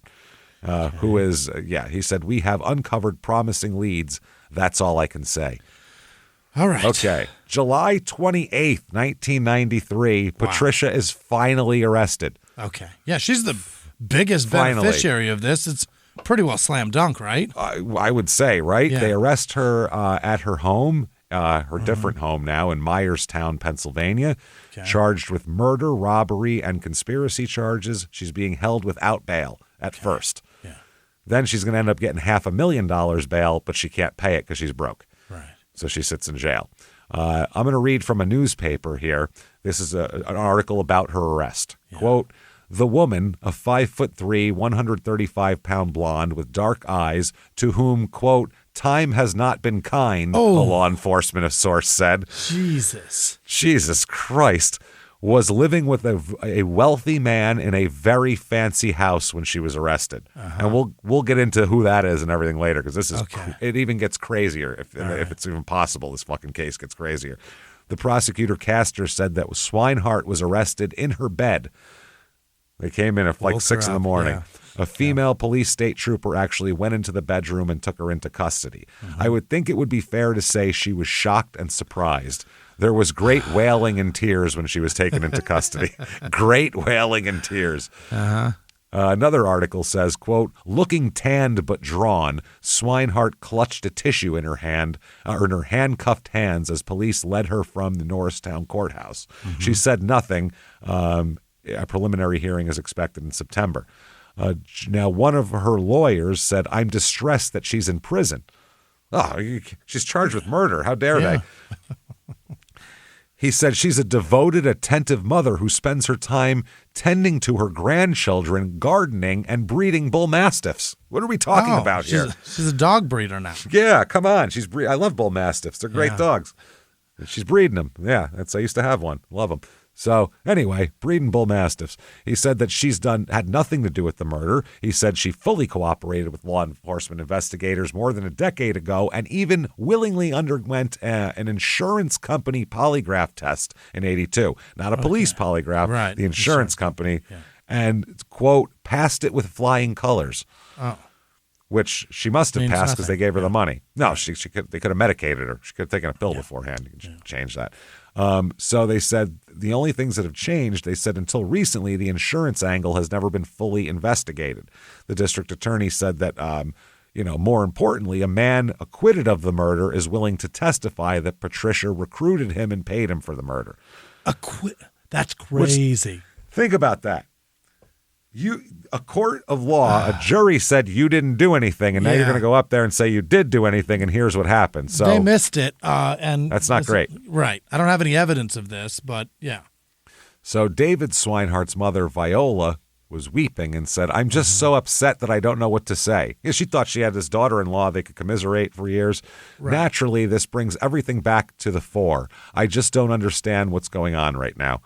who is, he said, we have uncovered promising leads. That's all I can say. All right. Okay. July 28th, 1993, Patricia is finally arrested. Okay. Yeah, she's the biggest beneficiary of this. It's pretty well slam dunk, right? I would say, right? Yeah. They arrest her at her home, her different home now in Myerstown, Pennsylvania, charged with murder, robbery, and conspiracy charges. She's being held without bail at first. Yeah. Then she's going to end up getting $500,000 bail, but she can't pay it because she's broke. Right. So she sits in jail. I'm going to read from a newspaper here. This is an article about her arrest. Yeah. Quote, the woman, a 5'3", 135-pound blonde with dark eyes, to whom, quote, time has not been kind, a law enforcement source said. Jesus Christ. Was living with a wealthy man in a very fancy house when she was arrested. And we'll get into who that is and everything later, because this is it even gets crazier. If it's even possible, this fucking case gets crazier. The prosecutor Castor said that Swinehart was arrested in her bed. They came in at like 6 in the morning. Yeah. A female police state trooper actually went into the bedroom and took her into custody. I would think it would be fair to say she was shocked and surprised. There was great wailing and tears when she was taken into custody. Great wailing and tears. Another article says, quote, looking tanned but drawn, Swinehart clutched a tissue in her hand, or in her handcuffed hands as police led her from the Norristown courthouse. She said nothing. A preliminary hearing is expected in September. Now, one of her lawyers said, I'm distressed that she's in prison. Oh, she's charged with murder. How dare they? He said she's a devoted, attentive mother who spends her time tending to her grandchildren, gardening, and breeding bull mastiffs. What are we talking about here? She's a dog breeder now. Yeah, come on. I love bull mastiffs. They're great dogs. She's breeding them. Yeah, I used to have one. Love them. So anyway, breeding bull mastiffs. He said that had nothing to do with the murder. He said she fully cooperated with law enforcement investigators more than a decade ago and even willingly underwent an insurance company polygraph test in 1982. Not a police polygraph, right. The insurance company. Yeah. And, quote, passed it with flying colors. Oh. Which she must have passed because they gave her the money. No, they could have medicated her. She could have taken a pill beforehand. You can change that. So they said the only things that have changed, they said until recently, the insurance angle has never been fully investigated. The district attorney said that, more importantly, a man acquitted of the murder is willing to testify that Patricia recruited him and paid him for the murder. That's crazy. Think about that. A court of law, a jury said you didn't do anything, and now you're going to go up there and say you did do anything, and here's what happened. So they missed it, and that's not great. Right. I don't have any evidence of this, but yeah. So David Swinehart's mother, Viola, was weeping and said, I'm just so upset that I don't know what to say. She thought she had this daughter-in-law they could commiserate for years. Right. Naturally, this brings everything back to the fore. I just don't understand what's going on right now.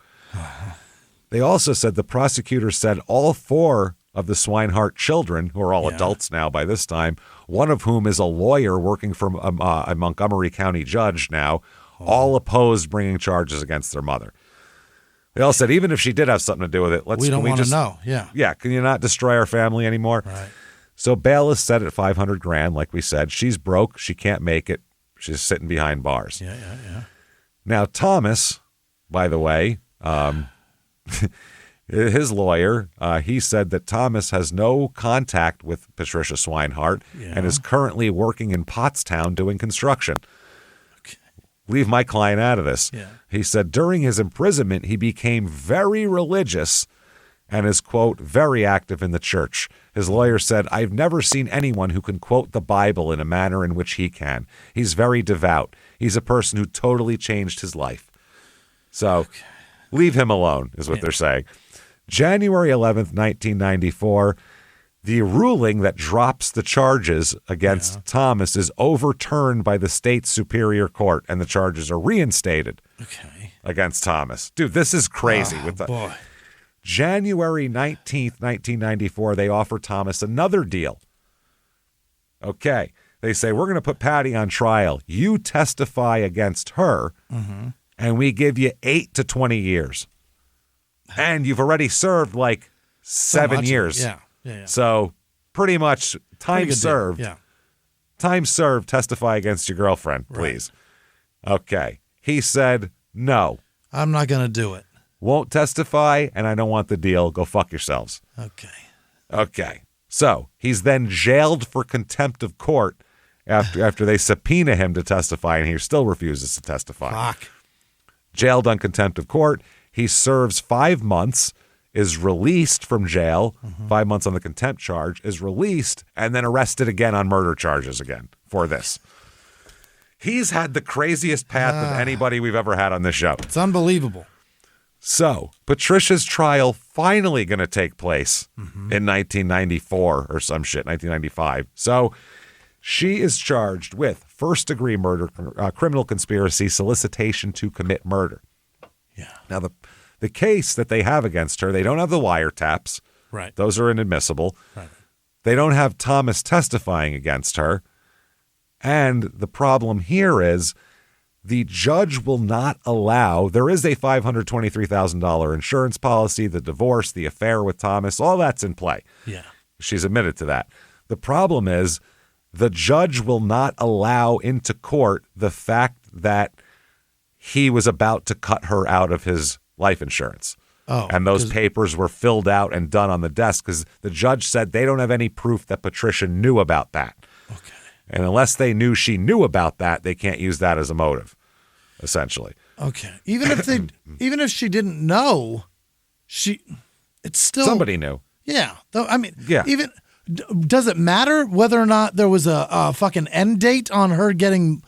They also said the prosecutor said all 4 of the Swinehart children, who are all adults now by this time, one of whom is a lawyer working for a Montgomery County judge now, all opposed bringing charges against their mother. They all said, even if she did have something to do with it, we don't want to know. Yeah. Yeah. Can you not destroy our family anymore? Right. So bail is set at $500,000. Like we said, she's broke. She can't make it. She's sitting behind bars. Yeah. Now, Thomas, by the way, his lawyer, he said that Thomas has no contact with Patricia Swinehart and is currently working in Pottstown doing construction. Leave my client out of this. Yeah. He said during his imprisonment, he became very religious and is, quote, very active in the church. His lawyer said, I've never seen anyone who can quote the Bible in a manner in which he can. He's very devout. He's a person who totally changed his life. So leave him alone is what they're saying. January 11th, 1994, the ruling that drops the charges against Thomas is overturned by the state superior court, and the charges are reinstated against Thomas. Dude, this is crazy. January 19th, 1994, they offer Thomas another deal. Okay. They say, we're going to put Patty on trial. You testify against her, and we give you 8 to 20 years. And you've already served like 7 years. Yeah. So pretty much time served. Yeah. Time served, testify against your girlfriend, please. Right. Okay. He said, no. I'm not going to do it. Won't testify, and I don't want the deal. Go fuck yourselves. Okay. So he's then jailed for contempt of court after they subpoena him to testify, and he still refuses to testify. Jailed on contempt of court. He serves 5 months, is released from jail, 5 months on the contempt charge, is released, and then arrested again on murder charges again for this. He's had the craziest path of anybody we've ever had on this show. It's unbelievable. So Patricia's trial finally going to take place in 1994 or some shit, 1995. So she is charged with first-degree murder, criminal conspiracy, solicitation to commit murder. Yeah. Now, the case that they have against her, they don't have the wiretaps. Right. Those are inadmissible. Right. They don't have Thomas testifying against her. And the problem here is the judge will not allow, there is a $523,000 insurance policy, the divorce, the affair with Thomas, all that's in play. Yeah. She's admitted to that. The problem is the judge will not allow into court the fact that he was about to cut her out of his life insurance. And those papers were filled out and done on the desk because the judge said they don't have any proof that Patricia knew about that. Okay. And unless they knew she knew about that, they can't use that as a motive, essentially. Okay. Even if she didn't know, it's still somebody knew. Yeah. Though I mean, yeah. Even does it matter whether or not there was a fucking end date on her getting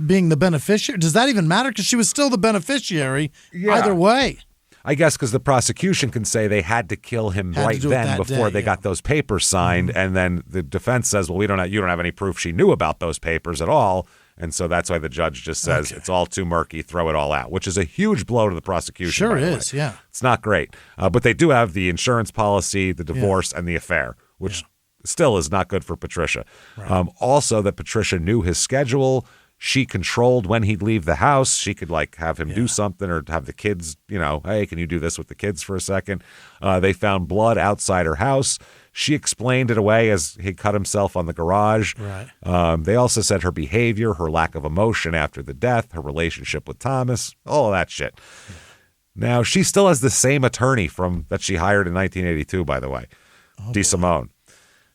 being the beneficiary? Does that even matter? Because she was still the beneficiary either way. I guess because the prosecution can say they had to kill him right then before they got those papers signed, and then the defense says, "Well, you don't have any proof she knew about those papers at all," and so that's why the judge just says it's all too murky, throw it all out, which is a huge blow to the prosecution. Sure is, yeah. It's not great, but they do have the insurance policy, the divorce, and the affair, which still is not good for Patricia. Right. Also, that Patricia knew his schedule. She controlled when he'd leave the house. She could have him do something or have the kids, hey, can you do this with the kids for a second? They found blood outside her house. She explained it away as he cut himself on the garage. Right. They also said her behavior, her lack of emotion after the death, her relationship with Thomas, all of that shit. Now, she still has the same attorney that she hired in 1982, by the way, DeSimone.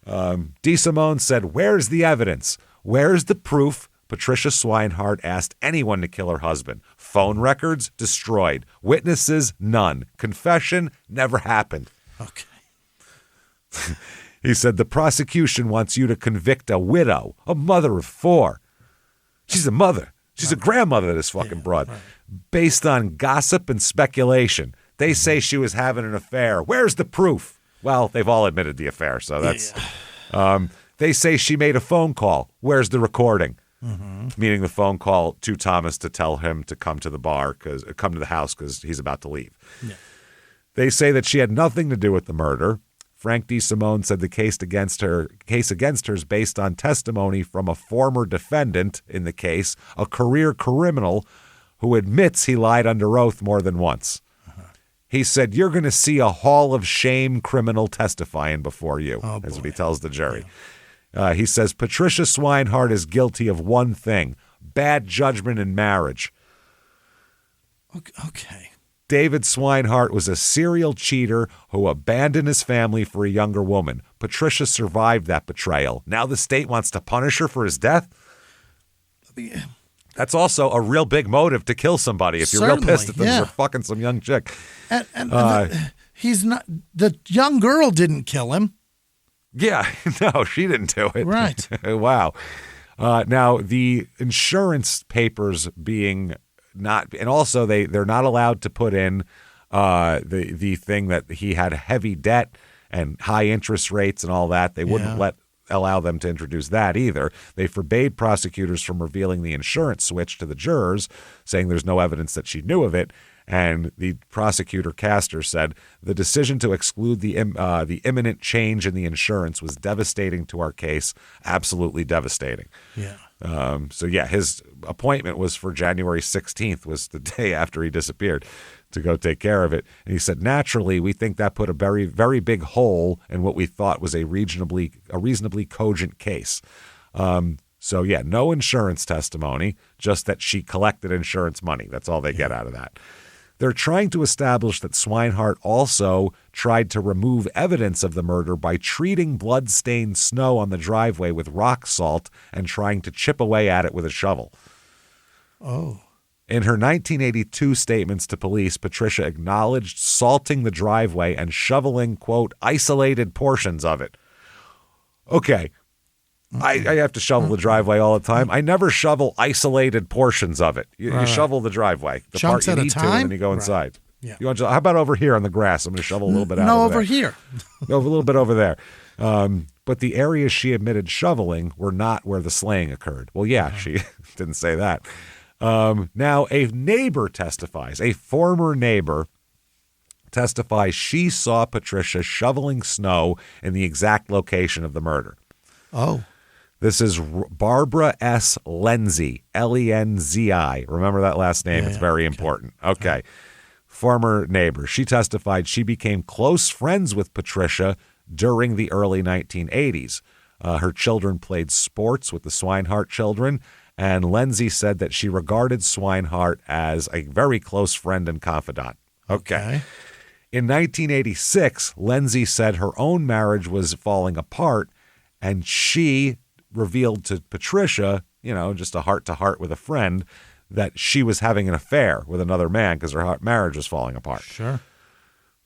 DeSimone said, "Where's the evidence? Where's the proof Patricia Swinehart asked anyone to kill her husband? Phone records? Destroyed. Witnesses? None. Confession? Never happened." Okay. He said, "The prosecution wants you to convict a widow, a mother of 4. She's a mother. She's a grandmother, this fucking broad. Right. Based on gossip and speculation. They say she was having an affair. Where's the proof?" Well, they've all admitted the affair, so that's... They say she made a phone call. Where's the recording? Meaning the phone call to Thomas to tell him to come to the come to the house because he's about to leave. Yeah. They say that she had nothing to do with the murder. Frank DeSimone said the case against her is based on testimony from a former defendant in the case, a career criminal who admits he lied under oath more than once. He said, "You're going to see a hall of shame criminal testifying before you," is what he tells the jury. He says, "Patricia Swinehart is guilty of one thing, bad judgment in marriage." Okay. David Swinehart was a serial cheater who abandoned his family for a younger woman. Patricia survived that betrayal. Now the state wants to punish her for his death? That's also a real big motive to kill somebody if you're real pissed at them for fucking some young chick. And he's not. The young girl didn't kill him. Yeah, no, she didn't do it. Right. Wow. Now the insurance papers being not, and also they're not allowed to put in the thing that he had heavy debt and high interest rates and all that. They wouldn't allow them to introduce that either. They forbade prosecutors from revealing the insurance switch to the jurors, saying there's no evidence that she knew of it. And the prosecutor Castor said the decision to exclude the imminent change in the insurance was devastating to our case, absolutely devastating. Yeah. His appointment was for January 16th, was the day after he disappeared, to go take care of it. And he said, naturally, we think that put a very, very big hole in what we thought was a reasonably cogent case. No insurance testimony, just that she collected insurance money. That's all they get out of that. They're trying to establish that Swinehart also tried to remove evidence of the murder by treating blood-stained snow on the driveway with rock salt and trying to chip away at it with a shovel. Oh. In her 1982 statements to police, Patricia acknowledged salting the driveway and shoveling, quote, isolated portions of it. Okay. I have to shovel the driveway all the time. I never shovel isolated portions of it. You shovel the driveway, the chunks part you at need a time? to, and then you go inside. Yeah. How about over here on the grass? I'm going to shovel a little bit out. No, over here. A little bit over there. But the areas she admitted shoveling were not where the slaying occurred. Well, yeah, she didn't say that. Now, a neighbor testifies. A former neighbor testifies she saw Patricia shoveling snow in the exact location of the murder. Oh. This is Barbara S. Lenzi, Lenzi. Remember that last name? It's very important. Okay. Former neighbor. She testified she became close friends with Patricia during the early 1980s. Her children played sports with the Swinehart children, and Lenzi said that she regarded Swinehart as a very close friend and confidant. Okay. In 1986, Lenzi said her own marriage was falling apart, and she revealed to Patricia, just a heart-to-heart with a friend, that she was having an affair with another man because her marriage was falling apart. Sure.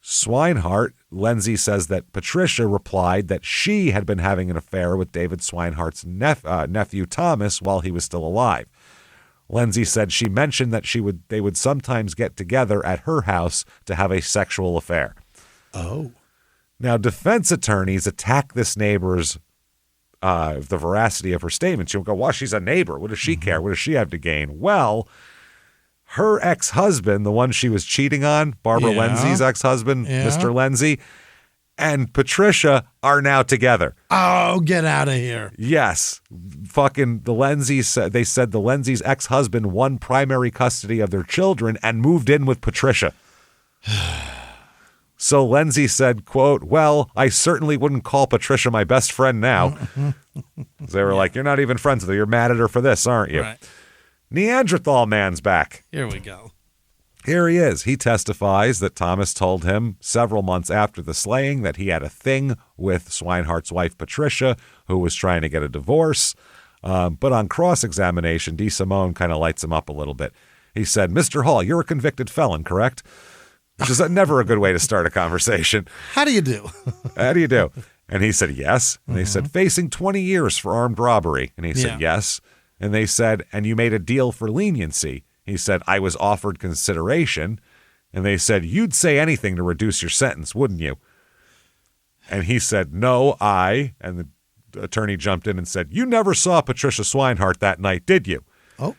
Swinehart, Lenzi says that Patricia replied that she had been having an affair with David Swinehart's nephew Thomas while he was still alive. Lenzi said she mentioned that they would sometimes get together at her house to have a sexual affair. Oh. Now, defense attorneys attack this neighbor's the veracity of her statement. She'll go, well, she's a neighbor. What does she care? What does she have to gain? Well, her ex-husband, the one she was cheating on, Barbara Lenzi's ex-husband, Mr. Lenzi, and Patricia are now together. Oh, get out of here. Yes. Fucking the Lenzis, they said the Lenzi's ex-husband won primary custody of their children and moved in with Patricia. So Lindsay said, quote, well, I certainly wouldn't call Patricia my best friend now. They were like, you're not even friends with her. You're mad at her for this, aren't you? Right. Neanderthal man's back. Here we go. Here he is. He testifies that Thomas told him several months after the slaying that he had a thing with Swinehart's wife, Patricia, who was trying to get a divorce. But on cross-examination, DeSimone kind of lights him up a little bit. He said, Mr. Hall, you're a convicted felon, correct? Which is never a good way to start a conversation. How do you do? How do you do? And he said, yes. And they said, facing 20 years for armed robbery. And he said, yes. And they said, and you made a deal for leniency. He said, I was offered consideration. And they said, you'd say anything to reduce your sentence, wouldn't you? And he said, no, and the attorney jumped in and said, you never saw Patricia Swinehart that night, did you? Oh.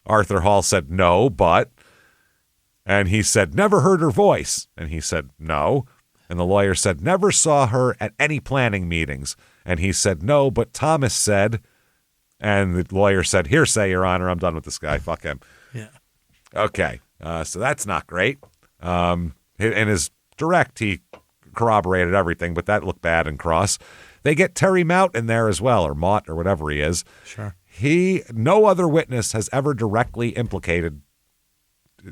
Arthur Hall said, no, but. And he said, never heard her voice. And he said, no. And the lawyer said, never saw her at any planning meetings. And he said, no, but Thomas said. And the lawyer said, hearsay, Your Honor, I'm done with this guy. Fuck him. Yeah. Okay. So that's not great. In his direct, he corroborated everything, but that looked bad and cross. They get Terry Mout in there as well, or Mott, or whatever he is. Sure. No other witness has ever directly implicated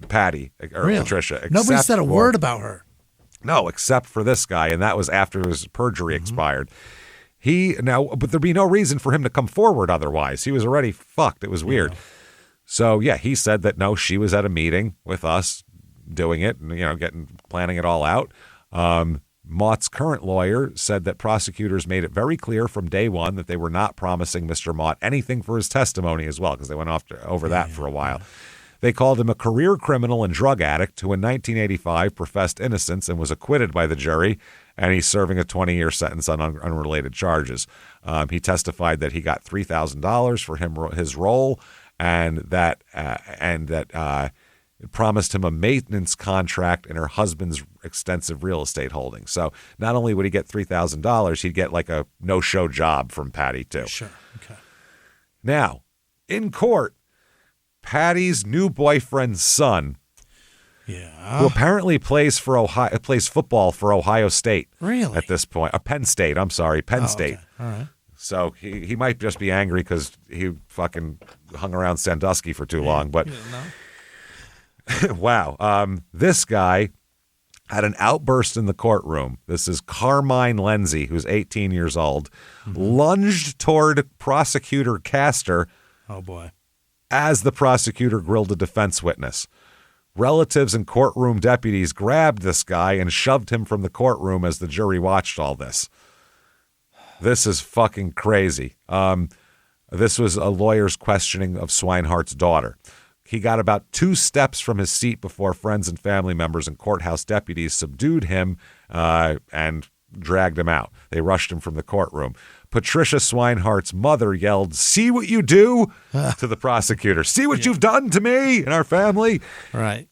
Patty or Really? Patricia. Nobody said a word about her. No, except for this guy, and that was after his perjury expired. But there'd be no reason for him to come forward otherwise. He was already fucked. It was weird. Yeah. So yeah, he said that no, she was at a meeting with us, doing it, and planning it all out. Mott's current lawyer said that prosecutors made it very clear from day one that they were not promising Mr. Mott anything for his testimony as well, because they went over that for a while. They called him a career criminal and drug addict who in 1985 professed innocence and was acquitted by the jury, and he's serving a 20-year sentence on unrelated charges. He testified that he got $3,000 for his role, and that promised him a maintenance contract in her husband's extensive real estate holdings. So not only would he get $3,000, he'd get like a no-show job from Patty too. Sure. Okay. Now, in court, Patty's new boyfriend's son, who apparently plays football for Ohio State. Really? At this point, Penn State. I'm sorry, Penn State. Okay. All right. So he might just be angry because he fucking hung around Sandusky for too long. But wow, this guy had an outburst in the courtroom. This is Carmine Lindsay, who's 18 years old, lunged toward prosecutor Castor. Oh boy. As the prosecutor grilled a defense witness. Relatives and courtroom deputies grabbed this guy and shoved him from the courtroom as the jury watched all this. This is fucking crazy. This was a lawyer's questioning of Swinehart's daughter. He got about 2 steps from his seat before friends and family members and courthouse deputies subdued him and dragged him out. They rushed him from the courtroom. Patricia Swinehart's mother yelled, "See what you do?" to the prosecutor. "See what you've done to me and our family." Right.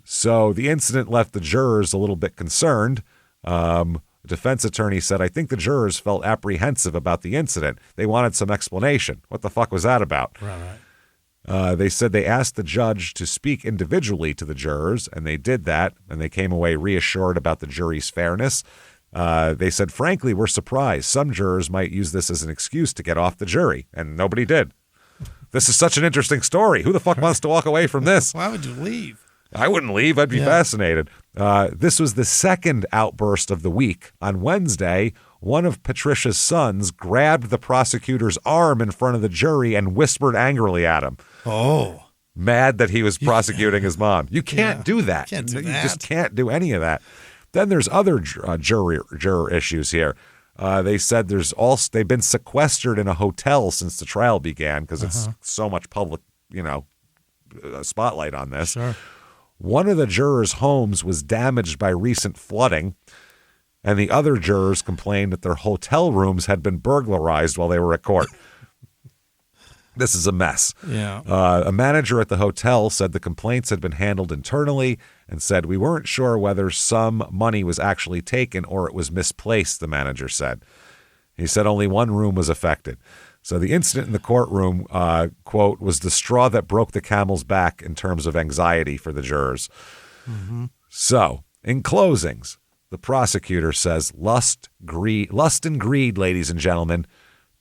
So the incident left the jurors a little bit concerned. The defense attorney said, "I think the jurors felt apprehensive about the incident. They wanted some explanation. What the fuck was that about?" Right. They said they asked the judge to speak individually to the jurors, and they did that, and they came away reassured about the jury's fairness. They said, frankly, we're surprised. Some jurors might use this as an excuse to get off the jury, and nobody did. This is such an interesting story. Who the fuck wants to walk away from this? Why would you leave? I wouldn't leave. I'd be fascinated. This was the second outburst of the week. On Wednesday, one of Patricia's sons grabbed the prosecutor's arm in front of the jury and whispered angrily at him. Oh. Mad that he was prosecuting his mom. You can't do that. Can't do You that. just can't do any of that. Then there's other juror issues here. They said they've been sequestered in a hotel since the trial began because it's so much public, spotlight on this. Sure. One of the jurors' homes was damaged by recent flooding, and the other jurors complained that their hotel rooms had been burglarized while they were at court. This is a mess. Yeah. A manager at the hotel said the complaints had been handled internally and said, "We weren't sure whether some money was actually taken or it was misplaced," the manager said. He said only one room was affected. So the incident in the courtroom, quote, was the straw that broke the camel's back in terms of anxiety for the jurors. Mm-hmm. So, in closings, The prosecutor says lust and greed, ladies and gentlemen,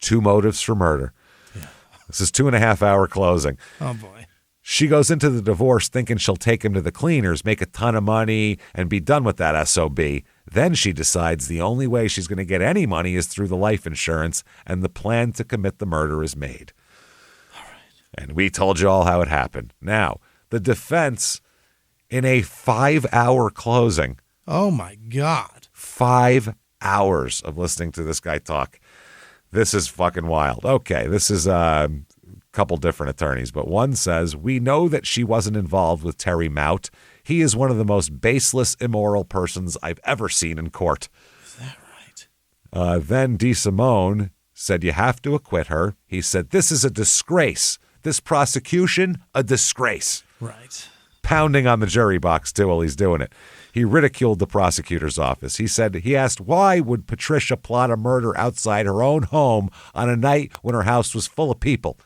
2 motives for murder. Yeah. This is 2.5-hour closing. Oh, boy. She goes into the divorce thinking she'll take him to the cleaners, make a ton of money, and be done with that SOB. Then she decides the only way she's going to get any money is through the life insurance, and the plan to commit the murder is made. All right. And we told you all how it happened. Now, the defense, in a 5-hour closing. Oh, my God. 5 hours of listening to this guy talk. This is fucking wild. Okay, this is couple different attorneys, but one says, we know that she wasn't involved with Terry Mout. He is one of the most baseless, immoral persons I've ever seen in court. Is that right? Then DeSimone said, you have to acquit her. He said, this is a disgrace. This prosecution, a disgrace. Right. Pounding on the jury box, too, while he's doing it. He ridiculed the prosecutor's office. He asked, why would Patricia plot a murder outside her own home on a night when her house was full of people?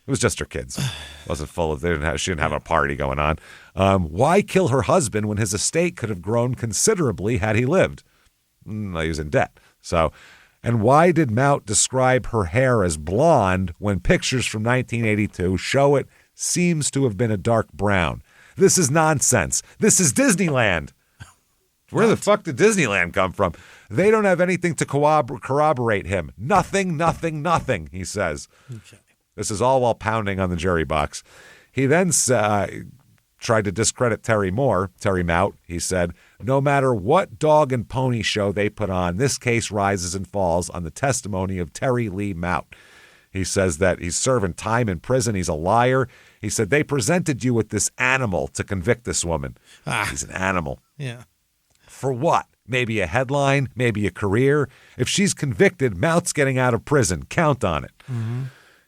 It was just her kids. It wasn't full of. She didn't have a party going on. Why kill her husband when his estate could have grown considerably had he lived? He was in debt. So, and why did Mout describe her hair as blonde when pictures from 1982 show it seems to have been a dark brown? This is nonsense. This is Disneyland. Where the fuck did Disneyland come from? They don't have anything to corroborate him. Nothing, he says. Okay. This is all while pounding on the jury box. He then tried to discredit Terry Mout. He said, no matter what dog and pony show they put on, this case rises and falls on the testimony of Terry Lee Mout. He says that he's serving time in prison. He's a liar. He said, they presented you with this animal to convict this woman. He's an animal. Yeah. For what? Maybe a headline, maybe a career. If she's convicted, Mout's getting out of prison. Count on it. Mm-hmm.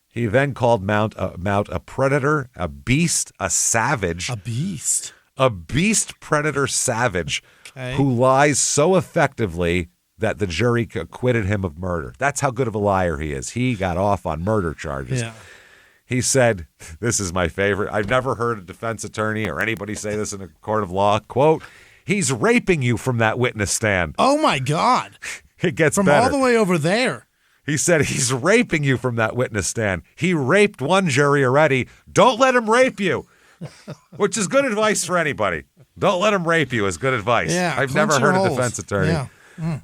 He then called Mout a predator, a beast, a savage. A beast. A beast, predator, savage who lies so effectively that the jury acquitted him of murder. That's how good of a liar he is. He got off on murder charges. Yeah. He said, this is my favorite. I've never heard a defense attorney or anybody say this in a court of law. Quote, he's raping you from that witness stand. Oh, my God. It gets from better. All the way over there. He said he's raping you from that witness stand. He raped one jury already. Don't let him rape you, which is good advice for anybody. Don't let him rape you is good advice. Yeah, I've never heard a defense attorney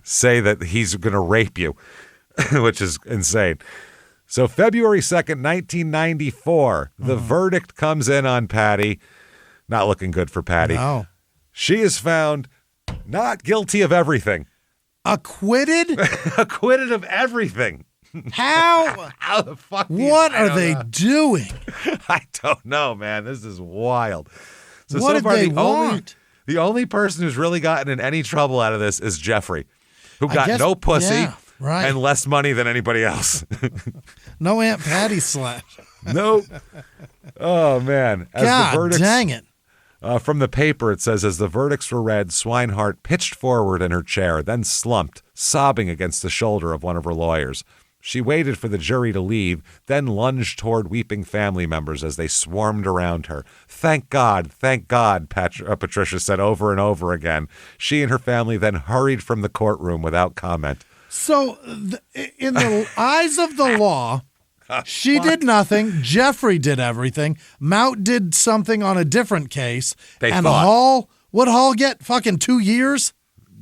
say that he's going to rape you, which is insane. So February 2nd, 1994, the verdict comes in on Patty. Not looking good for Patty. No. She is found not guilty of everything. Acquitted? Acquitted of everything. How? How the fuck? What are they doing? I don't know, man. This is wild. So what did they the want? The only person who's really gotten in any trouble out of this is Jeffrey, who got no pussy and less money than anybody else. No Aunt Patty slash. Nope. Oh, man. God dang it. From the paper, it says, as the verdicts were read, Swinehart pitched forward in her chair, then slumped, sobbing against the shoulder of one of her lawyers. She waited for the jury to leave, then lunged toward weeping family members as they swarmed around her. Thank God, Patricia said over and over again. She and her family then hurried from the courtroom without comment. So, in the eyes of the law, she did nothing. Jeffrey did everything. Mout did something on a different case. Hall, what Hall get? Fucking 2 years?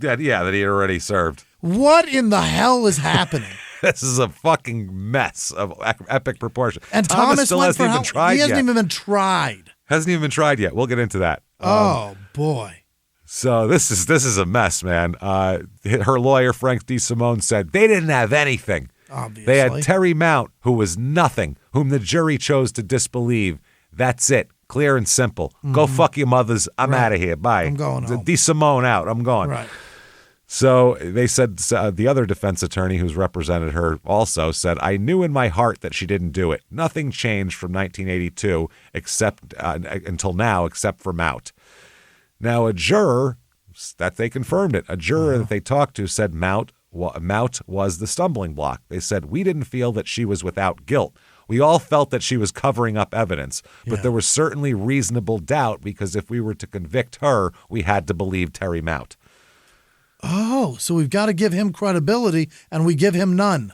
Yeah, that he had already served. What in the hell is happening? This is a fucking mess of epic proportion. And Thomas still went hasn't even tried yet. He hasn't even been tried. Hasn't even been tried yet. We'll get into that. Oh, boy. So this is a mess, man. Her lawyer, Frank DeSimone, said they didn't have anything. Obviously. They had Terry Mout, who was nothing, whom the jury chose to disbelieve. That's it. Clear and simple. Mm-hmm. Go fuck your mothers. I'm out of here. Bye. I'm going home. DeSimone out. I'm going. Right. So they said the other defense attorney who's represented her also said, I knew in my heart that she didn't do it. Nothing changed from 1982 until now except for Mout. Now, a juror, that they confirmed it, a juror that they talked to said Mout was the stumbling block. They said, we didn't feel that she was without guilt. We all felt that she was covering up evidence, but there was certainly reasonable doubt because if we were to convict her, we had to believe Terry Mout. Oh, so we've got to give him credibility, and we give him none.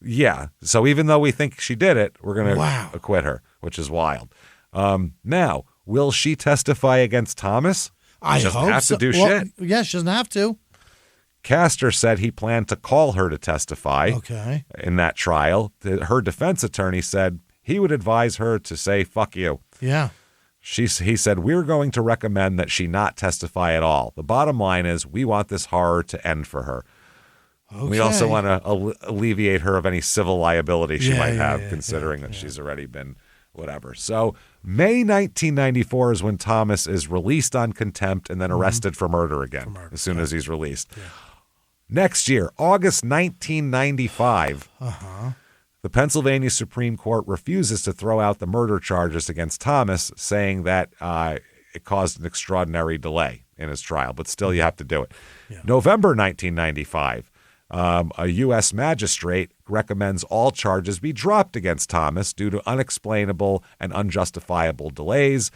Yeah. So even though we think she did it, we're going to acquit her, which is wild. Now, will she testify against Thomas? I hope have so. to do shit. Yeah, she doesn't have to. Castor said he planned to call her to testify in that trial. Her defense attorney said he would advise her to say, fuck you. Yeah. He said, we're going to recommend that she not testify at all. The bottom line is we want this horror to end for her. Okay. We also want to alleviate her of any civil liability she might have, considering that she's already been whatever. So May 1994 is when Thomas is released on contempt and then arrested for murder again as soon as he's released. Yeah. Next year, August 1995, the Pennsylvania Supreme Court refuses to throw out the murder charges against Thomas, saying that it caused an extraordinary delay in his trial, but still you have to do it. Yeah. November 1995, a U.S. magistrate recommends all charges be dropped against Thomas due to unexplainable and unjustifiable delays.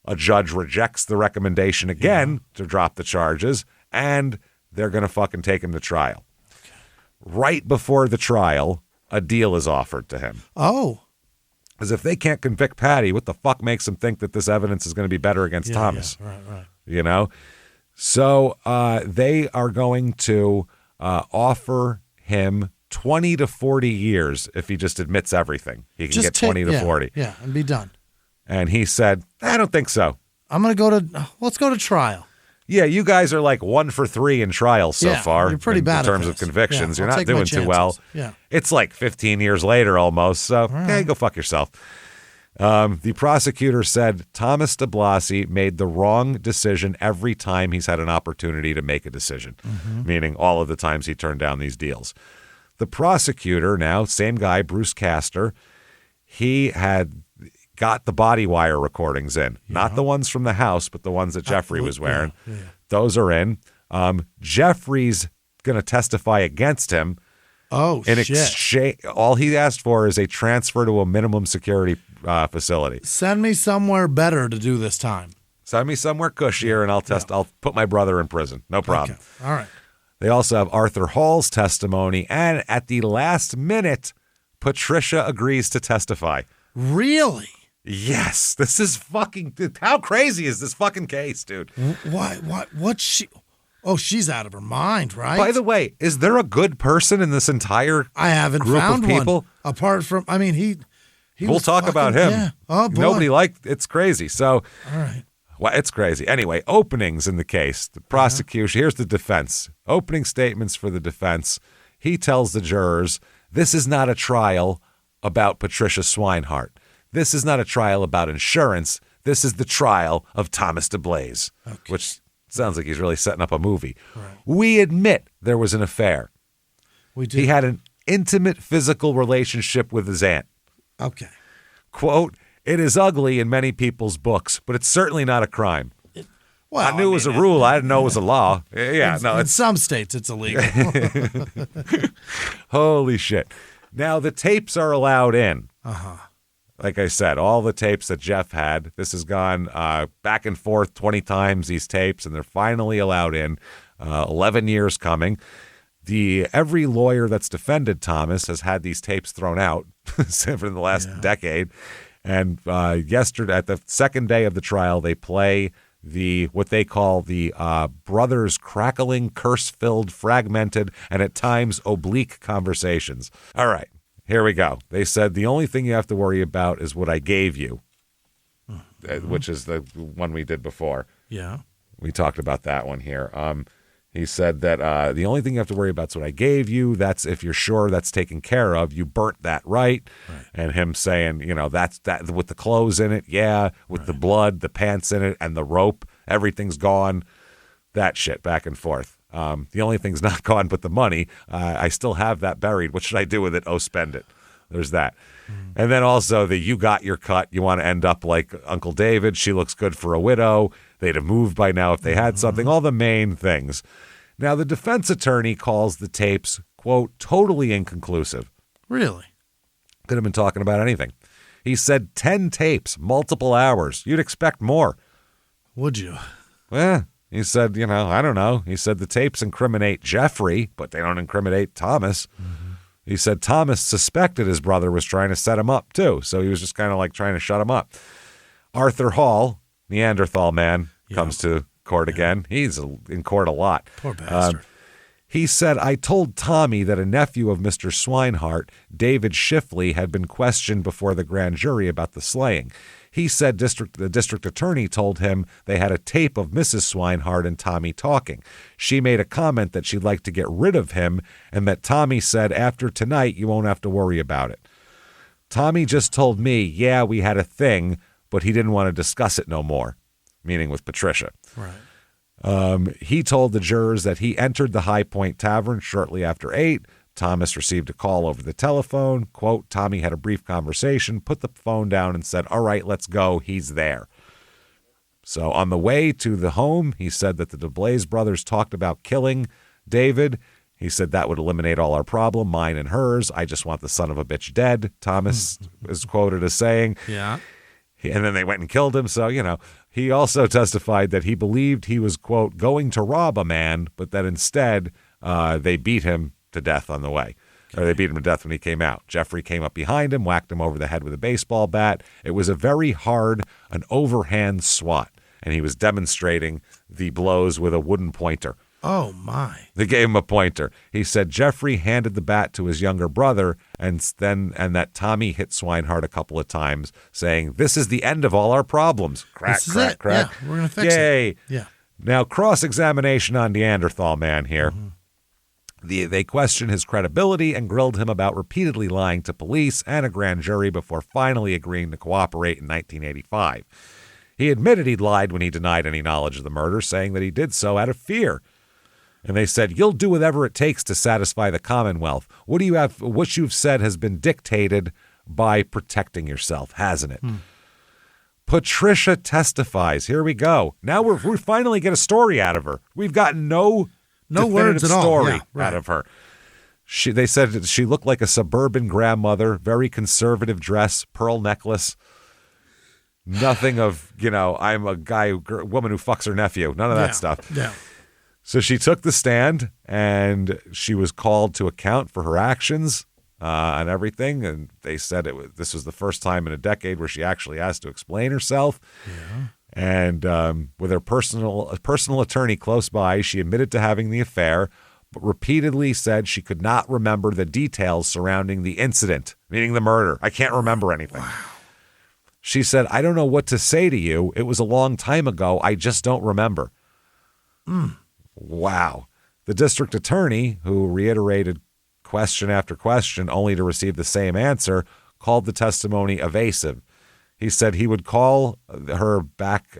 A judge rejects the recommendation again to drop the charges, and they're going to fucking take him to trial. Okay. Right before the trial, a deal is offered to him. Oh. Because if they can't convict Patty, what the fuck makes them think that this evidence is going to be better against Thomas? Yeah, right. You know? So they are going to offer him 20 to 40 years if he just admits everything. He can get 20 to 40. Yeah, and be done. And he said, I don't think so. Let's go to trial. Yeah, you guys are like 1 for 3 in trials so far. You're pretty bad in terms of convictions. Yeah, you're not doing too well. Yeah. It's like 15 years later almost, so okay, go fuck yourself. The prosecutor said Thomas de Blasi made the wrong decision every time he's had an opportunity to make a decision, meaning all of the times he turned down these deals. The prosecutor now, same guy, Bruce Castor, he had got the body wire recordings in. Not the ones from the house, but the ones that Jeffrey was wearing. Yeah. Those are in. Jeffrey's going to testify against him. Oh, shit. All he asked for is a transfer to a minimum security facility. Send me somewhere better to do this time. Send me somewhere cushier, and I'll put my brother in prison. No problem. Okay. All right. They also have Arthur Hall's testimony, and at the last minute, Patricia agrees to testify. Really? Yes. This is fucking... How crazy is this fucking case, dude? Why? What's she... Oh, she's out of her mind, right? By the way, is there a good person in this entire I haven't group found of people? One. Apart from... I mean, he we'll talk about him. Yeah. Oh, boy. Nobody liked... It's crazy. So... All right. Well, it's crazy. Anyway, openings in the case. The prosecution, here's the defense. Opening statements for the defense. He tells the jurors, this is not a trial about Patricia Swinehart. This is not a trial about insurance. This is the trial of Thomas DeBlaze, which sounds like he's really setting up a movie. Right. We admit there was an affair. We do. He had an intimate physical relationship with his aunt. Okay. Quote, it is ugly in many people's books, but it's certainly not a crime. I knew it was a rule. I didn't know it was a law. Yeah, in some states it's illegal. Holy shit. Now, the tapes are allowed in. Like I said, all the tapes that Jeff had, this has gone back and forth 20 times, these tapes, and they're finally allowed in. 11 years coming. Every lawyer that's defended Thomas has had these tapes thrown out for the last decade. And yesterday, at the second day of the trial, they play what they call the brothers' crackling, curse-filled, fragmented, and at times oblique conversations. All right, here we go. They said the only thing you have to worry about is what I gave you, which is the one we did before. Yeah. We talked about that one here. He said that the only thing you have to worry about is what I gave you. That's if you're sure that's taken care of. You burnt that right. And him saying, that's that with the clothes in it. Yeah. With the blood, the pants in it, and the rope, everything's gone. That shit back and forth. The only thing's not gone but the money. I still have that buried. What should I do with it? Oh, spend it. There's that. And then also you got your cut. You want to end up like Uncle David. She looks good for a widow. They'd have moved by now if they had something. All the main things. Now, the defense attorney calls the tapes, quote, totally inconclusive. Really? Could have been talking about anything. He said 10 tapes, multiple hours. You'd expect more. Would you? Yeah. He said, I don't know. He said the tapes incriminate Jeffrey, but they don't incriminate Thomas. Mm-hmm. He said Thomas suspected his brother was trying to set him up, too. So he was just kind of like trying to shut him up. Arthur Hall, Neanderthal man, comes to court again. He's in court a lot. Poor bastard. He said, I told Tommy that a nephew of Mr. Swinehart, David Schiffley, had been questioned before the grand jury about the slaying. He said the district attorney told him they had a tape of Mrs. Swinehart and Tommy talking. She made a comment that she'd like to get rid of him and that Tommy said, after tonight, you won't have to worry about it. Tommy just told me, yeah, we had a thing, but he didn't want to discuss it no more, meaning with Patricia. Right. He told the jurors that he entered the High Point Tavern shortly after 8. Thomas received a call over the telephone. Quote, Tommy had a brief conversation, put the phone down and said, all right, let's go. He's there. So on the way to the home, he said that the DeBlaze brothers talked about killing David. He said that would eliminate all our problem, mine and hers. I just want the son of a bitch dead, Thomas is quoted as saying. Yeah. And then they went and killed him. So, he also testified that he believed he was, quote, going to rob a man, but that instead they beat him to death on the way. Or they beat him to death when he came out. Jeffrey came up behind him, whacked him over the head with a baseball bat. It was a very hard, an overhand swat. And he was demonstrating the blows with a wooden pointer. Oh, my. They gave him a pointer. He said Jeffrey handed the bat to his younger brother and that Tommy hit Swinehart a couple of times, saying, this is the end of all our problems. Crack, this is crack, it. crack. Yeah, we're going to fix Yay. it. Yeah. Now, cross-examination on Neanderthal man here. Mm-hmm. They questioned his credibility and grilled him about repeatedly lying to police and a grand jury before finally agreeing to cooperate in 1985. He admitted he'd lied when he denied any knowledge of the murder, saying that he did so out of fear. And they said, you'll do whatever it takes to satisfy the Commonwealth. What you've said has been dictated by protecting yourself, hasn't it? Patricia testifies. Here we go. Now we finally get a story out of her. We've gotten no words at all. Story out of her. They said she looked like a suburban grandmother, very conservative dress, pearl necklace. Nothing of, I'm a woman who fucks her nephew. None of that stuff. Yeah. So she took the stand and she was called to account for her actions and everything. And they said this was the first time in a decade where she actually asked to explain herself. Yeah. And with her personal attorney close by, she admitted to having the affair, but repeatedly said she could not remember the details surrounding the incident, meaning the murder. I can't remember anything. Wow. She said, I don't know what to say to you. It was a long time ago. I just don't remember. Wow. The district attorney, who reiterated question after question only to receive the same answer, called the testimony evasive. He said he would call her back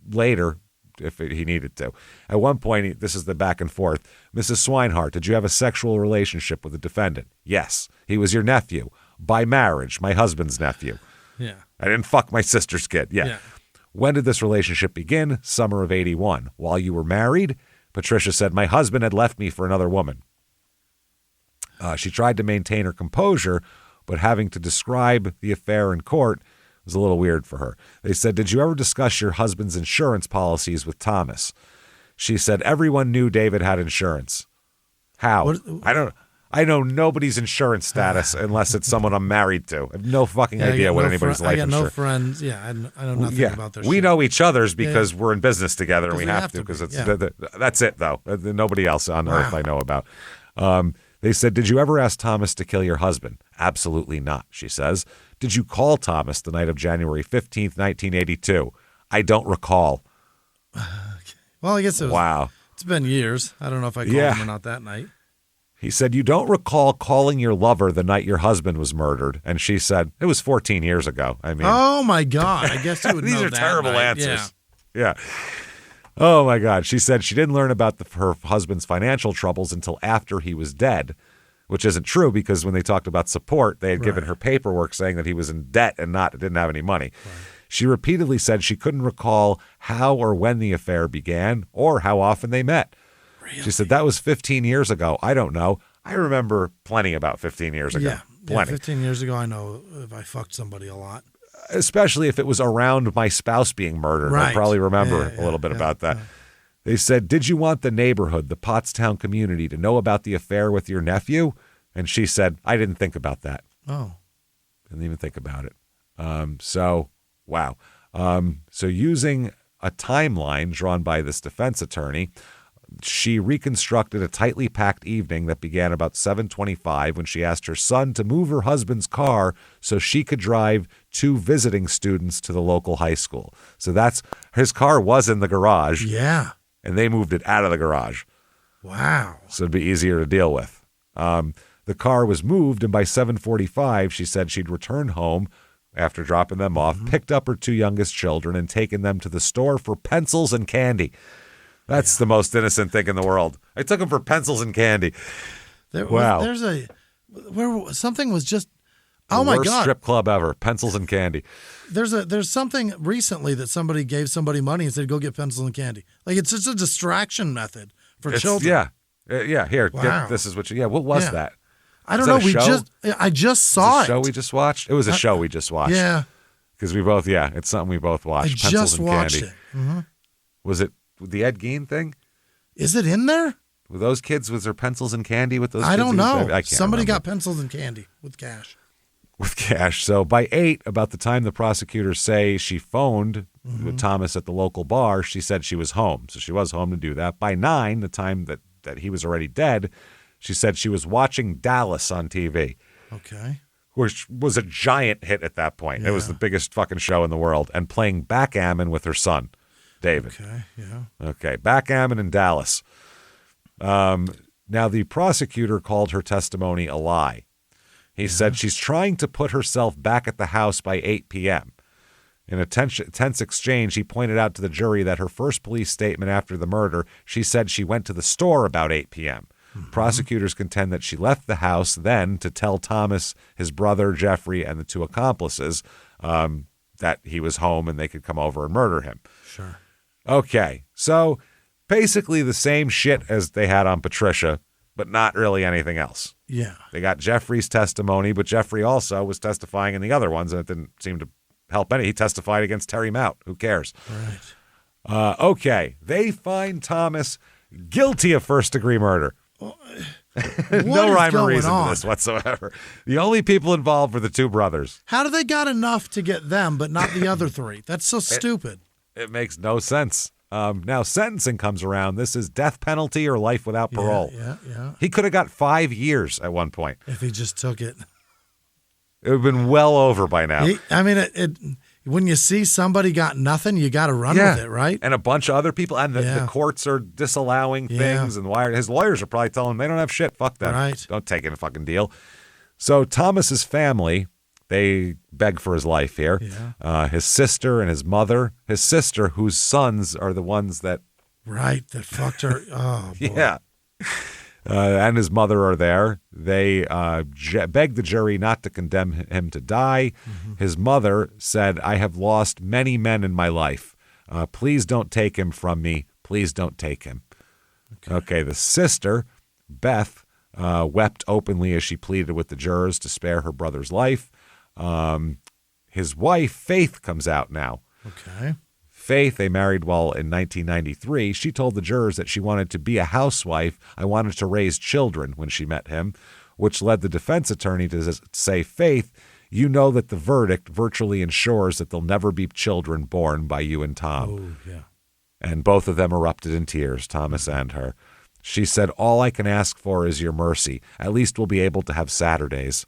later if he needed to. At one point, this is the back and forth. Mrs. Swinehart, did you have a sexual relationship with the defendant? Yes. He was your nephew. By marriage, my husband's nephew. Yeah. I didn't fuck my sister's kid. Yeah. When did this relationship begin? Summer of 81. While you were married? Patricia said, my husband had left me for another woman. She tried to maintain her composure, but having to describe the affair in court was a little weird for her. They said, did you ever discuss your husband's insurance policies with Thomas? She said, everyone knew David had insurance. How? I know nobody's insurance status unless it's someone I'm married to. I have no fucking idea what anybody's life insurance. I got no friends. Yeah, I know nothing about their shit. We know each other's because we're in business together and we have to because that's it, though. Nobody else on earth I know about. They said, did you ever ask Thomas to kill your husband? Absolutely not, she says. Did you call Thomas the night of January 15th, 1982? I don't recall. Well, I guess wow. It's been years. I don't know if I called him or not that night. He said, you don't recall calling your lover the night your husband was murdered. And she said, it was 14 years ago. I mean, oh, my God. I guess you would these know are that terrible night. answers. Yeah. Oh, my God. She said she didn't learn about her husband's financial troubles until after he was dead, which isn't true because when they talked about support, they had given her paperwork saying that he was in debt and didn't have any money. Right. She repeatedly said she couldn't recall how or when the affair began or how often they met. Really? She said, that was 15 years ago. I don't know. I remember plenty about 15 years ago. Plenty. 15 years ago, I know if I fucked somebody a lot. Especially if it was around my spouse being murdered. I probably remember a little bit about that. They said, did you want the neighborhood, the Pottstown community, to know about the affair with your nephew? And she said, I didn't think about that. Oh. Didn't even think about it. Wow. So using a timeline drawn by this defense attorney, she reconstructed a tightly packed evening that began about 7:25 when she asked her son to move her husband's car so she could drive 2 visiting students to the local high school. So his car was in the garage. Yeah. And they moved it out of the garage. Wow. So it'd be easier to deal with. The car was moved, and by 7:45, she said she'd returned home after dropping them off, picked up her 2 youngest children, and taken them to the store for pencils and candy. That's the most innocent thing in the world. I took them for pencils and candy. Something was just, oh my God. Worst strip club ever, pencils and candy. There's something recently that somebody gave somebody money and said, go get pencils and candy. Like, it's just a distraction method for children. Yeah. Here, wow. this is what what was that? I don't know. I just saw it. A show we just watched? It was a show we just watched. Yeah. Because it's something we both watched. I Pencils just and watched candy. it. Mm-hmm. Was it the Ed Gein thing? Is it in there? Were those kids, was there pencils and candy with those I kids? don't know. I can't Somebody remember. got pencils and candy with cash. So by 8, about the time the prosecutors say she phoned Thomas at the local bar, she said she was home. So she was home to do that. By 9, the time that he was already dead, she said she was watching Dallas on TV. Okay. Which was a giant hit at that point. Yeah. It was the biggest fucking show in the world. And playing backgammon with her son, David. Okay, yeah. Okay, backgammon in Dallas. Now, the prosecutor called her testimony a lie. He said she's trying to put herself back at the house by 8 p.m. In a tense exchange, he pointed out to the jury that her first police statement after the murder, she said she went to the store about 8 p.m. Prosecutors contend that she left the house then to tell Thomas, his brother, Jeffrey, and the 2 accomplices that he was home and they could come over and murder him. Sure. Okay, so basically the same shit as they had on Patricia, but not really anything else. Yeah. They got Jeffrey's testimony, but Jeffrey also was testifying in the other ones, and it didn't seem to help any. He testified against Terry Mount. Who cares? Right. Okay, they find Thomas guilty of first-degree murder. No rhyme or reason to this whatsoever. The only people involved were the 2 brothers. How do they got enough to get them, but not the other 3? That's so stupid. It makes no sense. Now, sentencing comes around. This is death penalty or life without parole. Yeah. He could have got 5 years at one point. If he just took it. It would have been well over by now. When you see somebody got nothing, you got to run with it, right? And a bunch of other people, and the courts are disallowing things, and his lawyers are probably telling him they don't have shit. Fuck them. Right. Don't take a fucking deal. So Thomas's family, they beg for his life here. Yeah. His sister and his mother. His sister, whose sons are the ones that... Right, that fucked her. Oh, boy. Yeah. And his mother are there. They beg the jury not to condemn him to die. His mother said, I have lost many men in my life. Please don't take him from me. Please don't take him. Okay, the sister, Beth, wept openly as she pleaded with the jurors to spare her brother's life. His wife, Faith, comes out now. Okay. Faith, they married in 1993. She told the jurors that she wanted to be a housewife. I wanted to raise children when she met him, which led the defense attorney to say, Faith, you know that the verdict virtually ensures that there'll never be children born by you and Tom. Oh, yeah. And both of them erupted in tears, Thomas and her. She said, all I can ask for is your mercy. At least we'll be able to have Saturdays.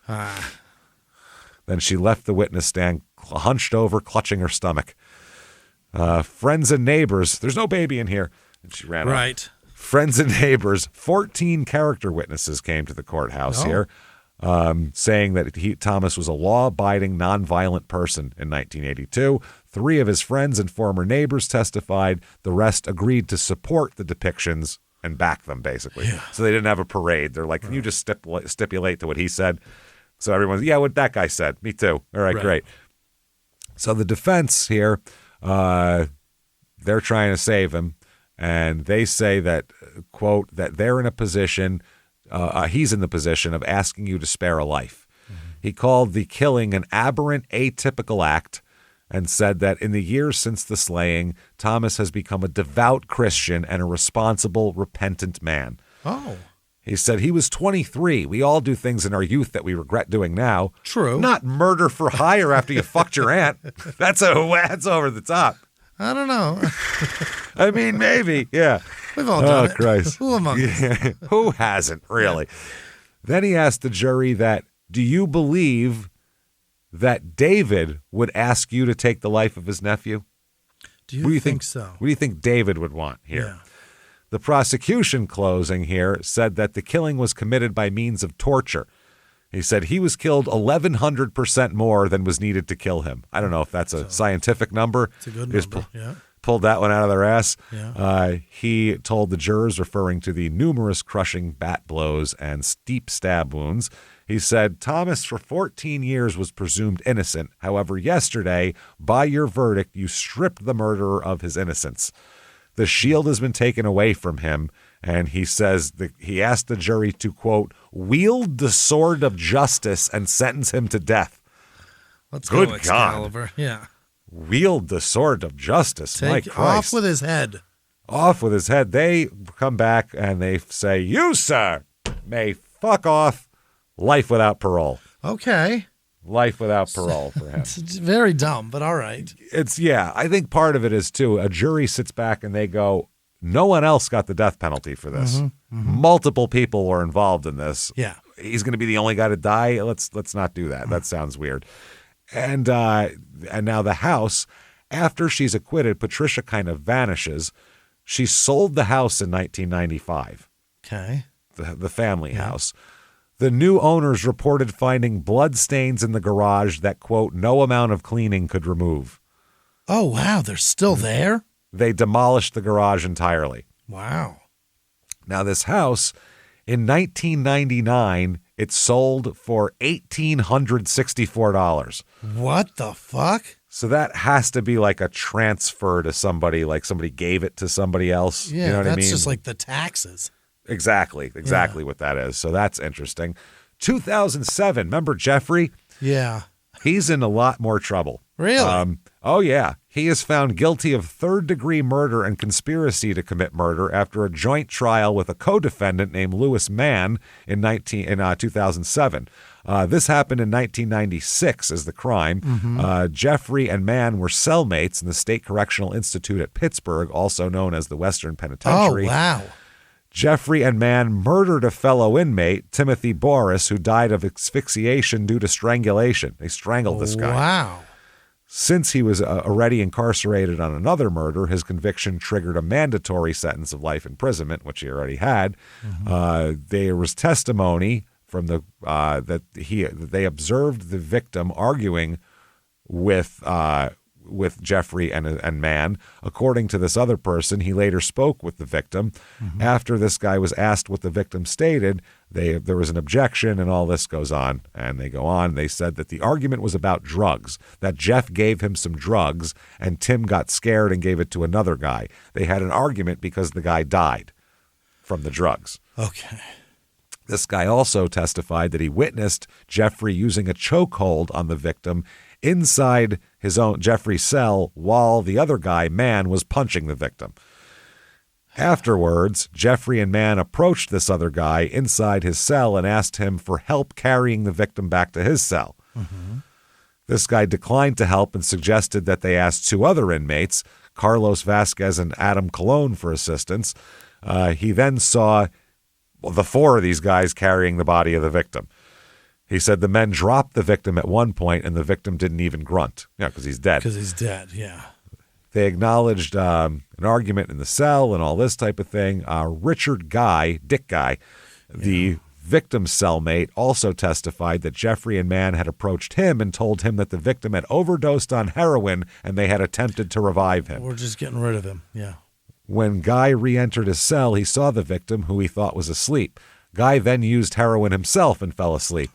Then she left the witness stand, hunched over, clutching her stomach. Friends and neighbors, there's no baby in here. And she ran right. off. Friends and neighbors, 14 character witnesses came to the courthouse here, saying that Thomas was a law-abiding, nonviolent person in 1982. 3 of his friends and former neighbors testified. The rest agreed to support the depictions and back them, basically. Yeah. So they didn't have a parade. They're like, can you just stipulate to what he said? So everyone's, what that guy said. Me too. All right, great. So the defense here... they're trying to save him, and they say that, quote, that they're in a position, he's in the position of asking you to spare a life. He called the killing an aberrant, atypical act, and said that in the years since the slaying, Thomas has become a devout Christian and a responsible, repentant man. Oh. He said he was 23. We all do things in our youth that we regret doing now. True. Not murder for hire after you fucked your aunt. That's over the top. I don't know. I mean, maybe. Yeah. We've all done it. Oh, Christ. Who among us? Yeah. Who hasn't, really? Yeah. Then he asked the jury that, do you believe that David would ask you to take the life of his nephew? Do you think so? What do you think David would want here? Yeah. The prosecution closing here said that the killing was committed by means of torture. He said he was killed 1,100% more than was needed to kill him. I don't know if that's a scientific number. It's a good number, yeah. Pulled that one out of their ass. Yeah. He told the jurors, referring to the numerous crushing bat blows and steep stab wounds, he said, Thomas for 14 years was presumed innocent. However, yesterday, by your verdict, you stripped the murderer of his innocence. The shield has been taken away from him, and he says that he asked the jury to, quote, wield the sword of justice and sentence him to death. Let's Good go, God. Excalibur. Yeah. Wield the sword of justice. My Take Christ. off with his head. Off with his head. They come back and they say, you, sir, may fuck off. Life without parole. Okay. Life without parole for him. It's very dumb, but all right. I think part of it is, too, a jury sits back and they go, no one else got the death penalty for this. Mm-hmm, mm-hmm. Multiple people were involved in this. Yeah. He's going to be the only guy to die. Let's not do that. That sounds weird. And now the house, after she's acquitted, Patricia kind of vanishes. She sold the house in 1995. Okay. The family house. The new owners reported finding blood stains in the garage that, quote, no amount of cleaning could remove. Oh, wow. They're still there? They demolished the garage entirely. Wow. Now, this house, in 1999, it sold for $1,864. What the fuck? So that has to be like a transfer to somebody, like somebody gave it to somebody else. Yeah, you know what I mean? that's just like the taxes. Exactly what that is. So that's interesting. 2007, remember Jeffrey? Yeah. He's in a lot more trouble. Really? Oh, yeah. He is found guilty of third-degree murder and conspiracy to commit murder after a joint trial with a co-defendant named Louis Mann in 2007. This happened in 1996 as the crime. Mm-hmm. Jeffrey and Mann were cellmates in the State Correctional Institute at Pittsburgh, also known as the Western Penitentiary. Oh, wow. Jeffrey and Mann murdered a fellow inmate, Timothy Boris, who died of asphyxiation due to strangulation. They strangled this guy. Wow. Since he was already incarcerated on another murder, his conviction triggered a mandatory sentence of life imprisonment, which he already had. Mm-hmm. There was testimony from that they observed the victim arguing with Jeffrey and Mann. According to this other person, he later spoke with the victim. Mm-hmm. After this guy was asked what the victim stated, there was an objection and all this goes on. And they go on. They said that the argument was about drugs, that Jeff gave him some drugs and Tim got scared and gave it to another guy. They had an argument because the guy died from the drugs. Okay. This guy also testified that he witnessed Jeffrey using a chokehold on the victim inside his own Jeffrey's cell while the other guy, Mann, was punching the victim. Afterwards, Jeffrey and Mann approached this other guy inside his cell and asked him for help carrying the victim back to his cell. Mm-hmm. This guy declined to help and suggested that they ask two other inmates, Carlos Vasquez and Adam Colon, for assistance. He then saw the four of these guys carrying the body of the victim. He said the men dropped the victim at one point and the victim didn't even grunt. Yeah, because he's dead. Because he's dead, yeah. They acknowledged an argument in the cell and all this type of thing. Richard Guy, Dick Guy, the victim's cellmate, also testified that Jeffrey and Mann had approached him and told him that the victim had overdosed on heroin and they had attempted to revive him. We're just getting rid of him, yeah. When Guy re-entered his cell, he saw the victim, who he thought was asleep. Guy then used heroin himself and fell asleep.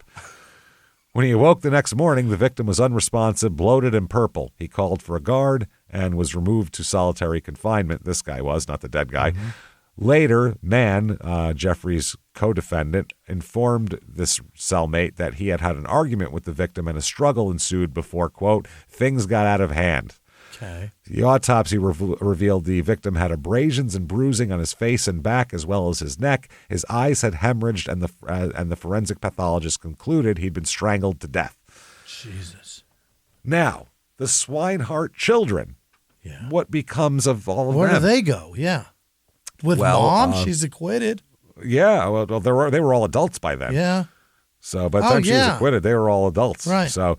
When he awoke the next morning, the victim was unresponsive, bloated, and purple. He called for a guard and was removed to solitary confinement. This guy was, not the dead guy. Mm-hmm. Later, Mann, Jeffrey's co-defendant, informed this cellmate that he had an argument with the victim and a struggle ensued before, quote, things got out of hand. Okay. The autopsy revealed the victim had abrasions and bruising on his face and back as well as his neck. His eyes had hemorrhaged, and the forensic pathologist concluded he'd been strangled to death. Jesus. Now, the Swinehart children. Yeah. What becomes of all of Where them? do they go? Yeah. With mom, she's acquitted. Yeah, well, they were all adults by then. Yeah. So by the time she was acquitted, they were all adults. Right. So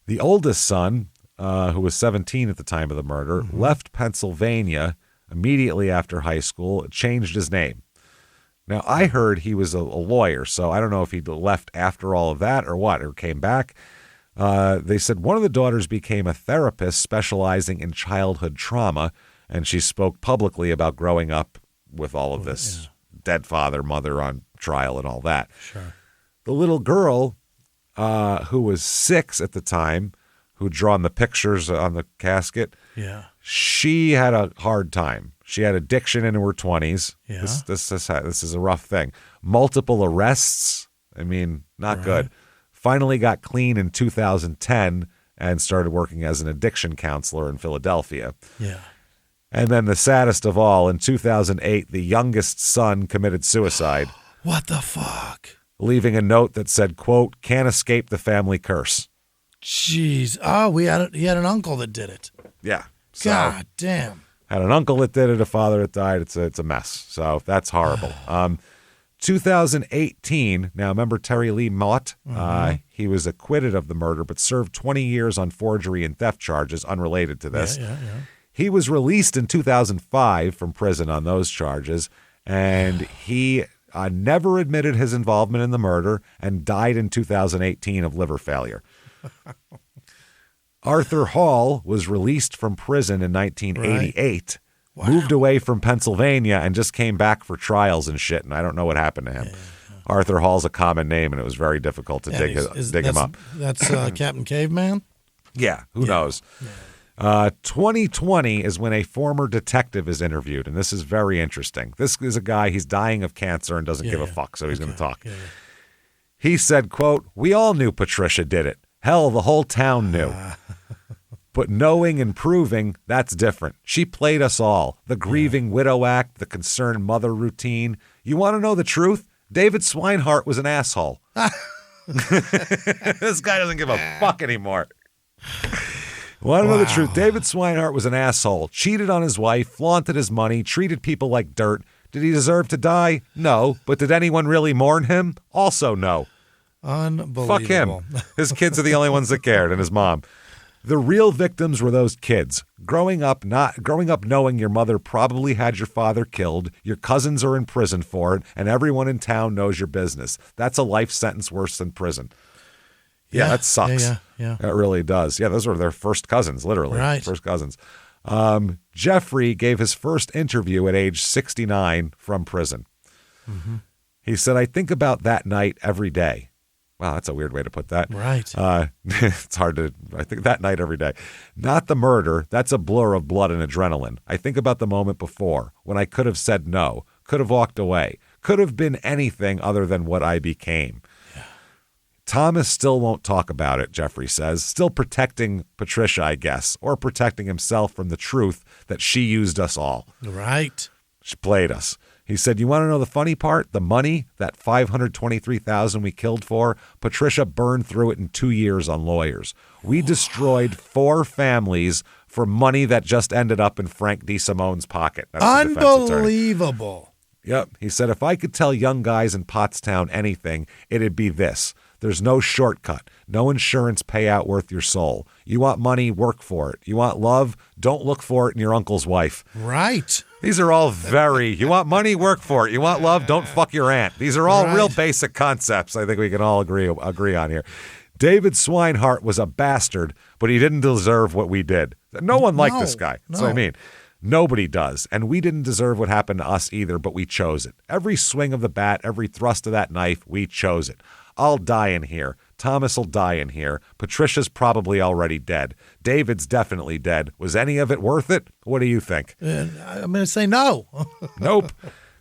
the oldest son, who was 17 at the time of the murder, left Pennsylvania immediately after high school, changed his name. Now, I heard he was a lawyer, so I don't know if he left after all of that or what, or came back. They said one of the daughters became a therapist specializing in childhood trauma, and she spoke publicly about growing up with all of this dead father, mother on trial and all that. Sure. The little girl, who was 6 at the time, who'd drawn the pictures on the casket, she had a hard time. She had addiction into her 20s. Yeah. This is a rough thing. Multiple arrests. I mean, not good. Finally got clean in 2010 and started working as an addiction counselor in Philadelphia. Yeah. And then the saddest of all, in 2008, the youngest son committed suicide. What the fuck? Leaving a note that said, quote, can't escape the family curse. Jeez. Oh, he had an uncle that did it. Yeah. So, God damn. Had an uncle that did it, a father that died. It's a mess. So that's horrible. 2018, now remember Terry Lee Mott? He was acquitted of the murder, but served 20 years on forgery and theft charges unrelated to this. Yeah. He was released in 2005 from prison on those charges, and he never admitted his involvement in the murder and died in 2018 of liver failure. Arthur Hall was released from prison in 1988, moved away from Pennsylvania, and just came back for trials and shit, and I don't know what happened to him. Arthur Hall's a common name, and it was very difficult to dig him up. That's Captain Caveman? Yeah, who knows? Yeah. 2020 is when a former detective is interviewed, and this is very interesting. This is a guy, he's dying of cancer and doesn't give a fuck, so he's going to talk. Yeah. He said, quote, we all knew Patricia did it. Hell, the whole town knew. But knowing and proving, that's different. She played us all. The grieving widow act, the concerned mother routine. You want to know the truth? David Swinehart was an asshole. This guy doesn't give a fuck anymore. Want to know the truth? David Swinehart was an asshole. Cheated on his wife, flaunted his money, treated people like dirt. Did he deserve to die? No. But did anyone really mourn him? Also no. Unbelievable. Fuck him. His kids are the only ones that cared, and his mom. The real victims were those kids. Growing up knowing your mother probably had your father killed, your cousins are in prison for it, and everyone in town knows your business. That's a life sentence worse than prison. Yeah, that sucks. Yeah. That really does. Yeah, those were their first cousins, literally. Right. First cousins. Jeffrey gave his first interview at age 69 from prison. Mm-hmm. He said, I think about that night every day. Wow, that's a weird way to put that. Right. It's hard to, I think that night every day. Not the murder. That's a blur of blood and adrenaline. I think about the moment before when I could have said no, could have walked away, could have been anything other than what I became. Yeah. Thomas still won't talk about it, Jeffrey says, still protecting Patricia, I guess, or protecting himself from the truth that she used us all. Right. She played us. He said, you want to know the funny part? The money, that $523,000 we killed for, Patricia burned through it in 2 years on lawyers. We destroyed 4 families for money that just ended up in Frank DeSimone's pocket. That's unbelievable. Yep. He said, if I could tell young guys in Pottstown anything, it'd be this. There's no shortcut, no insurance payout worth your soul. You want money, work for it. You want love, don't look for it in your uncle's wife. Right. These are all you want money, work for it. You want love, don't fuck your aunt. These are all real basic concepts I think we can all agree on here. David Swinehart was a bastard, but he didn't deserve what we did. No one liked this guy. That's what I mean. Nobody does. And we didn't deserve what happened to us either, but we chose it. Every swing of the bat, every thrust of that knife, we chose it. I'll die in here. Thomas will die in here. Patricia's probably already dead. David's definitely dead. Was any of it worth it? What do you think? I'm going to say no. Nope.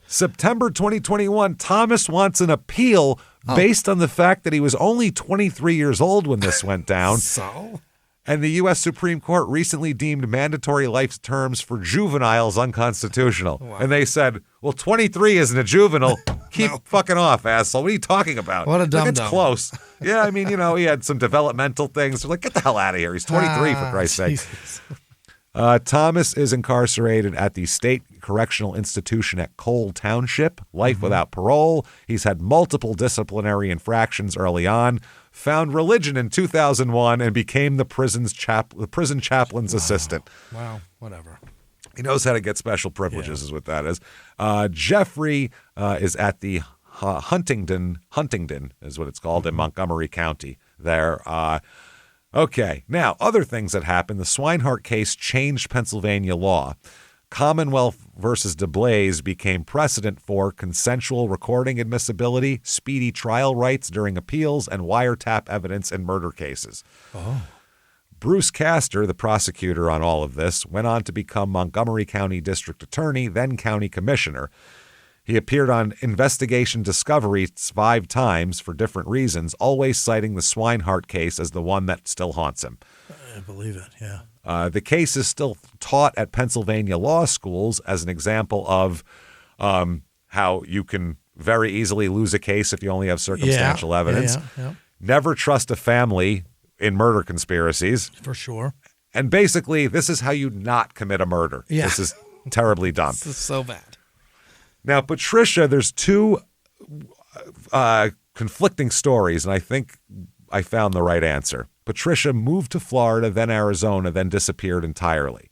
September 2021, Thomas wants an appeal based on the fact that he was only 23 years old when this went down. So? And the U.S. Supreme Court recently deemed mandatory life terms for juveniles unconstitutional. Wow. And they said, well, 23 isn't a juvenile. Keep fucking off, asshole. What are you talking about? What a dum-dum. It's close. Yeah, I mean, he had some developmental things. They're like, get the hell out of here. He's 23, for Christ's sake. Thomas is incarcerated at the State Correctional Institution at Cole Township, life without parole. He's had multiple disciplinary infractions early on, found religion in 2001, and became the prison chaplain's assistant. Wow, whatever. He knows how to get special privileges is what that is. Jeffrey is at the Huntingdon is what it's called, in Montgomery County there. Okay, now, other things that happened. The Swinehart case changed Pennsylvania law. Commonwealth versus DeBlaise became precedent for consensual recording admissibility, speedy trial rights during appeals, and wiretap evidence in murder cases. Oh. Bruce Castor, the prosecutor on all of this, went on to become Montgomery County District Attorney, then County Commissioner. He appeared on Investigation Discovery 5 times for different reasons, always citing the Swinehart case as the one that still haunts him. I believe it, yeah. The case is still taught at Pennsylvania law schools as an example of how you can very easily lose a case if you only have circumstantial evidence. Yeah. Never trust a family in murder conspiracies. For sure. And basically, this is how you not commit a murder. Yeah. This is terribly dumb. This is so bad. Now, Patricia, there's 2 conflicting stories, and I think I found the right answer. Patricia moved to Florida, then Arizona, then disappeared entirely.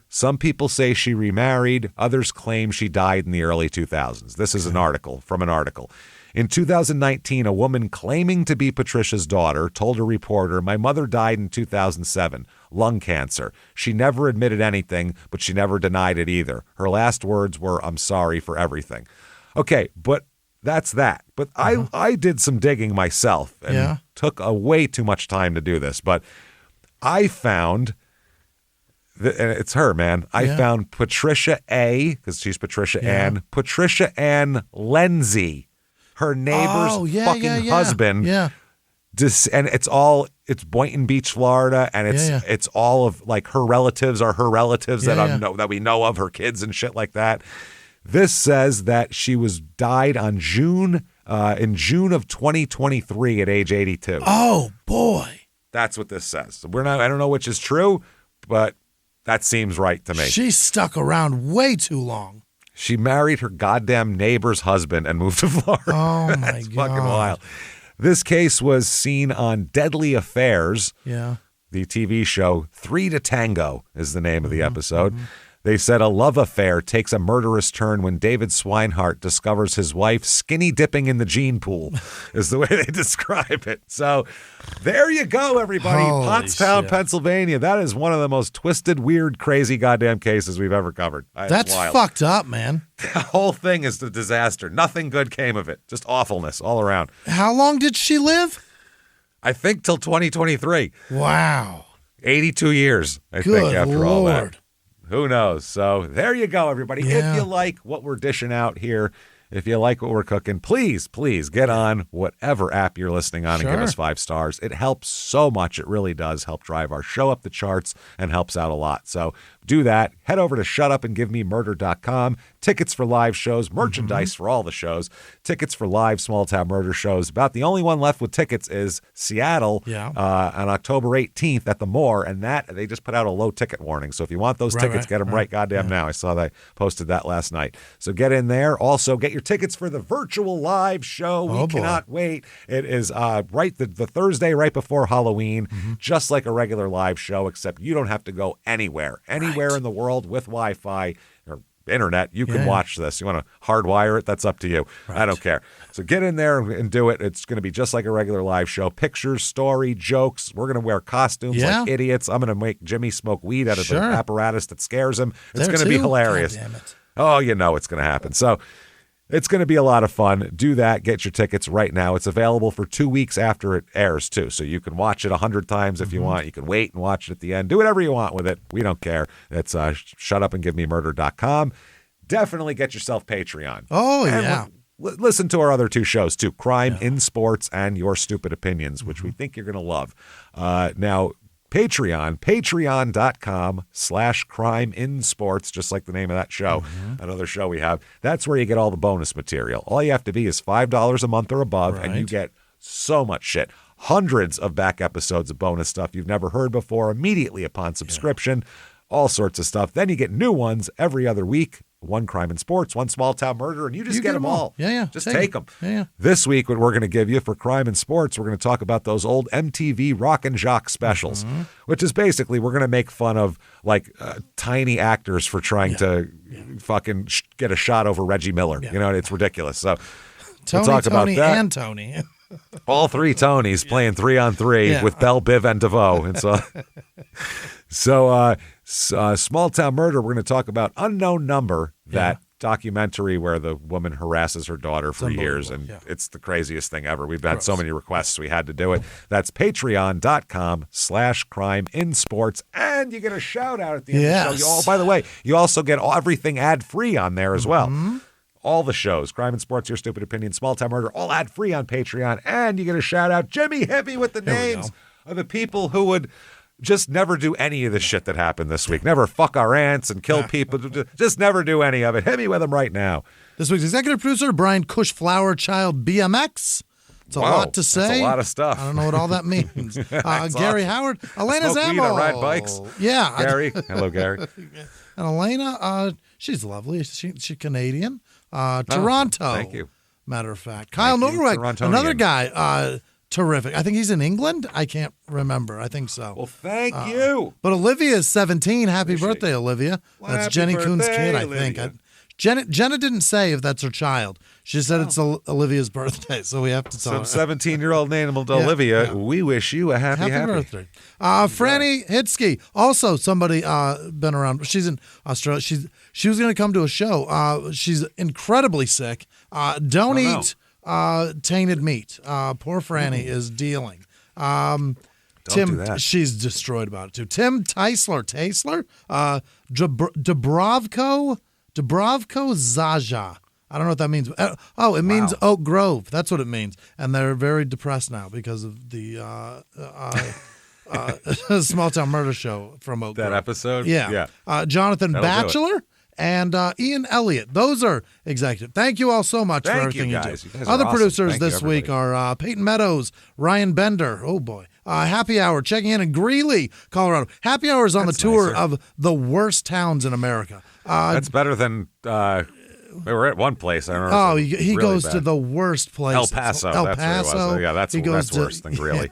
Some people say she remarried. Others claim she died in the early 2000s. This is an article from an article. In 2019, a woman claiming to be Patricia's daughter told a reporter, "My mother died in 2007, lung cancer. She never admitted anything, but she never denied it either. Her last words were, 'I'm sorry for everything.'" Okay, but that's that. But I did some digging myself and took way too much time to do this. But I found, and it's her, man. I found Patricia A., because she's Patricia Ann, Patricia Ann Lindsay. Her neighbor's fucking husband. Yeah. And it's Boynton Beach, Florida, and it's all of like her relatives are her relatives that we know of, her kids and shit like that. This says that she died on June of 2023 at age 82. Oh boy. That's what this says. I don't know which is true, but that seems right to me. She stuck around way too long. She married her goddamn neighbor's husband and moved to Florida. Oh, my That's God. fucking wild. This case was seen on Deadly Affairs, the TV show. 3 to Tango is the name of the episode. They said a love affair takes a murderous turn when David Swinehart discovers his wife skinny dipping in the gene pool, is the way they describe it. So there you go, everybody. Holy Pottstown, shit. Pennsylvania. That is one of the most twisted, weird, crazy goddamn cases we've ever covered. That's wild. fucked up, man. The whole thing is a disaster. Nothing good came of it. Just awfulness all around. How long did she live? I think till 2023. Wow. 82 years, I Good think, after all that. Lord. Who knows? So there you go, everybody. Yeah. If you like what we're dishing out here, if you like what we're cooking, please get on whatever app you're listening on and give us 5 stars. It helps so much. It really does help drive our show up the charts and helps out a lot. So do that. Head over to shutupandgivememurder.com. Tickets for live shows, merchandise for all the shows, tickets for live small town murder shows. About the only one left with tickets is Seattle on October 18th at the Moore, and that they just put out a low ticket warning. So if you want those tickets, get them right goddamn now. I saw they posted that last night. So get in there. Also, get your tickets for the virtual live show. We cannot wait. It is the Thursday right before Halloween, just like a regular live show, except you don't have to go anywhere in the world with Wi-Fi or internet. You can watch this. You want to hardwire it? That's up to you. I don't care. So get in there and do it. It's going to be just like a regular live show. Pictures, story, jokes. We're going to wear costumes like idiots. I'm going to make Jimmy smoke weed out of the apparatus that scares him. It's going to be hilarious. God damn it. Oh, you know it's going to happen. So it's going to be a lot of fun. Do that. Get your tickets right now. It's available for 2 weeks after it airs, too. So you can watch it 100 times if you want. You can wait and watch it at the end. Do whatever you want with it. We don't care. It's shutupandgivememurder.com. definitely get yourself Patreon. Oh, and yeah. Listen to our other two shows, too, Crime in Sports and Your Stupid Opinions, which we think you're going to love. Now, patreon.com/crime in sports, just like the name of that show, another show we have. That's where you get all the bonus material. All you have to be is $5 a month or above, and you get so much shit. Hundreds of back episodes of bonus stuff you've never heard before immediately upon subscription, all sorts of stuff. Then you get new ones every other week. One Crime in Sports, one Small Town Murder, and you just get them all. Yeah. Just take them. Yeah. This week, what we're going to give you for Crime in Sports, we're going to talk about those old MTV Rock and Jock specials, which is basically we're going to make fun of like tiny actors for trying to fucking get a shot over Reggie Miller. You know, it's ridiculous. So Tony, we'll talk Tony, about that. and Tony. All three Tonys playing 3-on-3 with Belle, Biv, and DeVoe. And so Small Town Murder, we're going to talk about Unknown Number, that documentary where the woman harasses her daughter for years, and it's the craziest thing ever. We've had so many requests, we had to do it. That's patreon.com/crime in sports, and you get a shout out at the end of the show. By the way, you also get everything ad-free on there as well. All the shows, Crime and Sports, Your Stupid Opinion, Small Town Murder, all ad-free on Patreon, and you get a shout out. Jimmy, hit me with the names of the people who would just never do any of the shit that happened this week. Never fuck our aunts and kill people. Just never do any of it. Hit me with them right now. This week's executive producer, Brian Cush Flower Child BMX. It's a lot to say. That's a lot of stuff. I don't know what all that means. Gary Howard, Elena Smoke weed Zambo. and ride bikes. Yeah. Gary. Hello, Gary. And Elena, she's lovely. She's Canadian. Toronto. Thank you. Matter of fact. Kyle Norweg, another guy. Terrific. I think he's in England. I can't remember. I think so. Well, thank you. But Olivia's 17. Happy birthday, Olivia. Well, that's Jenny Coon's kid, Olivia. I think. Jenna didn't say if that's her child. She said it's Olivia's birthday, so we have to talk. Some 17-year-old named Olivia. We wish you a happy birthday. Franny Hitsky, also somebody been around. She's in Australia. She was going to come to a show. She's incredibly sick. Don't eat tainted meat. Poor Franny is dealing. Don't do that. She's destroyed about it too. Tim Teisler, Dubrovko Zaja. I don't know what that means. It means Oak Grove. That's what it means. And they're very depressed now because of the Small Town Murder show from Oak Grove. That episode? Yeah. Jonathan Batchelor and Ian Elliott. Those are executive. Thank you all so much for everything you do. You guys Other are awesome. producers Thank this you, week everybody. are Peyton Meadows, Ryan Bender. Oh, boy. Happy Hour checking in Greeley, Colorado. Happy Hour is on the tour of the worst towns in America. That's better than we were at one place. I don't know. Oh, he really goes to the worst place. El Paso. That's where he was. Yeah, that's worse than Greeley.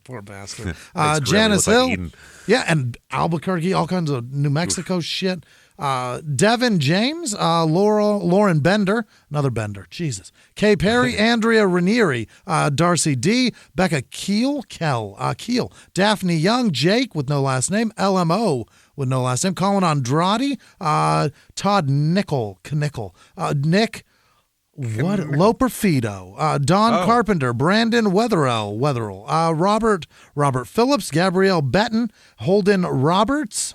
Poor bastard. Makes Janice Greeley Hill. look like Eden. Yeah, and Albuquerque, all kinds of New Mexico shit. Devin James, Lauren Bender, another Bender, Jesus. Kay Perry, Andrea Ranieri, Darcy D, Becca Keel, Daphne Young, Jake with no last name, LMO with no last name, Colin Andrade, Todd Nickel, Nick Loperfido, Don Carpenter, Brandon Wetherell, Robert Phillips, Gabrielle Betton, Holden Roberts.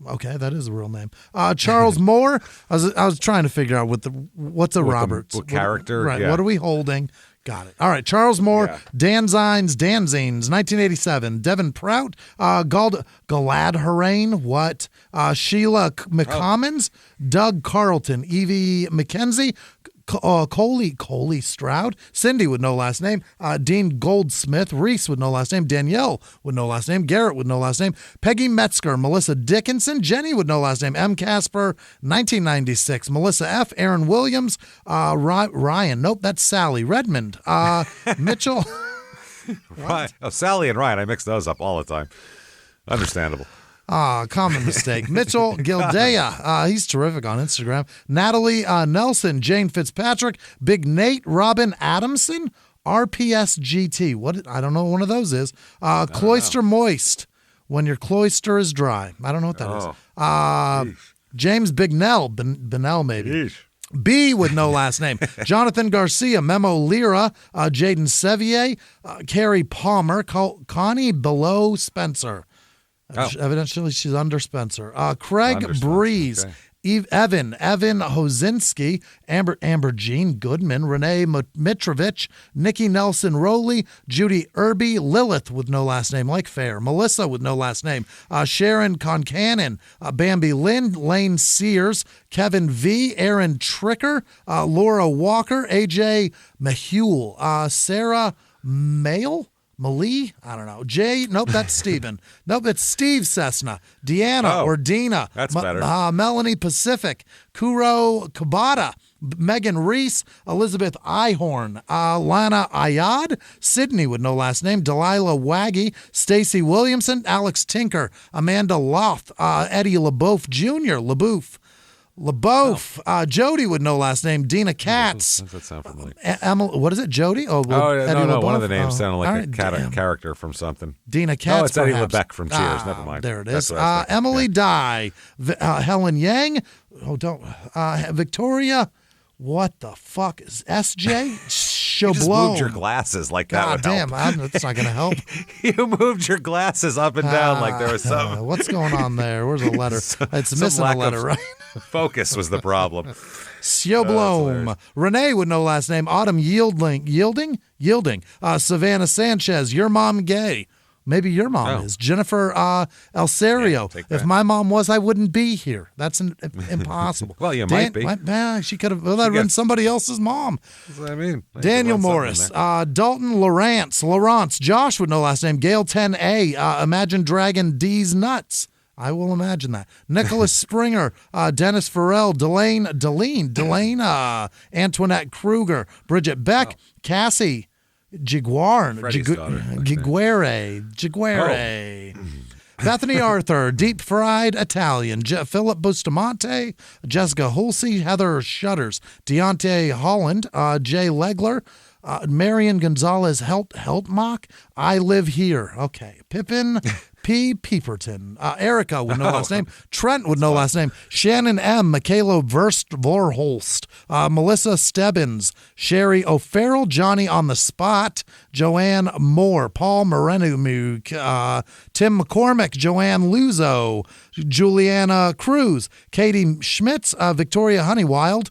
Okay, that is a real name. Charles Moore. I was trying to figure out what's a Roberts. What character? Right. Yeah. What are we holding? Got it. All right. Charles Moore, Danzines, 1987. Devin Prout, Galad Harain, what? Sheila McCommons, Doug Carlton, Evie McKenzie, Coley Stroud, Cindy with no last name, Dean Goldsmith, Reese with no last name, Danielle with no last name, Garrett with no last name, Peggy Metzger, Melissa Dickinson, Jenny with no last name, M. Casper, 1996, Melissa F., Aaron Williams, Ryan, nope, that's Sally Redmond, Mitchell. Right. Oh, Sally and Ryan, I mix those up all the time. Understandable. Common mistake. Mitchell Gildea, he's terrific on Instagram. Natalie Nelson, Jane Fitzpatrick, Big Nate, Robin Adamson, RPS GT. What? I don't know what one of those is. Cloister Moist, when your cloister is dry. I don't know what that is. James Bignell maybe. Yeesh. B with no last name. Jonathan Garcia, Memo Lira, Jaden Sevier, Carrie Palmer, Connie Below Spencer. Evidently, she's under Spencer. Craig Breeze, Evan Hozinski, Amber Jean Goodman, Renee Mitrovich, Nikki Nelson Rowley, Judy Irby, Lilith with no last name like Fair, Melissa with no last name, Sharon Concannon, Bambi Lynn, Lane Sears, Kevin V, Aaron Tricker, Laura Walker, AJ Mahule, Sarah Mayle, Malie? I don't know. Jay? Nope, that's Steven. Nope, it's Steve Cessna. Deanna or Dina. That's better. Melanie Pacific. Kuro Kabata. Megan Reese. Elizabeth Ihorn. Lana Ayad. Sydney with no last name. Delilah Waggy. Stacy Williamson. Alex Tinker. Amanda Loth. Eddie LaBeouf Jr. LaBeouf, Jody with no last name, Dina Katz. Does that sound familiar? Emily, what is it, Jody? No, one of the names sounded like a character from something. Dina Katz, it's Eddie perhaps. LeBeck from Cheers. Never mind. There it is. Emily Dye, Helen Yang, Victoria, what the fuck is SJ? You just moved your glasses like that would help. God damn, that's not going to help. You moved your glasses up and down like there was something. What's going on there? Where's the letter? It's missing a letter, right? Focus was the problem. Sjoblom. Renee with no last name. Autumn Yielding. Savannah Sanchez. Your mom gay. Maybe your mom is. Jennifer El Serio. If my mom was, I wouldn't be here. That's impossible. Well, you might be. She could have been somebody else's mom. That's what I mean. Daniel Morris. Dalton Lawrence. Josh with no last name. Gail 10A. Imagine Dragon D's Nuts. I will imagine that. Nicholas Springer, Dennis Farrell, Delane, Antoinette Kruger, Bridget Beck, Cassie, Jaguar, Bethany Arthur, Deep Fried Italian, Philip Bustamante, Jessica Hulsey, Heather Shutters, Deontay Holland, Jay Legler, Marion Gonzalez Heltmock, I Live Here. Okay. Pippin P. Peeperton, Erica with no last name, Trent with no last name, Shannon M., Michaela Vorholst, Melissa Stebbins, Sherry O'Farrell, Johnny on the Spot, Joanne Moore, Paul Morenumuk, Tim McCormick, Joanne Luzo, Juliana Cruz, Katie Schmitz, Victoria Honeywild,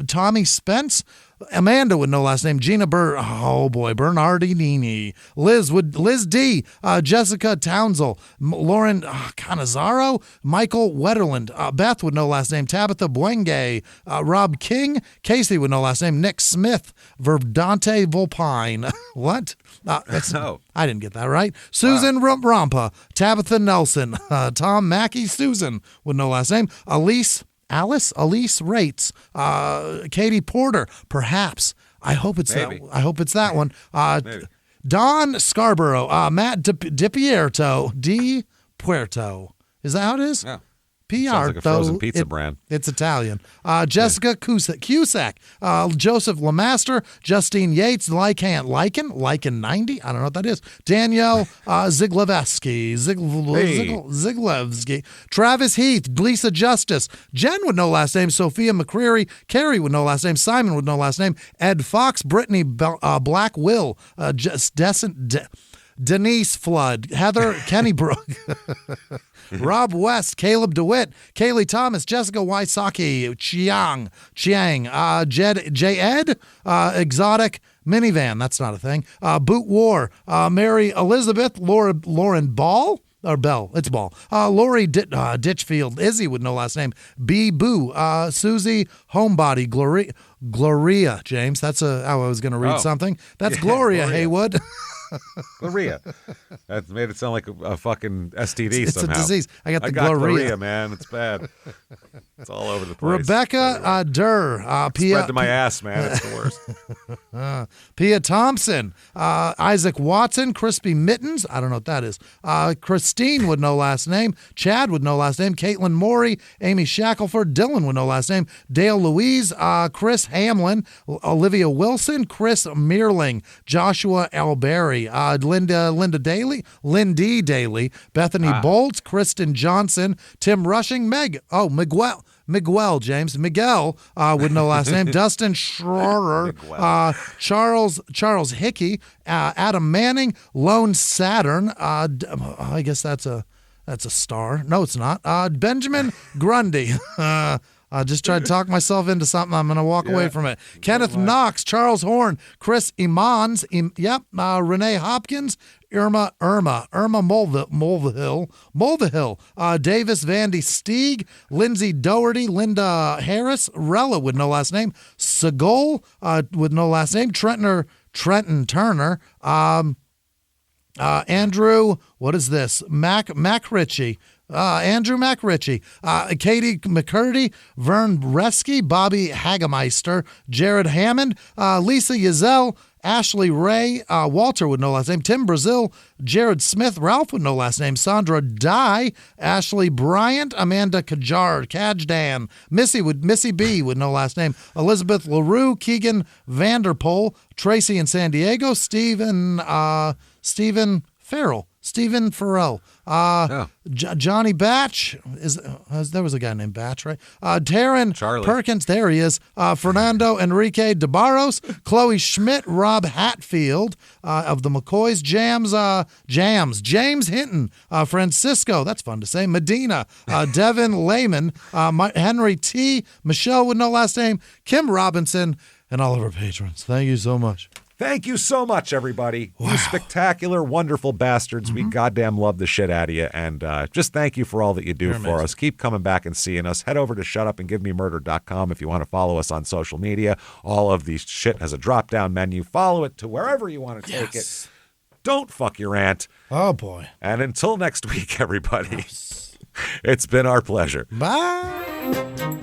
Tommy Spence, Amanda with no last name, Gina Bernardini, Liz D, Jessica Townsell, Lauren Canizaro, Michael Wetterland, Beth with no last name, Tabitha Buenge, Rob King, Casey with no last name, Nick Smith, Verdante Volpine. What? I didn't get that right. Susan Rampa, Tabitha Nelson, Tom Mackey, Susan with no last name, Elise Rates, Katie Porter, perhaps. I hope it's that one. Don Scarborough, Matt Di Puerto. Is that how it is? Yeah. Piarto. Sounds like a frozen pizza brand. It's Italian. Jessica Cusack, Joseph Lemaster, Justine Yates, Lycan 90. I don't know what that is. Danielle Ziglevsky, Ziglevsky, Travis Heath, Lisa Justice, Jen with no last name, Sophia McCreary, Carrie with no last name, Simon with no last name, Ed Fox, Brittany Black Will, Denise Flood, Heather Kennybrook, Rob West, Caleb DeWitt, Kaylee Thomas, Jessica Wysocki, Chiang, J. Ed, Exotic Minivan, that's not a thing, Boot War, Mary Elizabeth, Lauren Ball, or Bell, it's Ball. Lori Ditchfield, Izzy with no last name, B. Boo, Susie Homebody, Gloria, James, that's how I was going to read something. That's Gloria Haywood. Gloria. That made it sound like a fucking STD it's somehow. It's a disease. I got Gloria, man. It's bad. It's all over the place. Rebecca Durr. Spread to my ass, man. It's the worst. Pia Thompson. Isaac Watson. Crispy Mittens. I don't know what that is. Christine with no last name. Chad with no last name. Caitlin Morey. Amy Shackelford. Dylan with no last name. Dale Louise. Chris Hamlin. Olivia Wilson. Chris Meerling. Joshua Alberry. Linda Daly. Lindy Daly. Bethany Bolts. Kristen Johnson. Tim Rushing. Miguel, James. Miguel with no last name. Dustin Schroer. Charles Hickey. Adam Manning. Lone Saturn. I guess that's a That's a star. No, it's not. Benjamin Grundy. I just tried to talk myself into something. I'm going to walk away from it. Kenneth Knox, Charles Horn, Chris Imans, Renee Hopkins, Irma Mulvihill, Davis Vandy Stieg, Lindsay Doherty, Linda Harris, Rella with no last name, Segol with no last name, Trenton Turner, Andrew, what is this? Mac Ritchie. Andrew McRitchie, Katie McCurdy, Vern Resky, Bobby Hagemeister, Jared Hammond, Lisa Yazell, Ashley Ray, Walter with no last name, Tim Brazil, Jared Smith, Ralph with no last name, Sandra Dye, Ashley Bryant, Amanda Kajdan, Missy B with no last name, Elizabeth LaRue, Keegan Vanderpool, Tracy in San Diego, Stephen Farrell. Stephen Farrell, Johnny Batch, there was a guy named Batch, right? Taryn Charlie Perkins, there he is. Fernando Enrique DeBarros, Chloe Schmidt, Rob Hatfield of the McCoys, James Hinton, Francisco, that's fun to say, Medina, Devin Lehman, Henry T, Michelle with no last name, Kim Robinson, and all of our patrons. Thank you so much. Thank you so much, everybody. Wow. You spectacular, wonderful bastards. We goddamn love the shit out of you. And just thank you for all that you do for us. Keep coming back and seeing us. Head over to shutupandgivememurder.com if you want to follow us on social media. All of the shit has a drop-down menu. Follow it to wherever you want to take it. Don't fuck your aunt. Oh, boy. And until next week, everybody, it's been our pleasure. Bye.